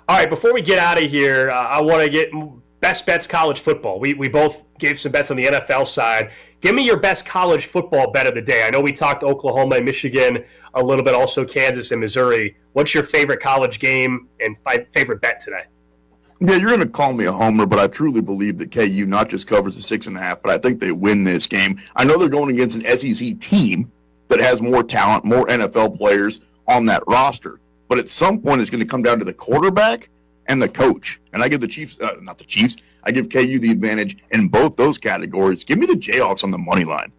[SPEAKER 16] All right, before we get out of here, I want to get best bets college football. We both gave some bets on the NFL side. Give me your best college football bet of the day. I know we talked Oklahoma and Michigan a little bit, also Kansas and Missouri. What's your favorite college game and favorite bet today?
[SPEAKER 17] Yeah, you're going to call me a homer, but I truly believe that KU not just covers the 6.5, but I think they win this game. I know they're going against an SEC team that has more talent, more NFL players on that roster. But at some point, it's going to come down to the quarterback and the coach. And I give the Chiefs, not the Chiefs, I give KU the advantage in both those categories. Give me the Jayhawks on the money line.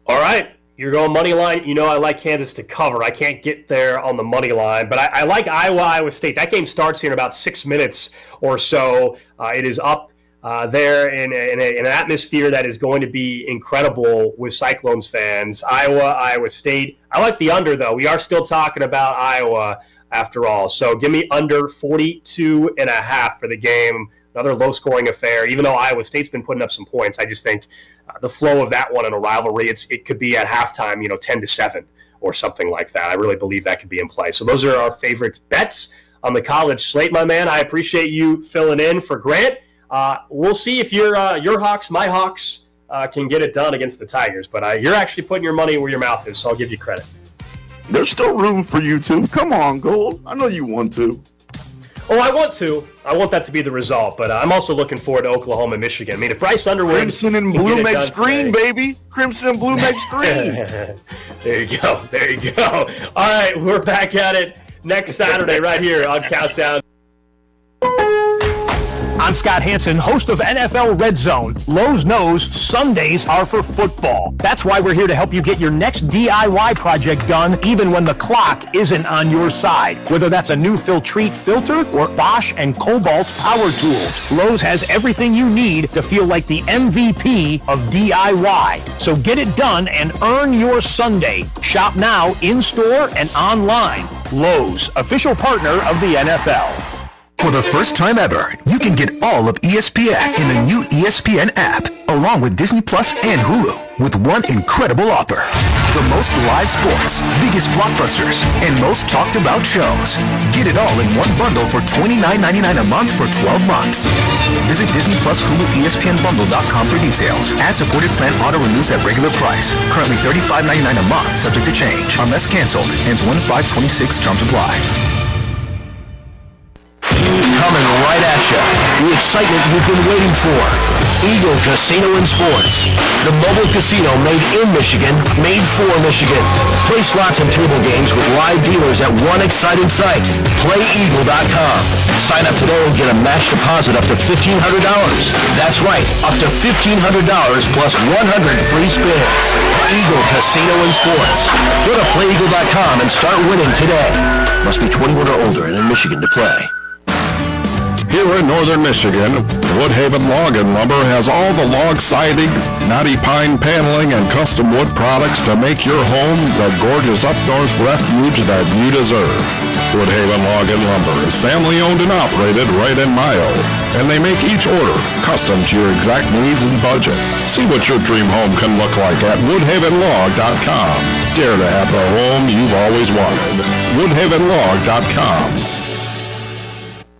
[SPEAKER 16] All right. You're going money line. You know I like Kansas to cover. I can't get there on the money line, but I like Iowa State. That game starts here in about 6 minutes or so. It is up there in an atmosphere that is going to be incredible with Cyclones fans. Iowa State. I like the under, though. We are still talking about Iowa after all. So give me under 42.5 for the game. Another low-scoring affair. Even though Iowa State's been putting up some points, I just think the flow of that one in a rivalry, it could be at halftime, 10-7 or something like that. I really believe that could be in play. So those are our favorite bets on the college slate, my man. I appreciate you filling in for Grant. We'll see if your Hawks, my Hawks, can get it done against the Tigers. But you're actually putting your money where your mouth is, so I'll give you credit.
[SPEAKER 17] There's still room for you two. Come on, Gold. I know you want to.
[SPEAKER 16] Oh, I want to. I want that to be there result, but I'm also looking forward to Oklahoma and Michigan. I mean, if Bryce Underwood...
[SPEAKER 17] Crimson and blue makes green, baby. Crimson and blue makes green.
[SPEAKER 16] There you go. All right, we're back at it next Saturday right here on Countdown.
[SPEAKER 1] I'm Scott Hansen, host of NFL Red Zone. Lowe's knows Sundays are for football. That's why we're here to help you get your next DIY project done, even when the clock isn't on your side. Whether that's a new Filtrete filter or Bosch and Cobalt power tools, Lowe's has everything you need to feel like the MVP of DIY. So get it done and earn your Sunday. Shop now, in-store and online. Lowe's, official partner of the NFL.
[SPEAKER 5] For the first time ever, you can get all of ESPN in the new ESPN app, along with Disney Plus and Hulu, with one incredible offer. The most live sports, biggest blockbusters, and most talked about shows. Get it all in one bundle for $29.99 a month for 12 months. Visit Disney Plus Hulu ESPNBundle.com for details. Ad-supported plan auto-renews at regular price. Currently $35.99 a month, subject to change. Unless canceled. Ends 1/5/26. Terms apply.
[SPEAKER 18] Coming right at you. The excitement you've been waiting for. Eagle Casino and Sports. The mobile casino made in Michigan, made for Michigan. Play slots and table games with live dealers at one exciting site. PlayEagle.com. Sign up today and get a match deposit up to $1,500. That's right, up to $1,500 plus 100 free spins. Eagle Casino and Sports. Go to PlayEagle.com and start winning today. Must be 21 or older and in Michigan to play.
[SPEAKER 6] Here in northern Michigan, Woodhaven Log and Lumber has all the log siding, knotty pine paneling, and custom wood products to make your home the gorgeous updoors refuge that you deserve. Woodhaven Log and Lumber is family owned and operated right in Mayo, and they make each order custom to your exact needs and budget. See what your dream home can look like at woodhavenlog.com. Dare to have the home you've always wanted. woodhavenlog.com.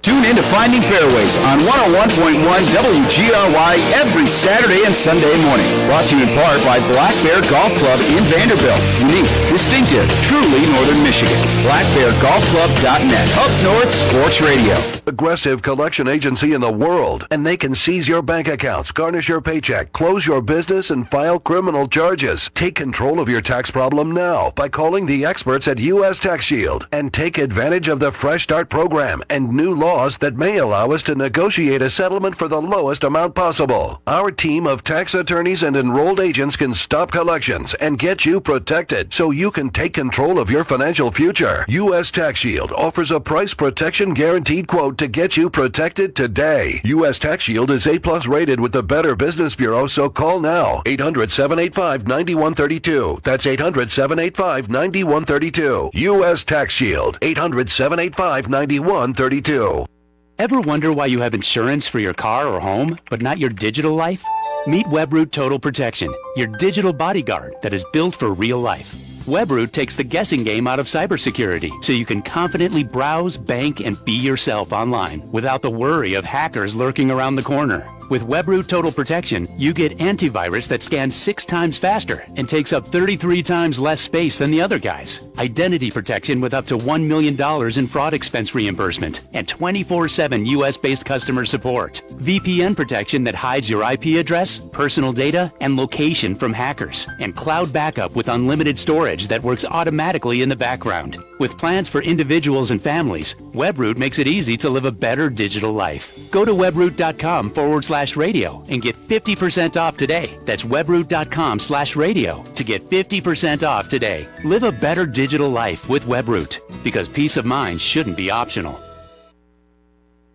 [SPEAKER 13] Tune in to Finding Fairways on 101.1 WGRY every Saturday and Sunday morning. Brought to you in part by Black Bear Golf Club in Vanderbilt. Unique, distinctive, truly Northern Michigan. BlackBearGolfClub.net. Up North Sports Radio.
[SPEAKER 7] Aggressive collection agency in the world, and they can seize your bank accounts, garnish your paycheck, close your business, and file criminal charges. Take control of your tax problem now by calling the experts at U.S. Tax Shield and take advantage of the Fresh Start program and new laws that may allow us to negotiate a settlement for the lowest amount possible. Our team of tax attorneys and enrolled agents can stop collections and get you protected so you can take control of your financial future. U.S. Tax Shield offers a price protection guaranteed quote to get you protected today. U.S. Tax Shield is A+ rated with the Better Business Bureau, so call now. 800-785-9132. That's 800-785-9132. U.S. Tax Shield. 800-785-9132.
[SPEAKER 9] Ever wonder why you have insurance for your car or home, but not your digital life? Meet WebRoot Total Protection, your digital bodyguard that is built for real life. WebRoot takes the guessing game out of cybersecurity, so you can confidently browse, bank, and be yourself online without the worry of hackers lurking around the corner. With WebRoot Total Protection, you get antivirus that scans 6 times faster and takes up 33 times less space than the other guys. Identity protection with up to $1 million in fraud expense reimbursement and 24/7 US-based customer support. VPN protection that hides your IP address, personal data, and location from hackers. And cloud backup with unlimited storage that works automatically in the background. With plans for individuals and families, WebRoot makes it easy to live a better digital life. Go to webroot.com/radio and get 50% off today. That's webroot.com/radio to get 50% off today. Live a better digital life with WebRoot, because peace of mind shouldn't be optional.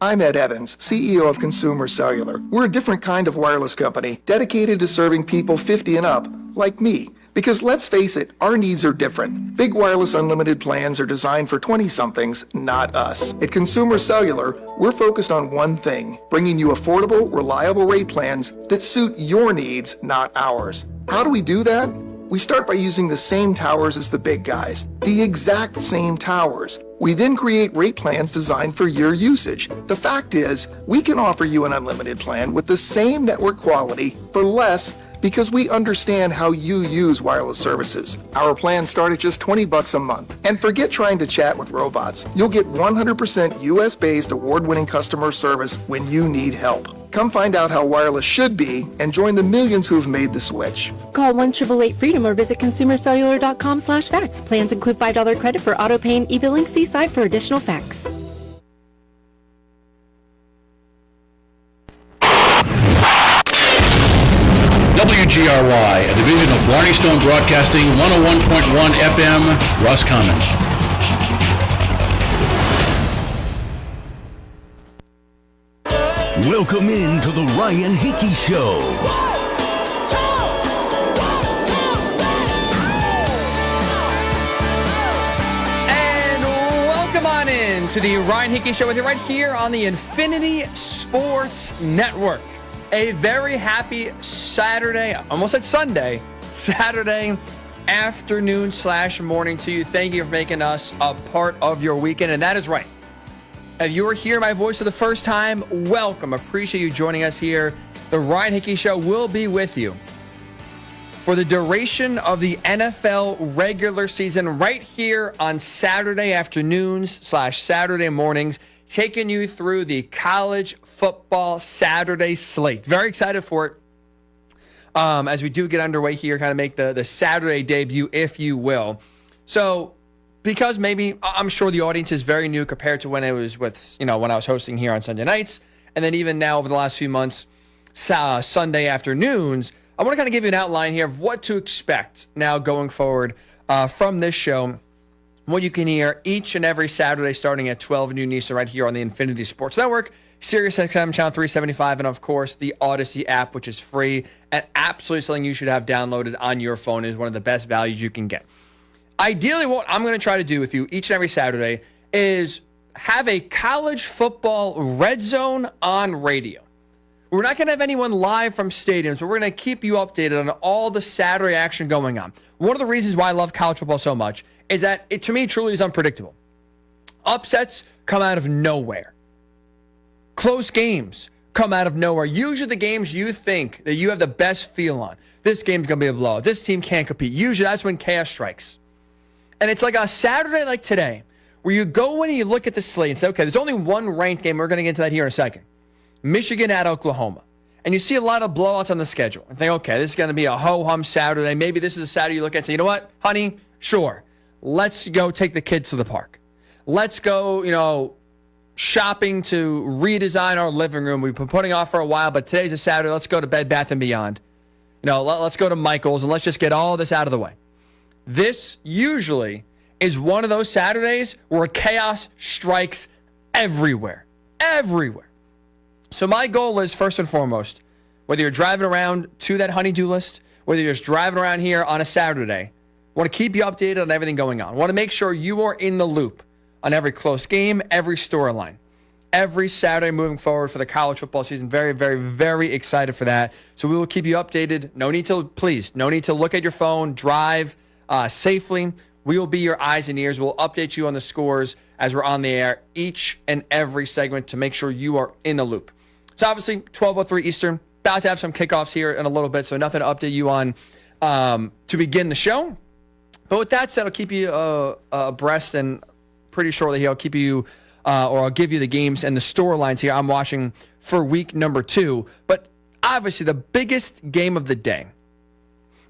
[SPEAKER 10] I'm Ed Evans, CEO of Consumer Cellular. We're a different kind of wireless company dedicated to serving people 50 and up, like me. Because let's face it, our needs are different. Big wireless unlimited plans are designed for 20-somethings, not us. At Consumer Cellular, we're focused on one thing, bringing you affordable, reliable rate plans that suit your needs, not ours. How do we do that? We start by using the same towers as the big guys, the exact same towers. We then create rate plans designed for your usage. The fact is, we can offer you an unlimited plan with the same network quality for less because we understand how you use wireless services. Our plans start at just $20 a month. And forget trying to chat with robots. You'll get 100% US-based award-winning customer service when you need help. Come find out how wireless should be and join the millions who've made the switch.
[SPEAKER 14] Call 1-888-FREEDOM or visit consumercellular.com/fax. Plans include $5 credit for auto pay and e-billing. See site for additional facts.
[SPEAKER 3] WGRY, a division of Blarney Stone Broadcasting, 101.1 FM, Roscommon.
[SPEAKER 27] Welcome in to the Ryan Hickey Show.
[SPEAKER 15] And welcome on in to the Ryan Hickey Show with you right here on the Infinity Sports Network. A very happy Saturday, almost said Sunday, Saturday afternoon/morning to you. Thank you for making us a part of your weekend, and that is right. If you are hearing my voice for the first time, welcome. Appreciate you joining us here. The Ryan Hickey Show will be with you for the duration of the NFL regular season right here on Saturday afternoons/Saturday mornings, taking you through the college football Saturday slate. Very excited for it as we do get underway here, kind of make the Saturday debut, if you will. So, because maybe I'm sure the audience is very new compared to when it was with, when I was hosting here on Sunday nights, and then even now over the last few months, Sunday afternoons, I want to kind of give you an outline here of what to expect now going forward from this show. What you can hear each and every Saturday starting at 12 noon Eastern right here on the Infinity Sports Network, SiriusXM Channel 375, and of course the Odyssey app, which is free and absolutely something you should have downloaded on your phone. It is one of the best values you can get. Ideally, what I'm going to try to do with you each and every Saturday is have a college football red zone on radio. We're not going to have anyone live from stadiums, but we're going to keep you updated on all the Saturday action going on. One of the reasons why I love college football so much is that it, to me, truly is unpredictable. Upsets come out of nowhere. Close games come out of nowhere. Usually the games you think that you have the best feel on. This game's going to be a blowout. This team can't compete. Usually that's when chaos strikes. And it's like a Saturday like today where you go in and you look at the slate and say, okay, there's only one ranked game. We're going to get into that here in a second. Michigan at Oklahoma. And you see a lot of blowouts on the schedule. And think, okay, this is going to be a ho-hum Saturday. Maybe this is a Saturday you look at and say, you know what, honey, sure. Let's go take the kids to the park. Let's go, shopping to redesign our living room. We've been putting off for a while, but today's a Saturday. Let's go to Bed Bath & Beyond. Let's go to Michael's and let's just get all this out of the way. This usually is one of those Saturdays where chaos strikes everywhere. Everywhere. So my goal is, first and foremost, whether you're driving around to that honey-do list, whether you're just driving around here on a Saturday, I want to keep you updated on everything going on. I want to make sure you are in the loop on every close game, every storyline, every Saturday moving forward for the college football season. Very, very, very excited for that. So we will keep you updated. No need to look at your phone. Drive safely. We will be your eyes and ears. We'll update you on the scores as we're on the air each and every segment to make sure you are in the loop. So obviously, 12:03 Eastern, about to have some kickoffs here in a little bit, so nothing to update you on to begin the show. But with that said, I'll keep you abreast, and pretty shortly here I'll keep you, or I'll give you the games and the storylines here I'm watching for week number 2. But obviously, the biggest game of the day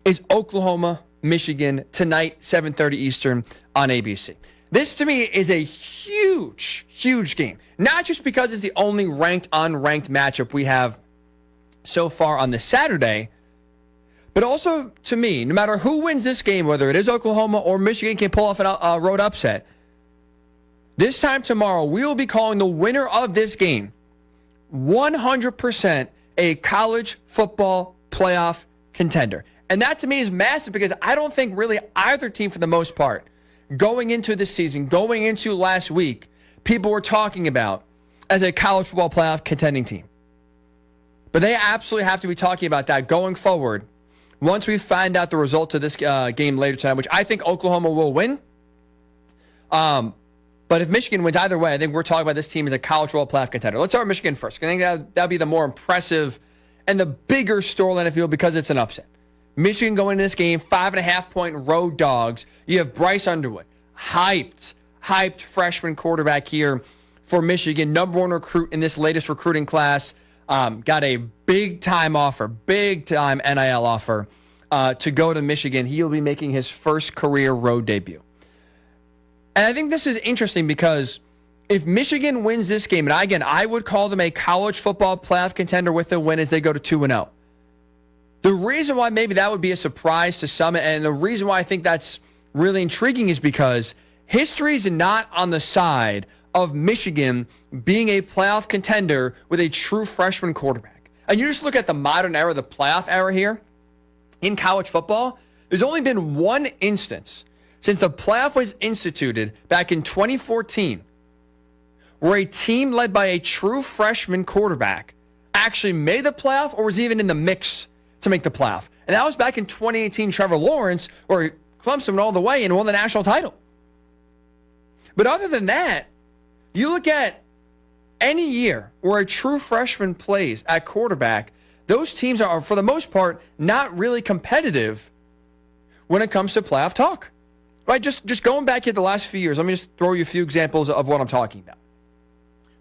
[SPEAKER 15] is Oklahoma, Michigan, tonight, 7:30 Eastern on ABC. This, to me, is a huge, huge game. Not just because it's the only ranked, unranked matchup we have so far on this Saturday, but also, to me, no matter who wins this game, whether it is Oklahoma or Michigan can pull off a road upset, this time tomorrow, we will be calling the winner of this game 100% a college football playoff contender. And that, to me, is massive because I don't think really either team, for the most part, going into this season, going into last week, people were talking about as a college football playoff contending team. But they absolutely have to be talking about that going forward once we find out the result of this game later tonight, which I think Oklahoma will win. But if Michigan wins either way, I think we're talking about this team as a college football playoff contender. Let's start with Michigan first. I think that'll be the more impressive and the bigger storyline, if you will, because it's an upset. Michigan going into this game, 5.5-point road dogs. You have Bryce Underwood, hyped freshman quarterback here for Michigan, number 1 recruit in this latest recruiting class. Got a big-time offer, big-time NIL offer to go to Michigan. He'll be making his first career road debut. And I think this is interesting because if Michigan wins this game, and again, I would call them a college football playoff contender with a win as they go to 2-0. The reason why maybe that would be a surprise to some, and the reason why I think that's really intriguing is because history is not on the side of Michigan being a playoff contender with a true freshman quarterback. And you just look at the modern era, the playoff era here in college football, there's only been one instance since the playoff was instituted back in 2014 where a team led by a true freshman quarterback actually made the playoff or was even in the mix to make the playoff. And that was back in 2018, Trevor Lawrence, where Clemson went all the way and won the national title. But other than that, you look at any year where a true freshman plays at quarterback, those teams are, for the most part, not really competitive when it comes to playoff talk. Right? Just going back here the last few years, let me just throw you a few examples of what I'm talking about.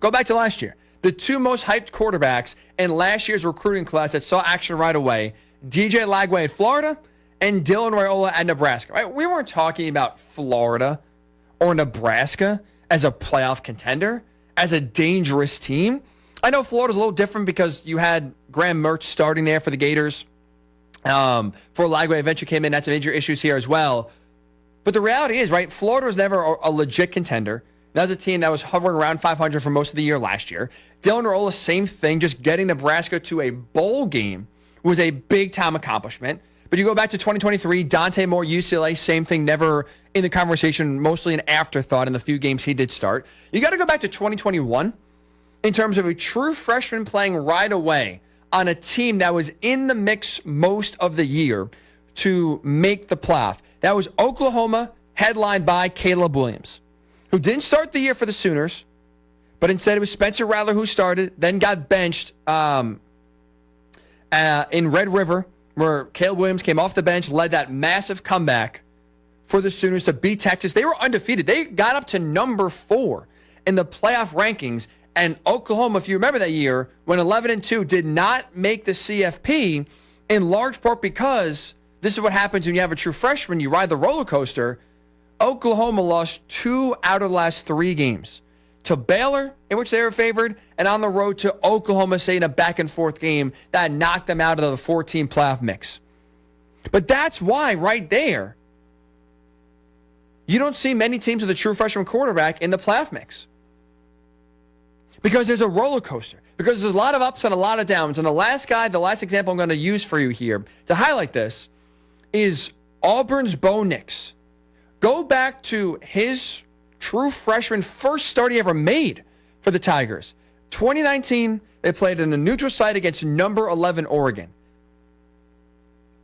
[SPEAKER 15] Go back to last year. The two most hyped quarterbacks in last year's recruiting class that saw action right away, DJ Lagway at Florida and Dylan Raiola at Nebraska. Right? We weren't talking about Florida or Nebraska as a playoff contender, as a dangerous team. I know Florida's a little different because you had Graham Mertz starting there for the Gators. For Lagway eventually came in, had some major issues here as well. But the reality is, right, Florida was never a legit contender. That was a team that was hovering around 500 for most of the year last year. Dylan Raiola, same thing. Just getting Nebraska to a bowl game was a big-time accomplishment. But you go back to 2023, Dante Moore, UCLA, same thing, never in the conversation, mostly an afterthought in the few games he did start. You got to go back to 2021 in terms of a true freshman playing right away on a team that was in the mix most of the year to make the playoff. That was Oklahoma, headlined by Caleb Williams, who didn't start the year for the Sooners, But instead, it was Spencer Rattler who started, then got benched in Red River, where Caleb Williams came off the bench, led that massive comeback for the Sooners to beat Texas. They were undefeated. They got up to number 4 in the playoff rankings. And Oklahoma, if you remember that year, when 11-2 did not make the CFP, in large part because this is what happens when you have a true freshman, you ride the roller coaster. Oklahoma lost 2 out of the last 3 games to Baylor, in which they were favored, and on the road to Oklahoma State in a back-and-forth game that knocked them out of the 14 playoff mix. But that's why, right there, you don't see many teams with a true freshman quarterback in the playoff mix. Because there's a roller coaster. Because there's a lot of ups and a lot of downs. And the last example I'm going to use for you here to highlight this is Auburn's Bo Nix. Go back to his true freshman first start he ever made for the Tigers. 2019, they played in a neutral site against number 11 Oregon.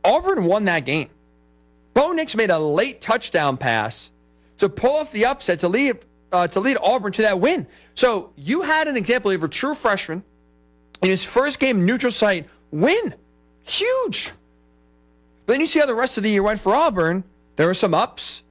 [SPEAKER 15] Auburn won that game. Bo Nix made a late touchdown pass to pull off the upset to lead Auburn to that win. So you had an example of a true freshman in his first game neutral site win. Huge. But then you see how the rest of the year went for Auburn. There were some ups